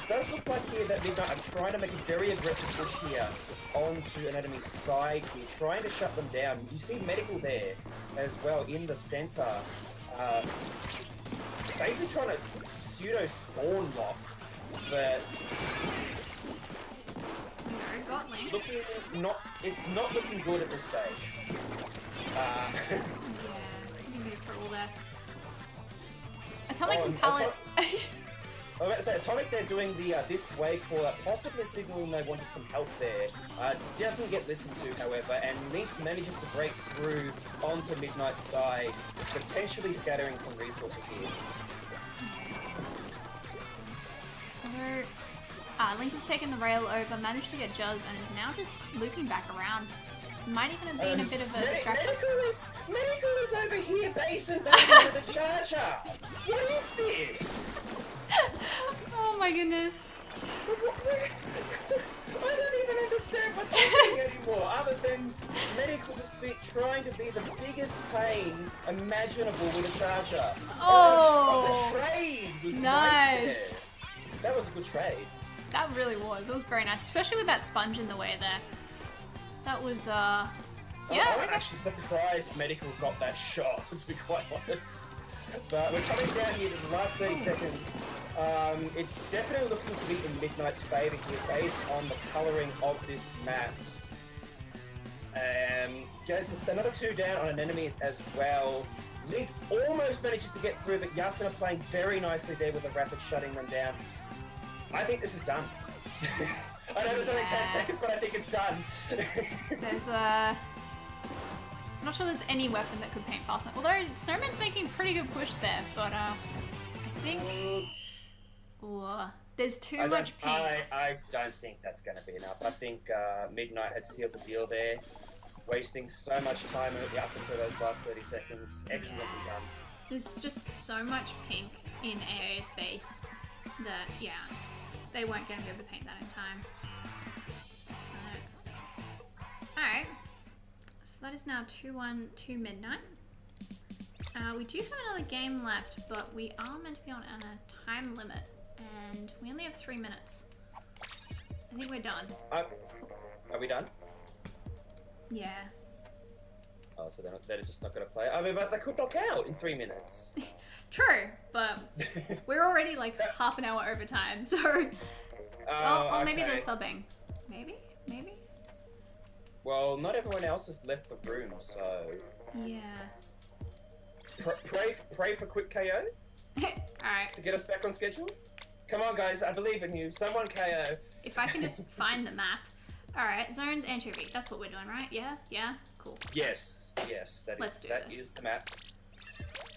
does look like here that Midnight are trying to make a very aggressive push here onto an enemy's side here, trying to shut them down. You see Medical there as well in the center. Basically trying to pseudo spawn lock, but it's not looking good at this stage. Yeah, you need for all that. Atomic and Palette. I was about to say, Atomic, they're doing the this way call out, possibly signaling they wanted some help there. Doesn't get listened to, however, and Link manages to break through onto Midnight's side, potentially scattering some resources here. Link has taken the rail over, managed to get Juz, and is now just looping back around. Might even have been a bit of a distraction. Medical is over here, base and with a charger! What is this? my goodness. I don't even understand what's happening anymore, other than Medical just trying to be the biggest pain imaginable with a charger. Oh, the trade was nice. There. That was a good trade. That really was. It was very nice, especially with that sponge in the way there. That was, yeah. I'm actually surprised Medical got that shot, to be quite honest. But we're coming down here to the last 30 seconds. It's definitely looking to be in Midnight's favour here, based on the colouring of this map. Guys, there's another 2 down on Anemones as well. Link almost manages to get through, but Yasin are playing very nicely there with the rapid shutting them down. I think this is done. I know there's only 10 seconds, but I think it's done. There's I'm not sure there's any weapon that could paint faster. Although Snowman's making a pretty good push there, but I think there's too much pink. I don't think that's going to be enough. I think Midnight had sealed the deal there, wasting so much time up until those last 30 seconds. Excellently done. There's just so much pink in AA's base that, yeah, they weren't going to be able to paint that in time. So, alright. So that is now 2-1 to Midnight. We do have another game left, but we are meant to be on a time limit, and we only have 3 minutes. I think we're done. Are we done? Yeah. Oh, so they're just not going to play. I mean, but they could knock out in 3 minutes. True, but we're already like half an hour over time, so... or maybe they're subbing. Maybe? Well, not everyone else has left the room, so... Yeah. Pray for quick KO? Alright. To get us back on schedule? Come on, guys, I believe in you. Someone KO. If I can just find the map. Alright, zones anchovy. That's what we're doing, right? Yeah? Cool. Yes, that is the map.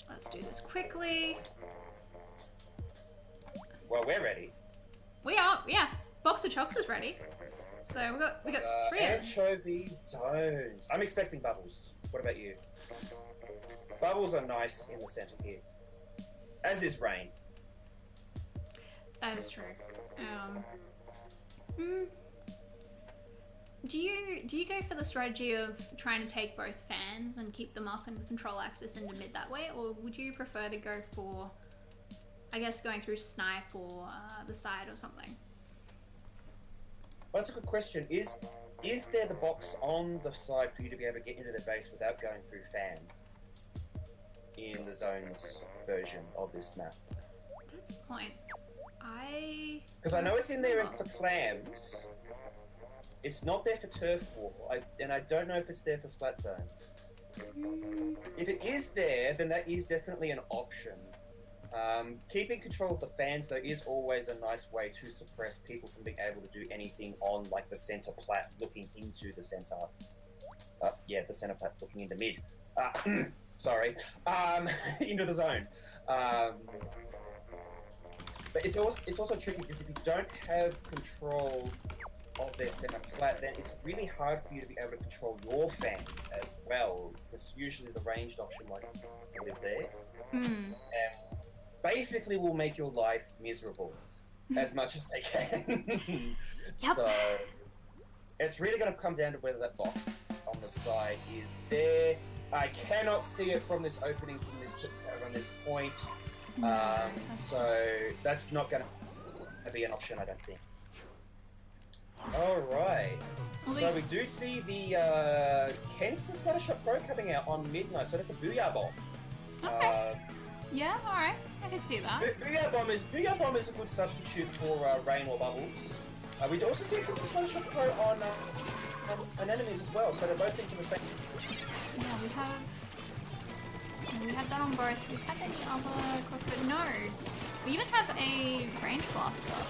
Let's do this quickly. Well, we're ready. We are, yeah. Box of Chocks is ready. So we got 3 of them. Anchovy zones. I'm expecting bubbles. What about you? Bubbles are nice in the center here. As is rain. That is true. Do you go for the strategy of trying to take both fans and keep them up and control access into mid that way, or would you prefer to go for, I guess, going through snipe or the side or something? Well, that's a good question. Is there the box on the side for you to be able to get into the base without going through fan in the zones version of this map? That's a point. Because I know it's in there for clams. It's not there for turf war, and I don't know if it's there for splat zones. If it is there, then that is definitely an option. Keeping control of the fans, though, is always a nice way to suppress people from being able to do anything on, like, the center plat looking into the center. The center plat looking into mid. Sorry. Into the zone. But it's also tricky, because if you don't have control of their center plat, then it's really hard for you to be able to control your fan as well, because usually the ranged option likes to live there. And basically will make your life miserable as much as they can. Yep. So it's really going to come down to whether that box on the side is there. I cannot see it from this opening, from this point. So that's not going to be an option, I don't think. Alright. So we do see the Kent's Spectator Pro coming out on Midnight, so that's a Booyah Bomb. Okay. Yeah, alright. I can see that. Booyah Bomb is a good substitute for Rain or Bubbles. We also see Kent's Spectator Pro on Anemones as well, so they're both into the same... Yeah, we have that on both. Do we have any other crossbow? No. We even have a range blaster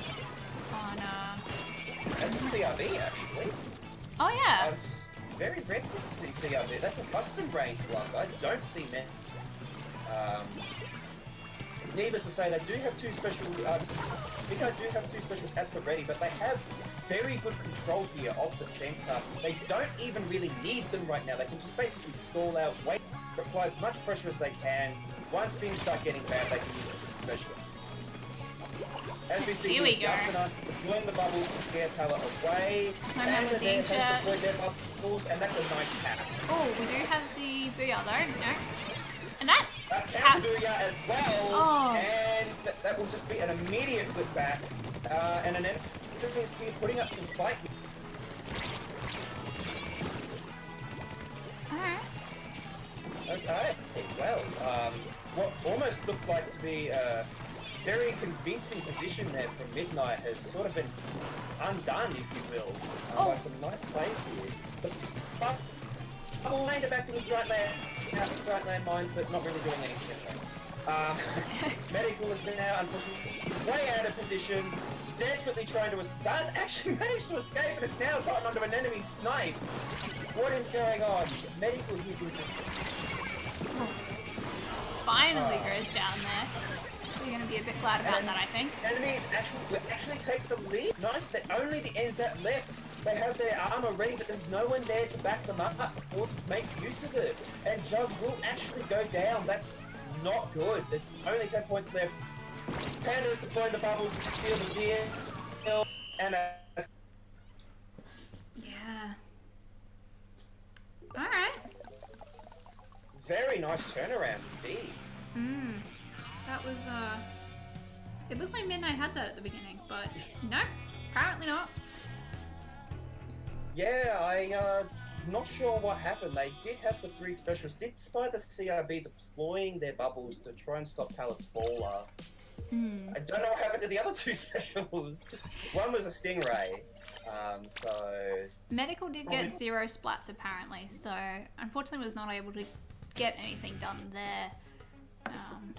on That's a CRB, actually. Oh yeah. It's very rare to see CRB. That's a custom range blaster. I don't see many. Needless to say, they do have 2 special. I think I do have 2 specials at the ready, but they have very good control here of the center. They don't even really need them right now. They can just basically stall out, wait, apply as much pressure as they can. Once things start getting bad, they can use a special. as we see Here we go. Yasuna deploying the bubbles to scare Pala away. Snowman with There danger. has deployed their bubbles, and that's a nice cap. Oh, we do have the booyah though. No. And that. Counter booyah as well. Oh. And that will just be an immediate flip back. And an enemy is putting up some fight. Alright. Okay, well, what almost looked like to be a very convincing position there from Midnight has sort of been undone, if you will, by some nice plays here. But Bubble Ranger back to his giant land mines, but not really doing anything. Medical is now, unfortunately, way out of position, desperately trying to does actually manage to escape and is now gotten onto an enemy snipe. What is going on? Medical here can just... Finally goes down there. We're going to be a bit glad about that, I think. Enemies actually take the lead. Nice, that only the NZAT left. They have their armor ready, but there's no one there to back them up or to make use of it. And Juz will actually go down. That's not good. There's only 10 points left. Panda is deploying the bubbles to steal the deer. And Yeah. Alright. very nice turnaround indeed. That was, it looked like Midnight had that at the beginning, but no, apparently not. Yeah, I'm not sure what happened. They did have the 3 specials, despite the CRB deploying their bubbles to try and stop Pallet's baller. I don't know what happened to the other 2 specials. One was a Stingray, so... Medical did get 0 splats apparently, so unfortunately was not able to get anything done there.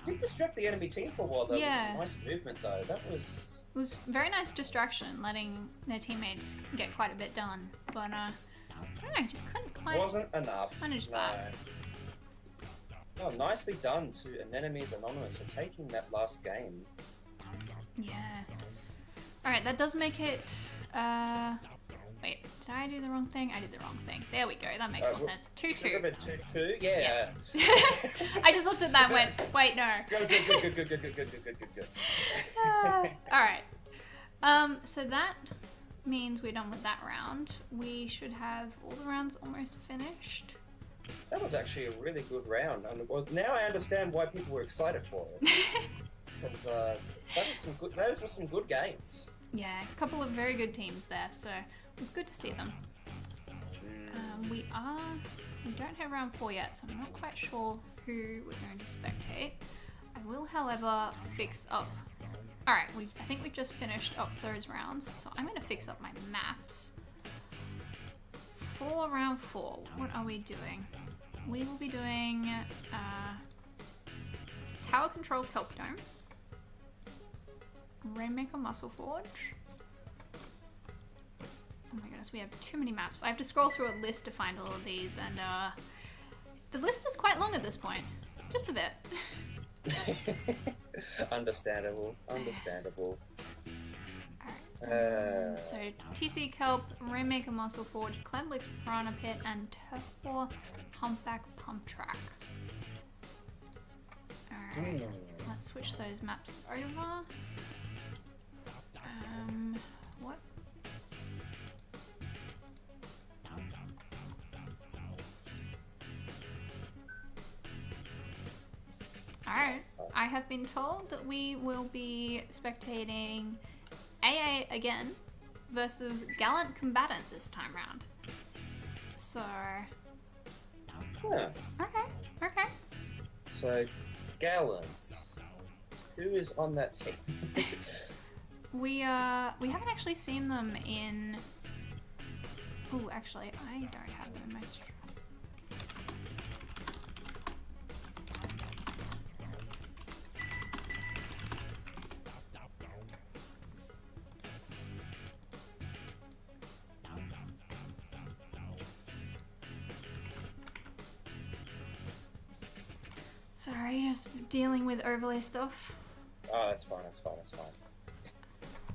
Did distract the enemy team for a while though. Yeah. It was nice movement though. That was... It was very nice distraction, letting their teammates get quite a bit done, but I don't know, just couldn't quite Wasn't enough. manage that. Oh, nicely done to Anemones.Anonymous for taking that last game. Yeah. Alright, that does make it, wait, did I do the wrong thing? I did the wrong thing. There we go, that makes more sense. 2-2. 2-2, yeah. Yes. I just looked at that and went, wait, no. Good. Alright. So that means we're done with that round. We should have all the rounds almost finished. That was actually a really good round. Well, now I understand why people were excited for it. Because those were some good games. Yeah, a couple of very good teams there, so it was good to see them. We don't have round 4 yet, so I'm not quite sure who we're going to spectate. I will, however, fix up. Alright, I think we've just finished up those rounds, so I'm going to fix up my maps. For round 4, what are we doing? We will be doing Tower Control Kelp Dome, Rainmaker Muscle Forge. Oh my goodness, we have too many maps. I have to scroll through a list to find all of these, and the list is quite long at this point. Just a bit. Understandable. Alright. So, TC Kelp, Rainmaker Muscle Forge, Clemblix Piranha Pit, and Turfbore Humpback Pump Track. Alright, let's switch those maps over. What? Alright, I have been told that we will be spectating AA again versus Gallant Combatant this time round. So... Yeah. Okay. So, Gallant. Who is on that team? We haven't actually seen them in... Oh, actually, I don't have them in my... Sorry, just dealing with overlay stuff. Oh, that's fine.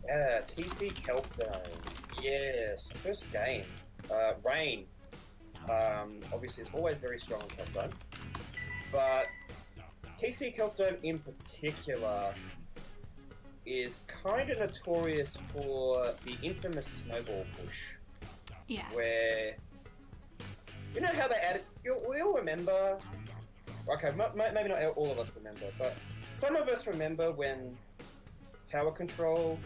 Yeah, TC Kelp Dome. Yes, first game. Rain. Obviously is always very strong on Kelp Dome. But TC Kelp Dome in particular is kind of notorious for the infamous snowball push. Yes. Where, you know how they added, we all remember, okay, maybe not all of us remember, but some of us remember when tower control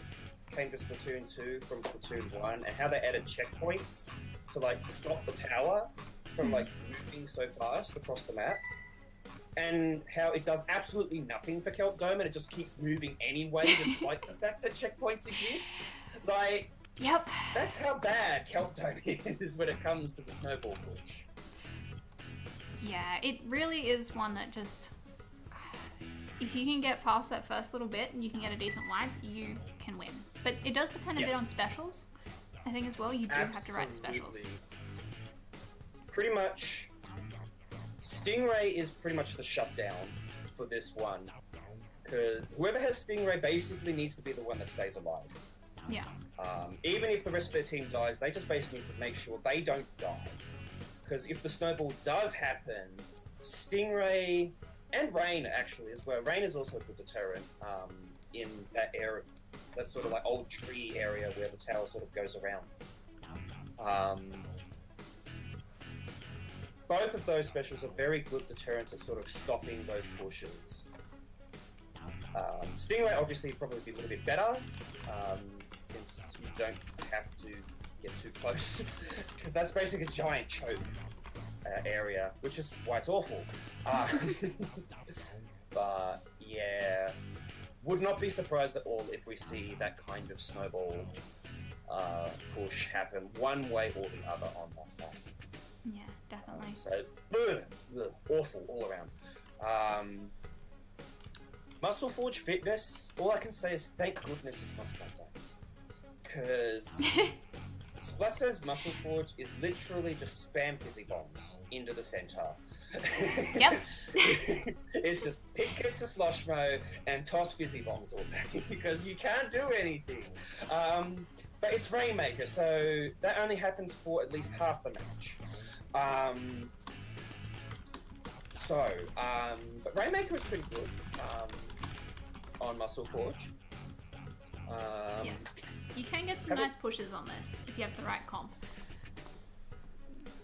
came to Splatoon 2 from Splatoon 1, and how they added checkpoints to like stop the tower from like moving so fast across the map, and how it does absolutely nothing for Kelp Dome and it just keeps moving anyway despite the fact that checkpoints exist. Like, Yep. that's how bad Kelp Dome is when it comes to the snowball push. Yeah, it really is one that just... If you can get past that first little bit and you can get a decent wipe, you can win. But it does depend a bit on specials, I think, as well. You do have to write the specials. Pretty much, Stingray is pretty much the shutdown for this one. Because whoever has Stingray basically needs to be the one that stays alive. Yeah. Even if the rest of their team dies, they just basically need to make sure they don't die. Because if the snowball does happen, Stingray and Rain actually as well. Rain is also a good deterrent in that area, that sort of like old tree area where the tower sort of goes around. Both of those specials are very good deterrents at sort of stopping those pushes. Stingray obviously probably be a little bit better, since you don't have to get too close, because that's basically a giant choke area, which is why it's awful. But yeah, would not be surprised at all if we see that kind of snowball push happen one way or the other on that map. Yeah, definitely. So, awful all around. Muscle Forge Fitness, all I can say is thank goodness it's not Splatzones. Because Splatzone's Muscle Forge is literally just spam fizzy bombs into the center. Yep. It's just pick gets a slosh mo and toss fizzy bombs all day because you can't do anything. But it's Rainmaker, so that only happens for at least half the match. But Rainmaker is pretty good on Muscle Forge. Yes. You can get some nice pushes on this if you have the right comp.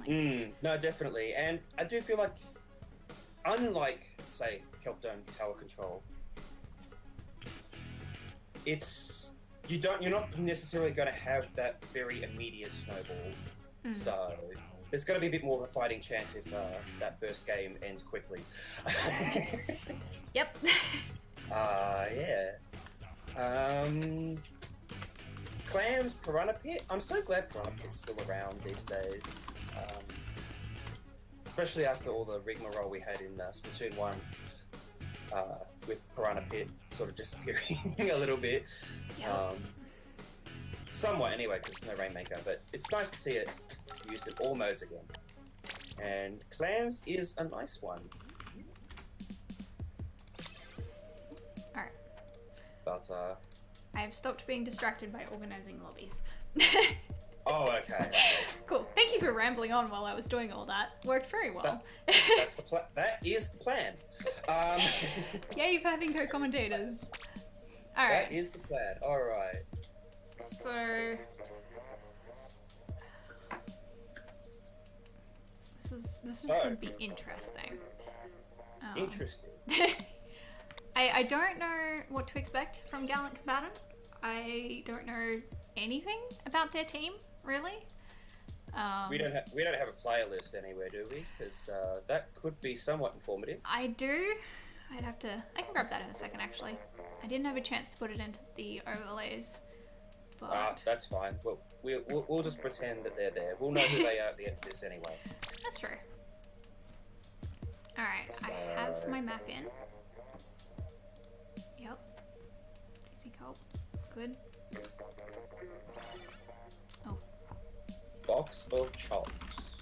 No, definitely. And I do feel like, unlike, say, Kelp Dome Tower Control, you're not necessarily going to have that very immediate snowball. So there's going to be a bit more of a fighting chance if that first game ends quickly. Yep. Yeah. Clams, Piranha Pit. I'm so glad Piranha Pit's still around these days. Especially after all the rigmarole we had in Splatoon 1 with Piranha Pit sort of disappearing a little bit. Yep. Somewhat anyway, because there's no Rainmaker, but it's nice to see it used in all modes again. And Clams is a nice one. Alright. But, I have stopped being distracted by organising lobbies. oh, okay. Cool. Thank you for rambling on while I was doing all that. Worked very well. That is the plan. Yay for having co-commentators. Alright. That is the plan. Alright. So... This is going to be interesting. Interesting. I don't know what to expect from Gallant Combatant. I don't know anything about their team, really. We don't have a player list anywhere, do we? Because that could be somewhat informative. I do. I can grab that in a second, actually. I didn't have a chance to put it into the overlays. But... that's fine. We'll just pretend that they're there. We'll know who they are at the end of this anyway. That's true. Alright, so... I have my map in. Yep. Easy Kelp. Good. Oh. Box of chops.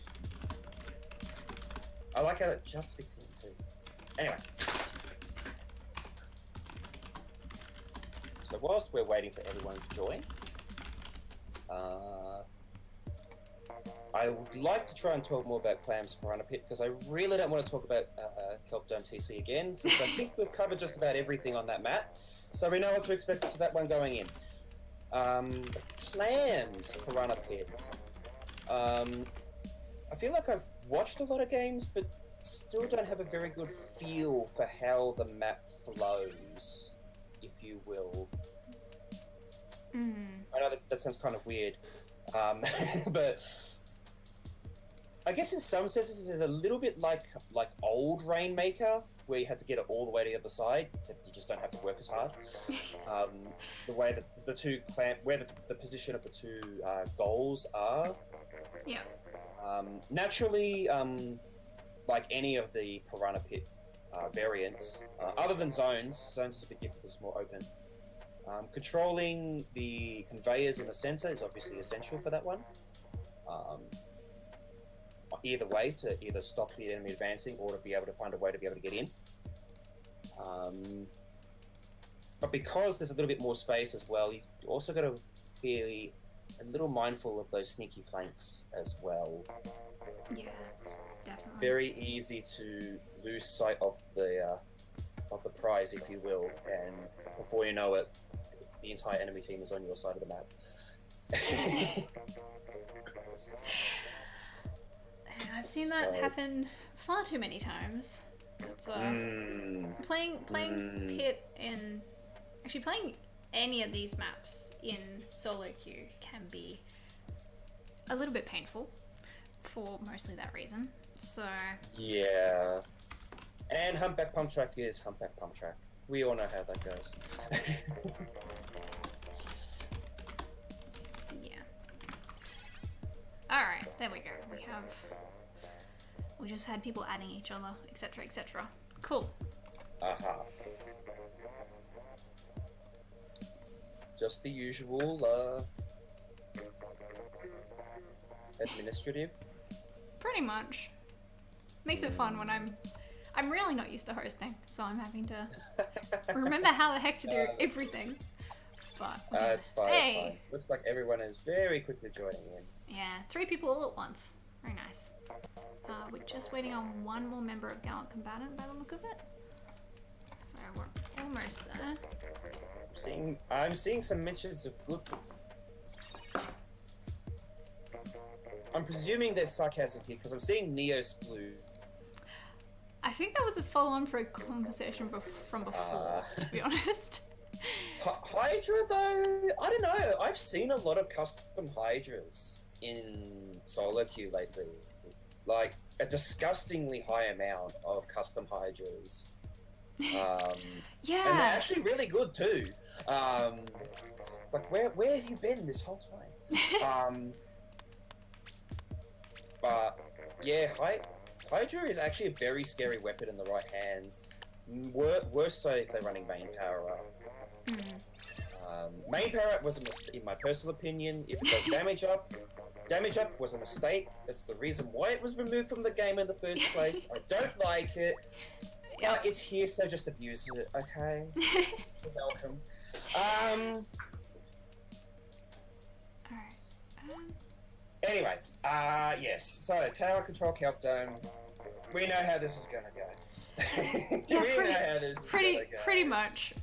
I like how it just fits in too. Anyway. So whilst we're waiting for everyone to join, I would like to try and talk more about Clams Piranha Pit because I really don't want to talk about Kelp Dome TC again, since I think we've covered just about everything on that map. So we know what to expect to that one going in. Planned Piranha Pit. I feel like I've watched a lot of games, but still don't have a very good feel for how the map flows, if you will. I know that sounds kind of weird, but I guess in some senses it's a little bit like old Rainmaker, where you had to get it all the way to the other side, except you just don't have to work as hard. The way that the two where the position of the two goals are. Yeah. Naturally, like any of the Piranha Pit variants, other than zones is a bit different, it's more open. Controlling the conveyors in the center is obviously essential for that one. Either way, to either stop the enemy advancing or to be able to find a way to be able to get in. But because there's a little bit more space as well, you also got to be a little mindful of those sneaky flanks as well. Yeah, definitely. Very easy to lose sight of the prize, if you will, and before you know it, the entire enemy team is on your side of the map. I've seen that happen far too many times. It's playing Pit in actually playing any of these maps in solo queue can be a little bit painful for mostly that reason. So yeah, and Humpback Pump Track is Humpback Pump Track. We all know how that goes. Yeah. All right, there we go. We just had people adding each other, etc., etc. Cool. Just the usual administrative. Pretty much. Makes it fun when I'm really not used to hosting, so I'm having to remember how the heck to do everything. But it's fine. Hey. It's fine. Looks like everyone is very quickly joining in. Yeah, 3 people all at once. Very nice. We're just waiting on one more member of Gallant Combatant by the look of it. So we're almost there. I'm seeing some mentions of good. I'm presuming there's sarcasm here because I'm seeing Neos Blue. I think that was a follow-on for a conversation from before, to be honest. Hydra, though, I don't know. I've seen a lot of custom Hydras in solo queue lately. Like, a disgustingly high amount of custom Hydras. Yeah. And they're actually really good, too. Like, where have you been this whole time? But, yeah, Hydra is actually a very scary weapon in the right hands. Worse so if they're running main power up. Main power up was in my personal opinion, if it does damage up was a mistake. That's the reason why it was removed from the game in the first place. I don't like it. Yep. It's here, so just abuse it, okay? You're welcome. Alright. Anyway, yes. So, tower control countdown. We know how this is gonna go. Yeah, pretty much.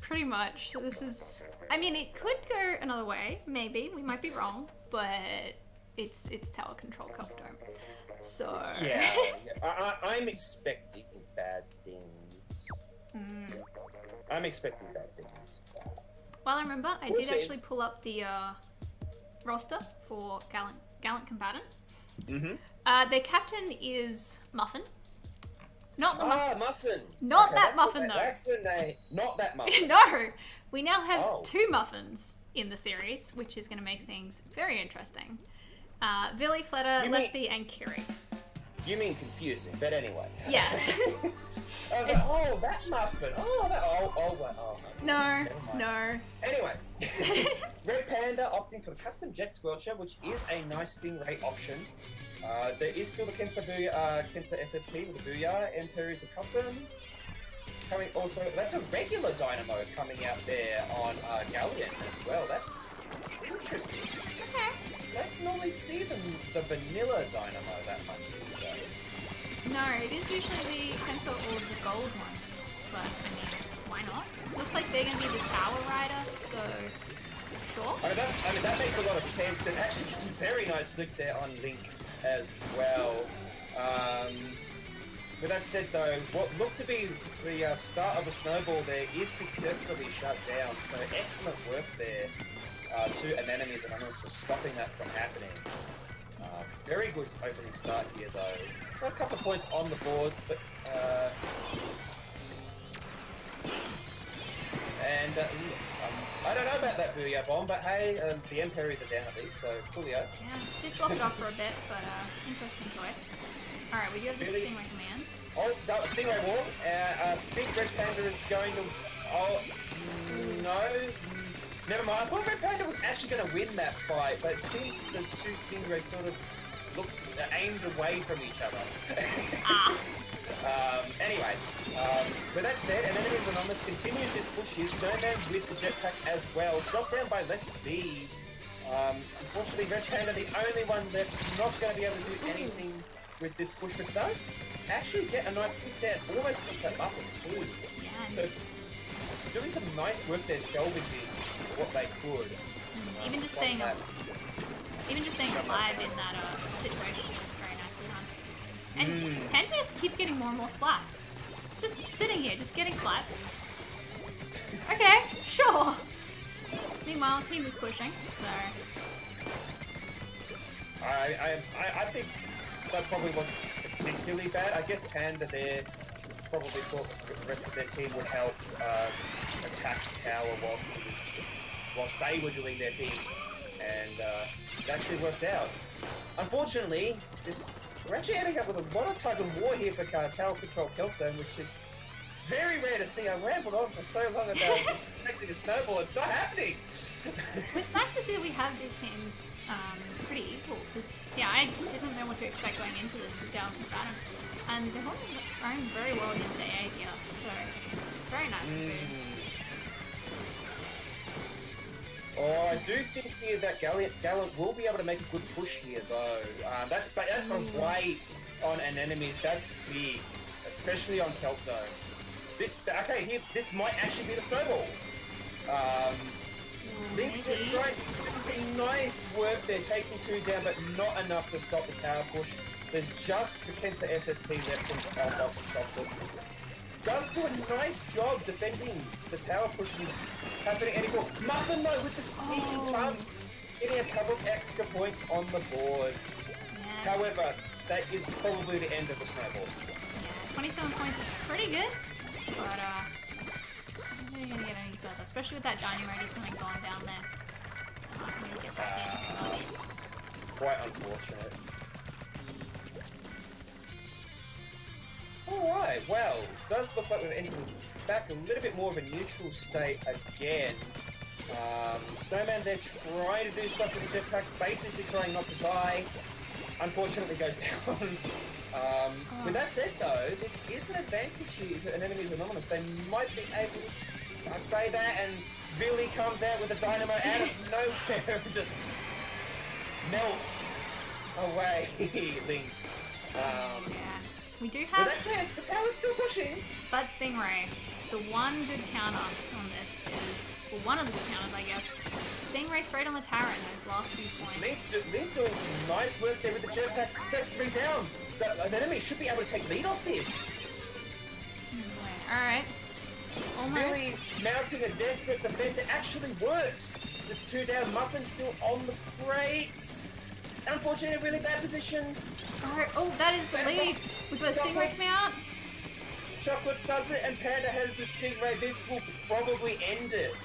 This is. I mean, it could go another way. Maybe we might be wrong, but it's tower control countdown. So. Yeah. I'm expecting bad things. I'm expecting bad things. Well, I remember I did actually pull up the roster for Gallant Combatant. Their captain is Muffin. Not the Muffin. Muffin. Not okay, that Muffin, though. That's the name. Not that Muffin. No. We now have 2 Muffins in the series, which is going to make things very interesting. Villy, Fleta, Lesby, and Kiri. You mean confusing, but anyway. Yes. I was like, that Muffin. No. Anyway. Red Panda opting for the custom Jet Squelcher, which is a nice stingray option. There is still the Kensa SSP with the Booyah, and Perry's a custom. That's a regular Dynamo coming out there on Gallant as well. That's interesting. Okay. I don't normally see the vanilla Dynamo that much these days. No, it is usually the pencil or the gold one. But, I mean, why not? Looks like they're gonna be the tower rider, so sure. I mean, that makes a lot of sense, and actually some very nice look there on Link as well. With that said though, what looked to be the start of a snowball there is successfully shut down, so excellent work there to Anemones.Anonymous for stopping that from happening. Very good opening start here though. Got a couple of points on the board, but I don't know about that Booyah bomb, but hey, the Emperors are down at least, so coolio. Yeah, did block it off for a bit, but interesting choice. Alright, we do have the Really? Stingray command. Oh, that was Stingray War. I think Red Panda is going to... Oh, no. Never mind. I thought Red Panda was actually going to win that fight, but it seems the two Stingrays sort of looked aimed away from each other. Anyway, with that said, Anemones.Anonymous continues this push here. Snowman with the jetpack as well. Shot down by Less B. Unfortunately, Red Panda, the only one left, not going to be able to do anything with this push, but does actually get a nice pick there. Almost hits that buffer too. Yeah. So, doing some nice work there, salvaging what they could. Even just staying alive in that situation was very nicely done. And Panda just keeps getting more and more splats. Just sitting here, just getting splats. Okay, sure. Meanwhile, team is pushing, so... I think that probably wasn't particularly bad. I guess Panda there probably thought the rest of their team would help attack the tower whilst they were doing their thing, and it actually worked out. Unfortunately, we're actually ending up with a lot of tug and war here for Tower Control Kelpzone, which is very rare to see. I rambled on for so long about expecting a snowball. It's not happening. It's nice to see that we have these teams pretty equal, because yeah, I didn't know what to expect going into this with Gallant and Combatant, and they're holding their own very well against AA here, so very nice to see. Oh, I do think here that Gallant will be able to make a good push here, though. That's a weight on an enemy. That's big, especially on Kelpzone. This might actually be the snowball. Link trying to see nice work there, taking two down, but not enough to stop the tower push. There's just the Kensa SSP left from Box of Chocolates. Does do a nice job defending the tower push happening anymore. Muffin though with the sneaky jump, getting a couple of extra points on the board. Yeah. However, that is probably the end of the snowball. Yeah, 27 points is pretty good, but I don't think they're gonna get any further, especially with that Dining Ray just going down there. They're not gonna get back in. Quite unfortunate. Alright, well, does look like we're entering back a little bit more of a neutral state again. Snowman there trying to do stuff with the jetpack, basically trying not to die. Unfortunately goes down. With that said though, this is an advantage here to Anemones.Anonymous. They might be able to say that, and Billy comes out with a dynamo out of nowhere and just melts away Link. Yeah. We do But have, that's it, the tower's still pushing. but Stingray, the one good counter on this is, well, one of the good counters, I guess, Stingray straight on the tower in those last few points. Link doing some nice work there with the jetpack. That's 3 down. The enemy should be able to take lead off this. Alright. Almost. Billy mounting a desperate defense. It actually works. It's 2 down. Muffin still on the crates. Unfortunately, a really bad position. Alright, oh, that is the lead. We've got a Stingray coming out. Chocolates does it, and Panda has the Stingray. This will probably end it.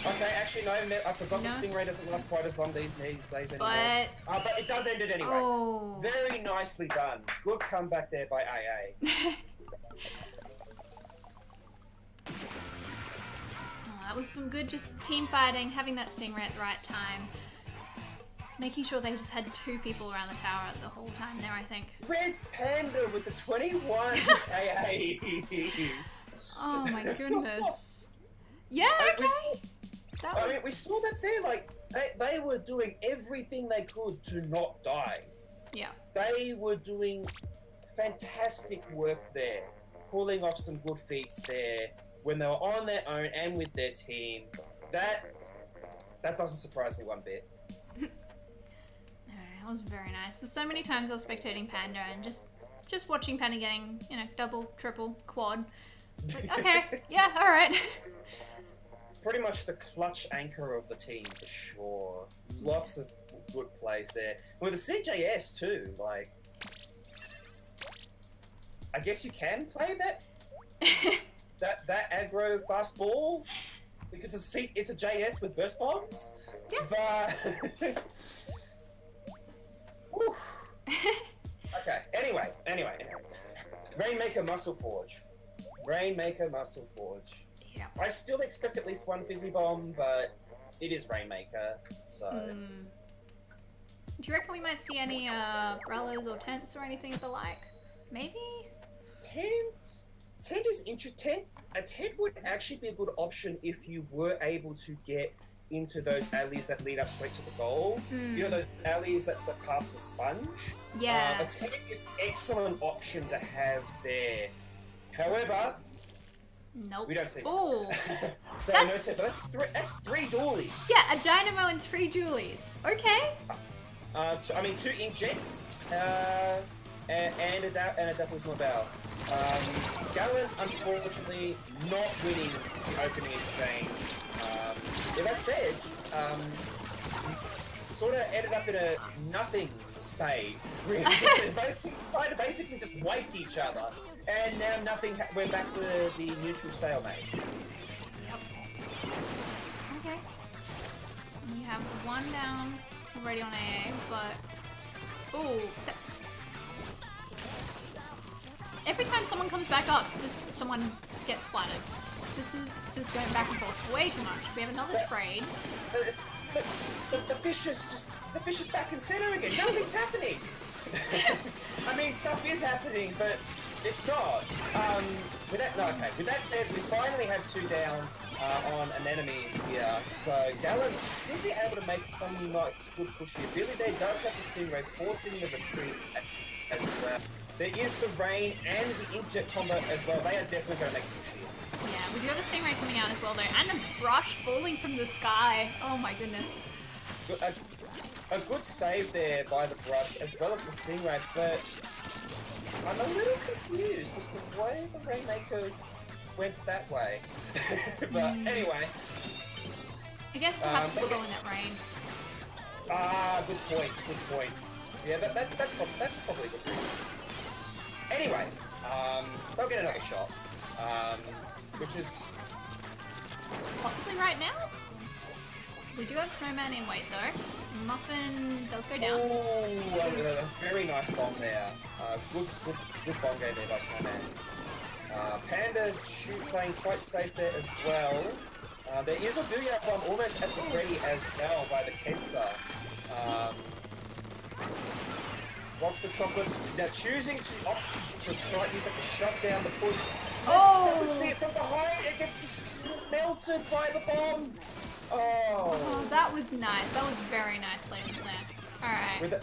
Okay, actually, no, I forgot the Stingray doesn't last quite as long these days anymore. But it does end it anyway. Oh. Very nicely done. Good comeback there by AA. That was some good just team fighting, having that Stingray at the right time. Making sure they just had 2 people around the tower the whole time there, I think. Red Panda with the 21 AA. Oh my goodness. Yeah, okay. We saw that there, like, they were doing everything they could to not die. Yeah. They were doing fantastic work there. pulling off some good feats there when they were on their own and with their team. That doesn't surprise me one bit. No, that was very nice. There's so many times I was spectating Panda and just watching Panda getting, you know, double, triple, quad. Like, okay, yeah, all right. Pretty much the clutch anchor of the team for sure. Lots of good plays there. And with the CJS too, like, I guess you can play that aggro fast ball because it's a JS with burst bombs. Yeah. But okay. Anyway. Rainmaker Muscle Forge. Yeah. I still expect at least one fizzy bomb, but it is Rainmaker, so. Do you reckon we might see any umbrellas or tents or anything of the like? Maybe? Tent is interesting. A tent would actually be a good option if you were able to get into those alleys that lead up straight to the goal. You know, those alleys that pass the sponge? Yeah. A tent is an excellent option to have there. However, nope. we don't see Ooh. so That's- no tent, but that's three dualies. Yeah, a dynamo and 3 dualies. Okay. I mean, 2 inkjets, and a doubles mobile. Gallant, unfortunately, not winning the opening exchange. With that said, sort of ended up in a nothing state. Both basically just wiped each other, and now nothing. We're back to the neutral stalemate. Yep. Okay. We have 1 down already on AA, but ooh. Every time someone comes back up, just someone gets splattered. This is just going back and forth way too much. We have another trade. The fish is back in center again. Nothing's happening. I mean, stuff is happening, but it's not. With that said, we finally have 2 down on Anemones here. So Gallant should be able to make some nice good push here. Billy there does have the Stingray forcing the retreat as well. There is the rain and the inkjet combo as well. They are definitely going to make push here. Yeah, we do have a Stingray coming out as well though, and a brush falling from the sky. Oh my goodness. A good save there by the brush as well as the Stingray, but I'm a little confused as to why the Rainmaker went that way. But anyway. I guess perhaps just following that rain. Good point. Yeah, that's probably a good reason. Anyway, they'll get another shot, which is Possibly right now? We do have Snowman in weight though. Muffin does go down. Oh, a very nice bomb there. Good bomb game there by Snowman. Panda playing quite safe there as well. There is a Booyah bomb almost at the ready as well by the Kensa. Box of chocolates. Now choosing to try to use that to shut down the push. Doesn't see it from behind. It gets melted by the bomb. Oh, that was nice. That was very nice placement there. Alright.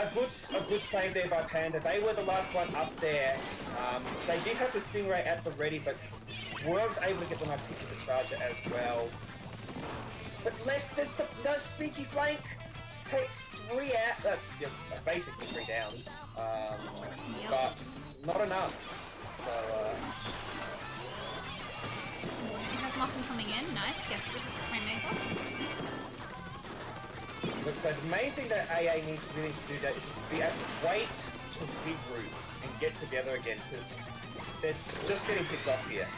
A good save there by Panda. They were the last one up there. They did have the Stingray at the ready, but was able to get the nice pick with the Charger as well. But there's no sneaky flank. Takes 3 out. That's basically 3 down. But not enough. So, we have Muffin coming in. Nice. Gets the Rainmaker. So the main thing that AA needs to do that is to wait to regroup and get together again, because they're just getting picked off here.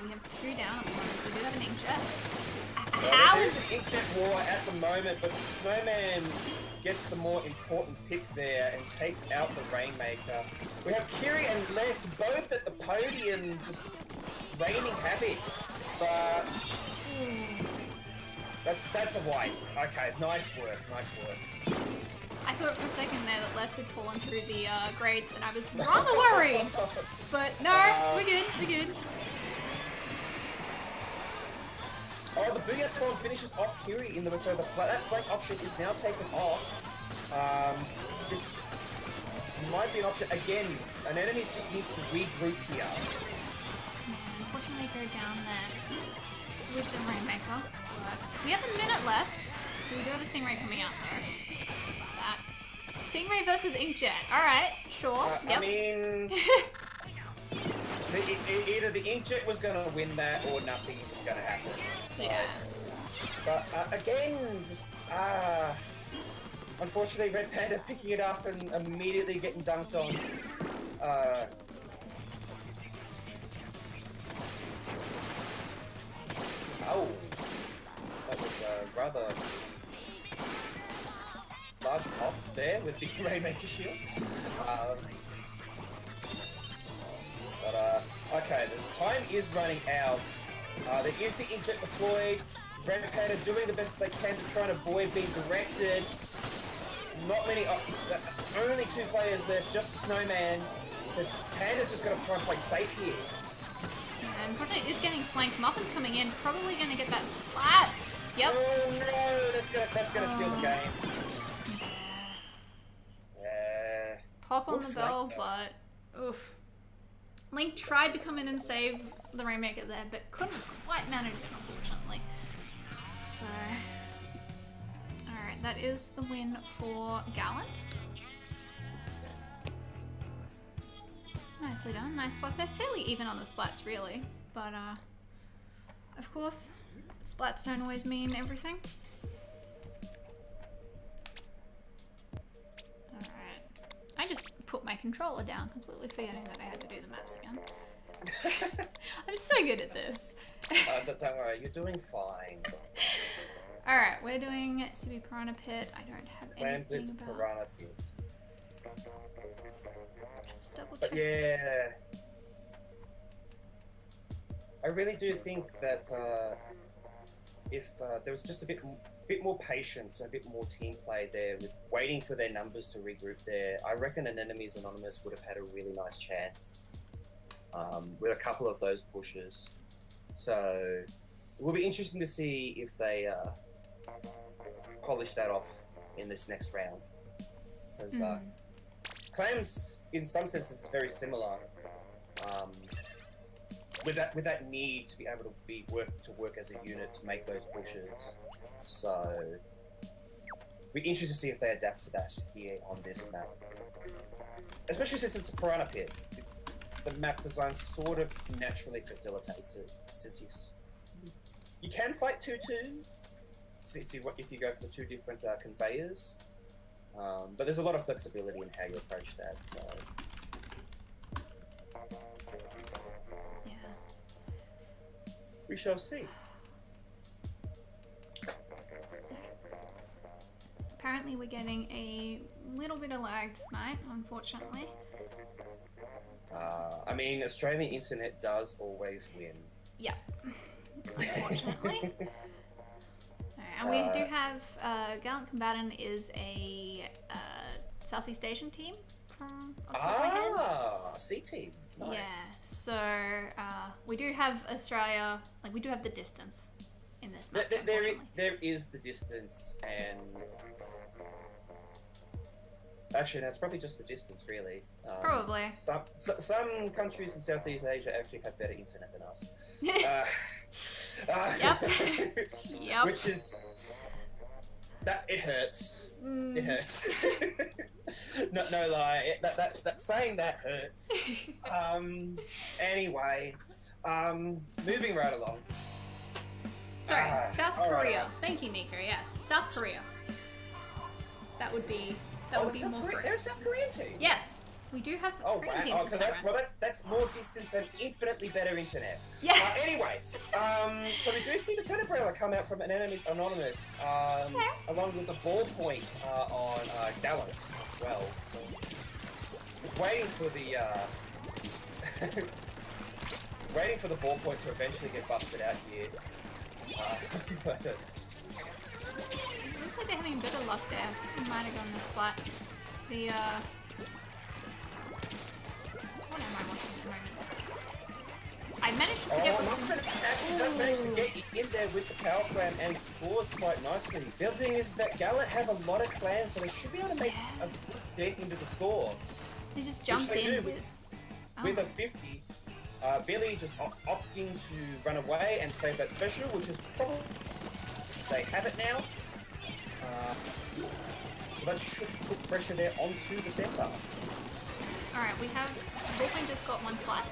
We have 2 down at the moment. We do have an inkjet. How is an inkjet war at the moment, but Snowman gets the more important pick there and takes out the Rainmaker. We have Kiri and Les both at the podium just raining havoc, but that's a white. Okay, nice work. I thought for a second there that Les had fallen through the grades, and I was rather worried. But no, we're good. Oh, Oh, the booyah bomb finishes off Kiri in the so that flank option is now taken off. This might be an option again. An enemy just needs to regroup here. Yeah, unfortunately, go down there with the Rainmaker. But we have a minute left. We do have a Stingray coming out though. That's Stingray versus Inkjet. All right, sure. Yep. I mean, either the Inkjet was going to win that or nothing was going to happen. Yeah. But again, just unfortunately, Red Panda picking it up and immediately getting dunked on. Oh, that was a rather large pop there with the Rainmaker shield. Okay, the time is running out. There is the Inkjet deployed. Red Panda doing the best they can to try and avoid being directed. Not many, only 2 players left, just Snowman. So Panda's just going to try and play safe here. And unfortunately, is getting flanked. Muffin's coming in, probably going to get that splat. Yep. Oh no, that's gonna seal the game. Yeah. Pop on the bell, but oof. Link tried to come in and save the Rainmaker there, but couldn't quite manage it, unfortunately. So, alright, that is the win for Gallant. Nicely done, nice splats. They're fairly even on the splats, really, but of course, splats don't always mean everything. Alright. I just put my controller down, completely forgetting that I had to do the maps again. I'm so good at this. Don't worry, you're doing fine. Alright, we're doing CB Piranha Pit. I don't have anything about... Piranha Pit. Just double But check. yeah... I really do think that if there was just a bit more patience and a bit more team play there with waiting for their numbers to regroup there, I reckon Anemones.Anonymous would have had a really nice chance with a couple of those pushes. So it will be interesting to see if they polish that off in this next round. Because Clams, in some senses, is very similar. With that need to be able to work as a unit to make those pushes. So we're interested to see if they adapt to that here on this map. Especially since it's a Piranha Pit. The map design sort of naturally facilitates it, since you can fight 2-2 if you go for 2 different conveyors. But there's a lot of flexibility in how you approach that. So. We shall see. Apparently we're getting a little bit of lag tonight, unfortunately. I mean, Australian internet does always win. Yep. Unfortunately. Alright, and we do have Gallant Combatant is a Southeast Asian team from off the top of my head. C-Team. Nice. Yeah, so we do have Australia, like we do have the distance in this match. There is the distance, and actually that's probably just the distance, really. Probably. Some countries in Southeast Asia actually have better internet than us. Yep. Yep. Which is that it hurts. It hurts. no lie. That saying that hurts. Anyway, moving right along. Sorry, South Korea. Right. Thank you, Nika. Yes, South Korea. That would be more correct. They're a South Korean team. Yes, we do have Korean teams this time around. That's more distance and infinitely better internet. Yeah. Anyway, so we do see the Tenebrella come out from Anemones.Anonymous, along with the ballpoint on Gallant as well. So waiting for the ballpoint to eventually get busted out here. Looks like they're having a bit of luck there. Might have gone this flat. The what am I watching at the moment? I I managed to forget what Muffin actually does manage to get in there with the power clan and scores quite nicely. The other thing is that Gallant have a lot of clans, so they should be able to make a good dent into the score. They just jumped in with a 50. Billy just opting to run away and save that special, which is probably they have it now. So that should put pressure there onto the center. Alright, we have Woomy just got one splat.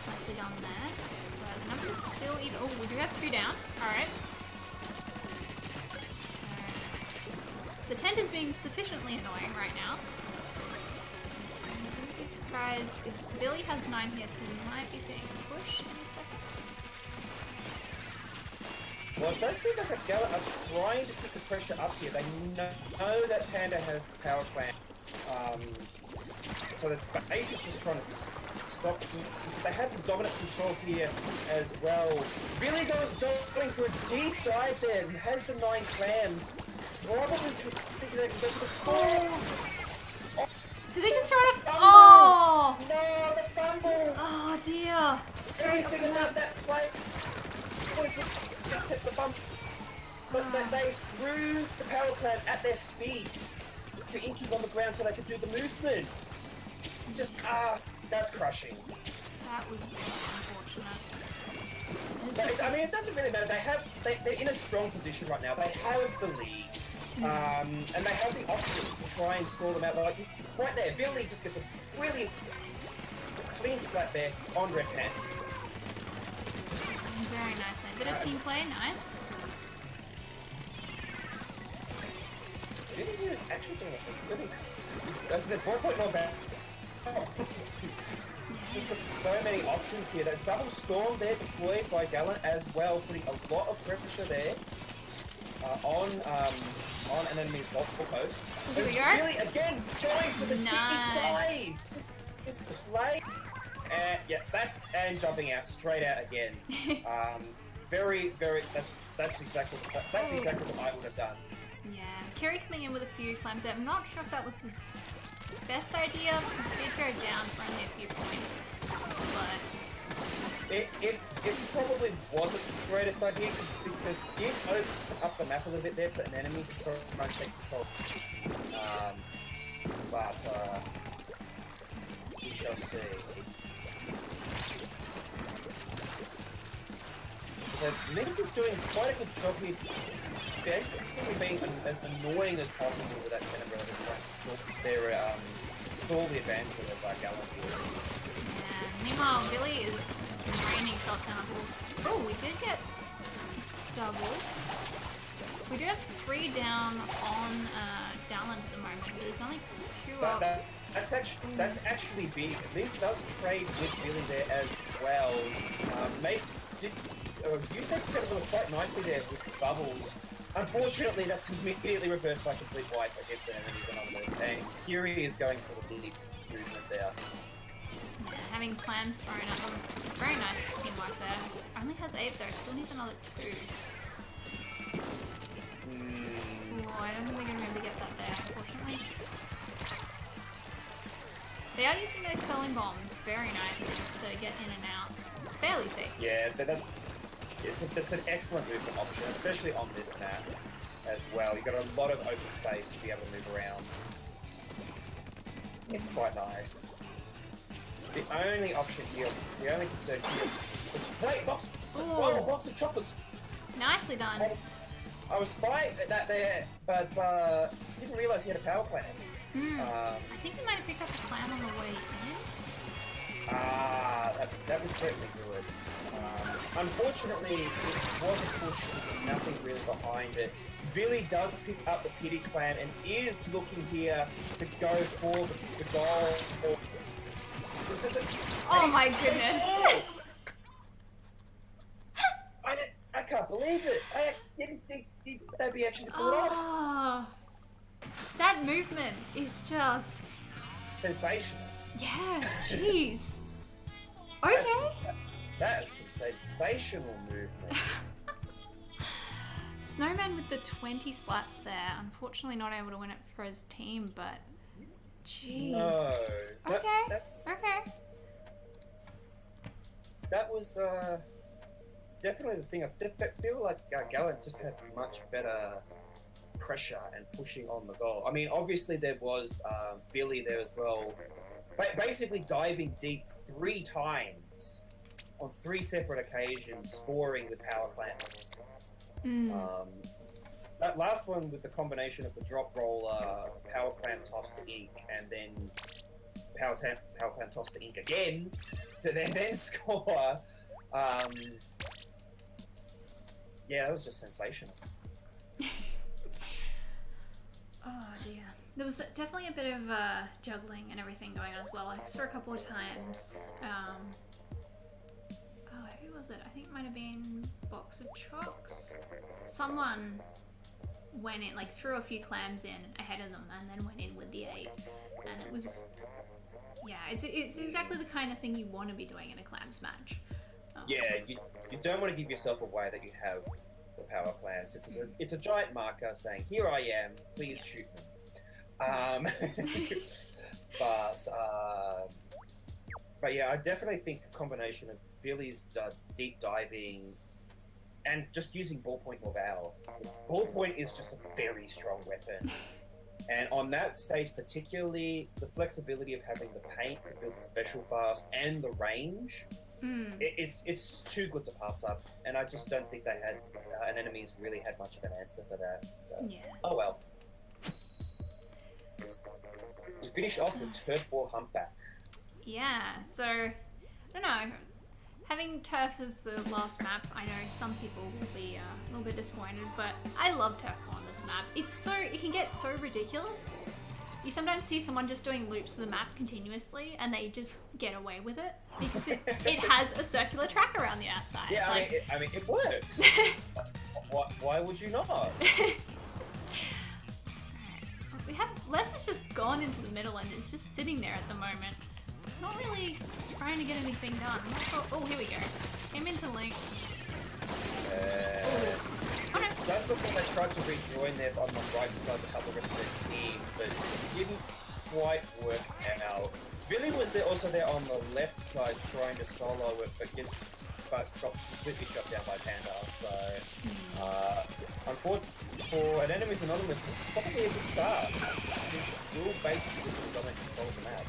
Nicely done there. The number's still even. Oh, we do have 2 down. Alright. So, the tent is being sufficiently annoying right now. I wouldn't be surprised if Billy has 9 here, so we might be seeing a push in a second. Well, it does seem like Gallant are trying to keep the pressure up here. They know that Panda has the power clan. So the Ace is just trying to stop. They have the dominant control here as well. Really going for a deep dive there and has the 9 clams. Probably thinking they can go for the score. Oh. Did they just throw it up? Oh! No, the fumble! Oh dear. Everything about that play. Except the bump. But they threw the power clan at their feet to Inky on the ground so they could do the movement. Just, that's crushing. That was really unfortunate. But, I mean, it doesn't really matter. They're in a strong position right now. They have the lead. And they have the options to try and stall them out. Like, right there, Billy just gets a brilliant, clean splat there on Red Pan. Very nicely. Bit of team play, nice. Billy here is actually doing a really, as I said, 4.1 bad. Just got so many options here. That double storm there deployed by Gallant as well, putting a lot of pressure there on an enemy's multiple post. Here we go. Really, again, going for the deep dives. This play. Yeah, that and jumping out straight out again. Very. That's exactly what I would have done. Yeah, Kerry coming in with a few clams out. I'm not sure if that was the best idea because it did go down for only a few points. But it probably wasn't the greatest idea because it did open up the map a little bit there for an enemy to try and take control. But we shall see. So Link is doing quite a good job here. Basically being as annoying as possible with that Tenebro to try and stall the advancement of Gallant here. yeah, meanwhile, Billy is raining shots down a ball. Oh, we did get double. We do have 3 down on Gallant at the moment, but there's only 2 up. That's actually big. Link does trade with Billy there as well. Use that Tenebro quite nicely there with bubbles. Unfortunately, that's immediately reversed by complete wipe against the enemies Anonymous, and Curie is going for the deep movement there. Yeah, having clams thrown at them. Very nice team wipe there. Only has 8 though, still needs another 2. Oh, I don't think we're going to be able to get that there, unfortunately. They are using those curling bombs very nicely just to get in and out. Fairly safe. Yeah, that's an excellent movement option, especially on this map as well. You've got a lot of open space to be able to move around. It's quite nice. The only option here, the only concern here... Wait, box of chocolates! Nicely done. I was spying that there, but didn't realise he had a power plant. I think we might have picked up a clam on the way in. That was certainly good. Unfortunately, it was a push with nothing really behind it. Billy does pick up the pity clan and is looking here to go for the goal. Oh my goodness! I can't believe it. I didn't think they'd be actually pulled off. That movement is just sensational. Yeah, jeez. Okay. That is some sensational movement. Snowman with the 20 splats there. Unfortunately not able to win it for his team, but jeez. No. Okay. Okay. that was definitely the thing. I feel like Gallant just had much better pressure and pushing on the goal. I mean, obviously there was Billy there as well, basically diving deep 3 times on 3 separate occasions, scoring with power clamps. That last one with the combination of the drop roller, power clamp toss to ink, and then power clamp toss to ink again to then score. Yeah, that was just sensational. Oh dear. There was definitely a bit of juggling and everything going on as well. I saw a couple of times. Who was it? I think it might have been Box of Chocks. Someone went in, like threw a few clams in ahead of them and then went in with the 8. And it was, yeah, it's exactly the kind of thing you want to be doing in a clams match. Yeah, you don't want to give yourself away that you have the power clams. It's a giant marker saying, "Here I am, please shoot me." But yeah, I definitely think a combination of Billy's deep diving and just using ballpoint Morval. Ballpoint is just a very strong weapon. And on that stage particularly, the flexibility of having the paint to build the special fast and the range, it's too good to pass up. And I just don't think they had, Anemones really had much of an answer for that. Yeah. Oh well. To finish off with Turf War Humpback. Yeah, so, I don't know. Having Turf as the last map, I know some people will be a little bit disappointed, but I love Turf War on this map. It can get so ridiculous. You sometimes see someone just doing loops of the map continuously, and they just get away with it, because it has a circular track around the outside. Yeah, I mean, it works. Why would you not? We have Les has just gone into the middle and is just sitting there at the moment. Not really trying to get anything done. Oh, here we go. Came into Link. Oh no. That's the one they tried to rejoin there on the right side to help the rest of their team, but it didn't quite work out. Billy was also there on the left side trying to solo it, but got completely shut down by Panda. So, unfortunately for Anemones.Anonymous, this is probably a good start. This will basically dominate control of the map.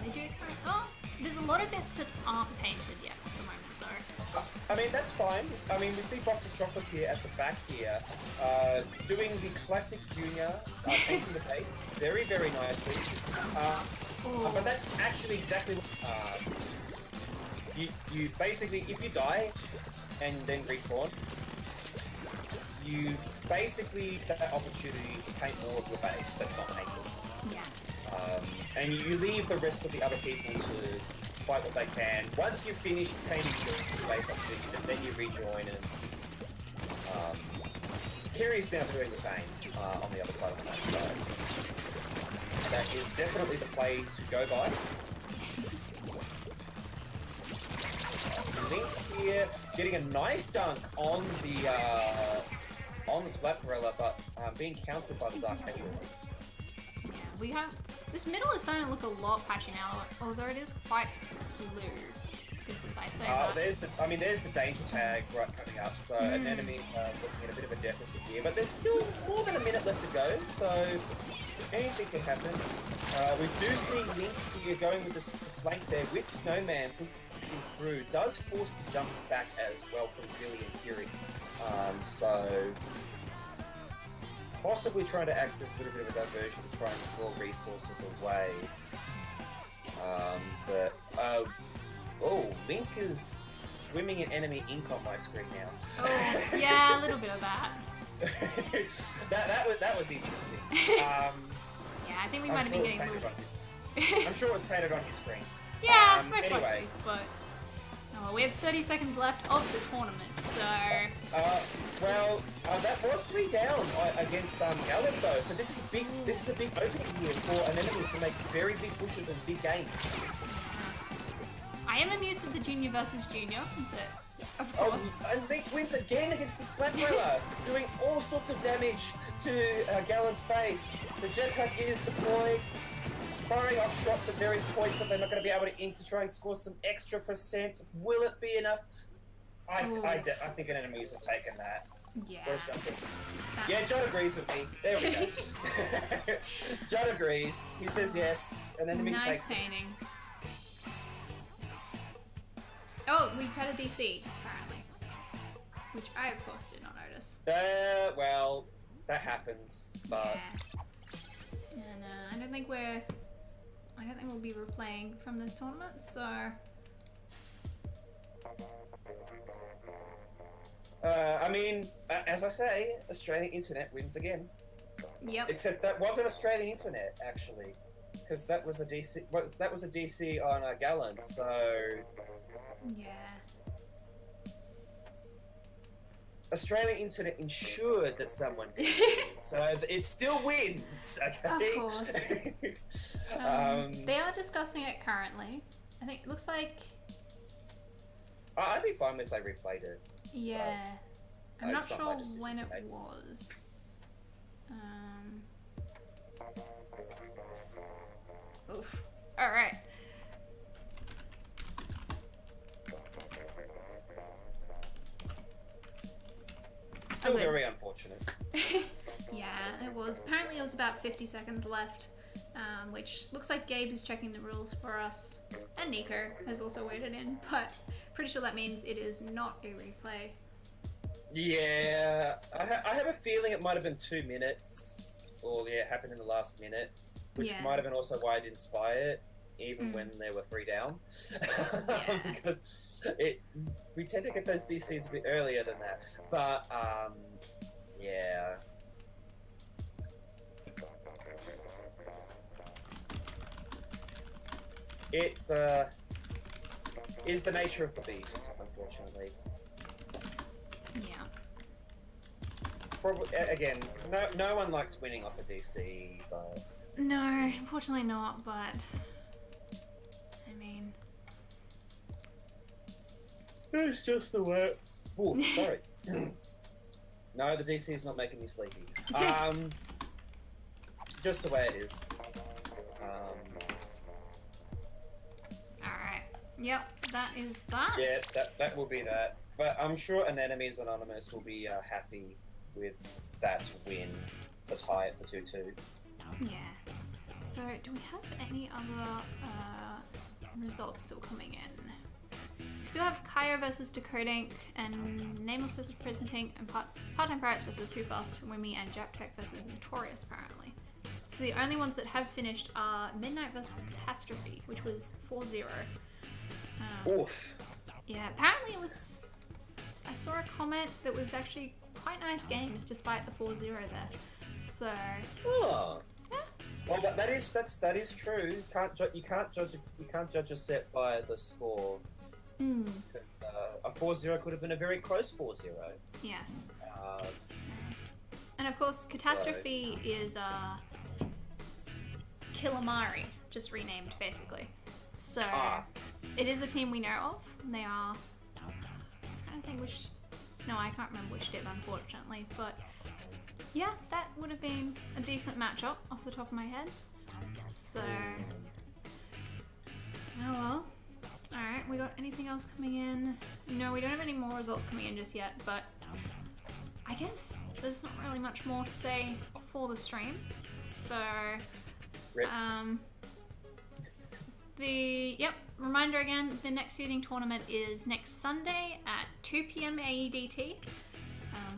They do. Oh, there's a lot of bits that aren't painted yet at the moment, though. I mean, that's fine. I mean, we see Box of Chocolates here at the back here, doing the classic junior, painting the face very, very nicely. But that's actually exactly what... You basically, if you die and then respawn, you basically get that opportunity to paint more of your base that's not painted. Yeah. And you leave the rest of the other people to fight what they can. Once you've finished painting your base up, then you rejoin, and Kerry's now doing the same on the other side of the map. So that is definitely the play to go by. Link here getting a nice dunk on the Splatterella, but being countered by the Dark Tetrals. Yeah, we have... This middle is starting to look a lot patchy now, although it is quite blue, just as I say that. There's the danger tag right coming up, so an enemy looking at a bit of a deficit here, but there's still more than a minute left to go, so anything can happen. We do see Link here going with the flank there with Snowman pushing through, does force the jump back as well from Billy and Fury, so possibly trying to act as a little bit of a diversion to try and draw resources away. Link is swimming in enemy ink on my screen now. Oh, yeah, a little bit of that. that was interesting. Yeah, I think we might have been getting a little bit. I'm sure it was painted on his screen. Yeah, most likely, but... Oh, we have 30 seconds left of the tournament, so... that was 3 down against Gallant though, so this is a big opening here for Anemones to make very big pushes and big gains. I am amused at the junior versus junior, but of course. And Link wins again against the Splatterella, doing all sorts of damage to Gallant's base. The jetpack is deployed. firing off shots at various points that they're not going to be able to ink to try and score some extra percent. Will it be enough? I think an enemy has taken that. Yeah. Yeah, John agrees with me. There we go. John agrees. He says yes. An enemy takes it. Nice painting. Oh, we had a DC, apparently. Which I, of course, did not notice. Well, that happens, but... Yeah. And I don't think we'll be replaying from this tournament, so... I mean, as I say, Australian internet wins again. Yep. Except that wasn't Australian internet, actually. Because that was a DC... that was a DC on Gallant, so... Yeah. Australian internet ensured that someone could see, so it still wins, okay? Of course. They are discussing it currently. I think it looks like... I'd be fine if they replayed it. Yeah. I'm not it's not sure my decision when to it make. was. Oof. Alright. Still very unfortunate. Yeah, it was. Apparently it was about 50 seconds left, which looks like Gabe is checking the rules for us. And Nico has also waited in, but pretty sure that means it is not a replay. Yeah, I have a feeling it might have been 2 minutes, or yeah, it happened in the last minute, which might have been also why I didn't spy it, even when there were 3 down. Yeah. Because we tend to get those DCs a bit earlier than that, but yeah. It is the nature of the beast, unfortunately. Yeah. Probably, again, no one likes winning off a DC, but... No, unfortunately not, but... I mean... It's just the way... Oh, sorry. No, the DC is not making me sleepy. Just the way it is. Alright. Yep, that is that. Yeah, that will be that. But I'm sure Anemones.Anonymous will be happy with that win to tie it for 2-2. Yeah. So, do we have any other results still coming in? We still have Kaya versus Decodink, and Nameless versus Prismatink, and Part-Time Pirates versus Too Fast, Woomy, and Japtech versus Notorious, apparently. So the only ones that have finished are Midnight versus Catastrophe, which was 4-0. Oof. Yeah, apparently it was... I saw a comment that was actually quite nice games, despite the 4-0 there. So... Oh. Yeah. Well, that is true. You can't judge a set by the score. A 4-0 could have been a very close 4-0. Yes. And of course, Catastrophe is Calamari, just renamed basically. So it is a team we know of. And they are. I don't think which. No, I can't remember which div, unfortunately. But yeah, that would have been a decent matchup off the top of my head. So. Oh well. Alright, we got anything else coming in? No, we don't have any more results coming in just yet, but I guess there's not really much more to say for the stream. So, reminder again, the next seeding tournament is next Sunday at 2 PM AEDT.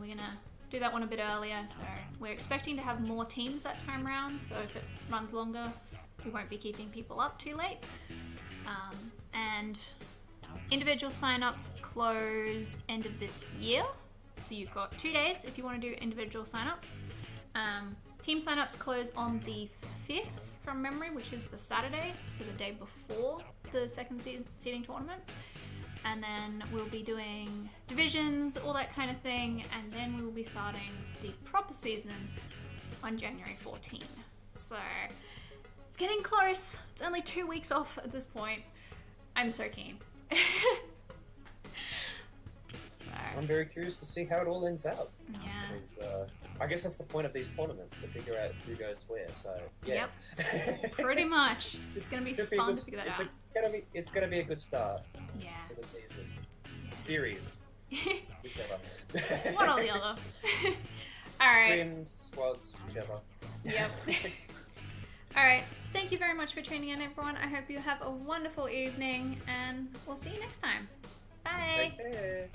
We're gonna do that one a bit earlier, so we're expecting to have more teams that time round, so if it runs longer, we won't be keeping people up too late. And individual sign-ups close end of this year, so you've got 2 days if you want to do individual sign-ups. Team sign-ups close on the 5th from memory, which is the Saturday, so the day before the second seeding tournament. And then we'll be doing divisions, all that kind of thing, and then we will be starting the proper season on January 14. So it's getting close. It's only 2 weeks off at this point. I'm so keen. So I'm very curious to see how it all ends out. Yeah. Because, I guess that's the point of these tournaments, to figure out who goes where. So yeah. Yep. Pretty much. It's gonna be Should fun good, to figure that it's out. It's gonna be a good start Yeah. to the season. Series. Whichever. One or the other. Alright. Scrims, squads, whichever. Yep. Alright. Thank you very much for tuning in, everyone. I hope you have a wonderful evening, and we'll see you next time. Bye. Take care.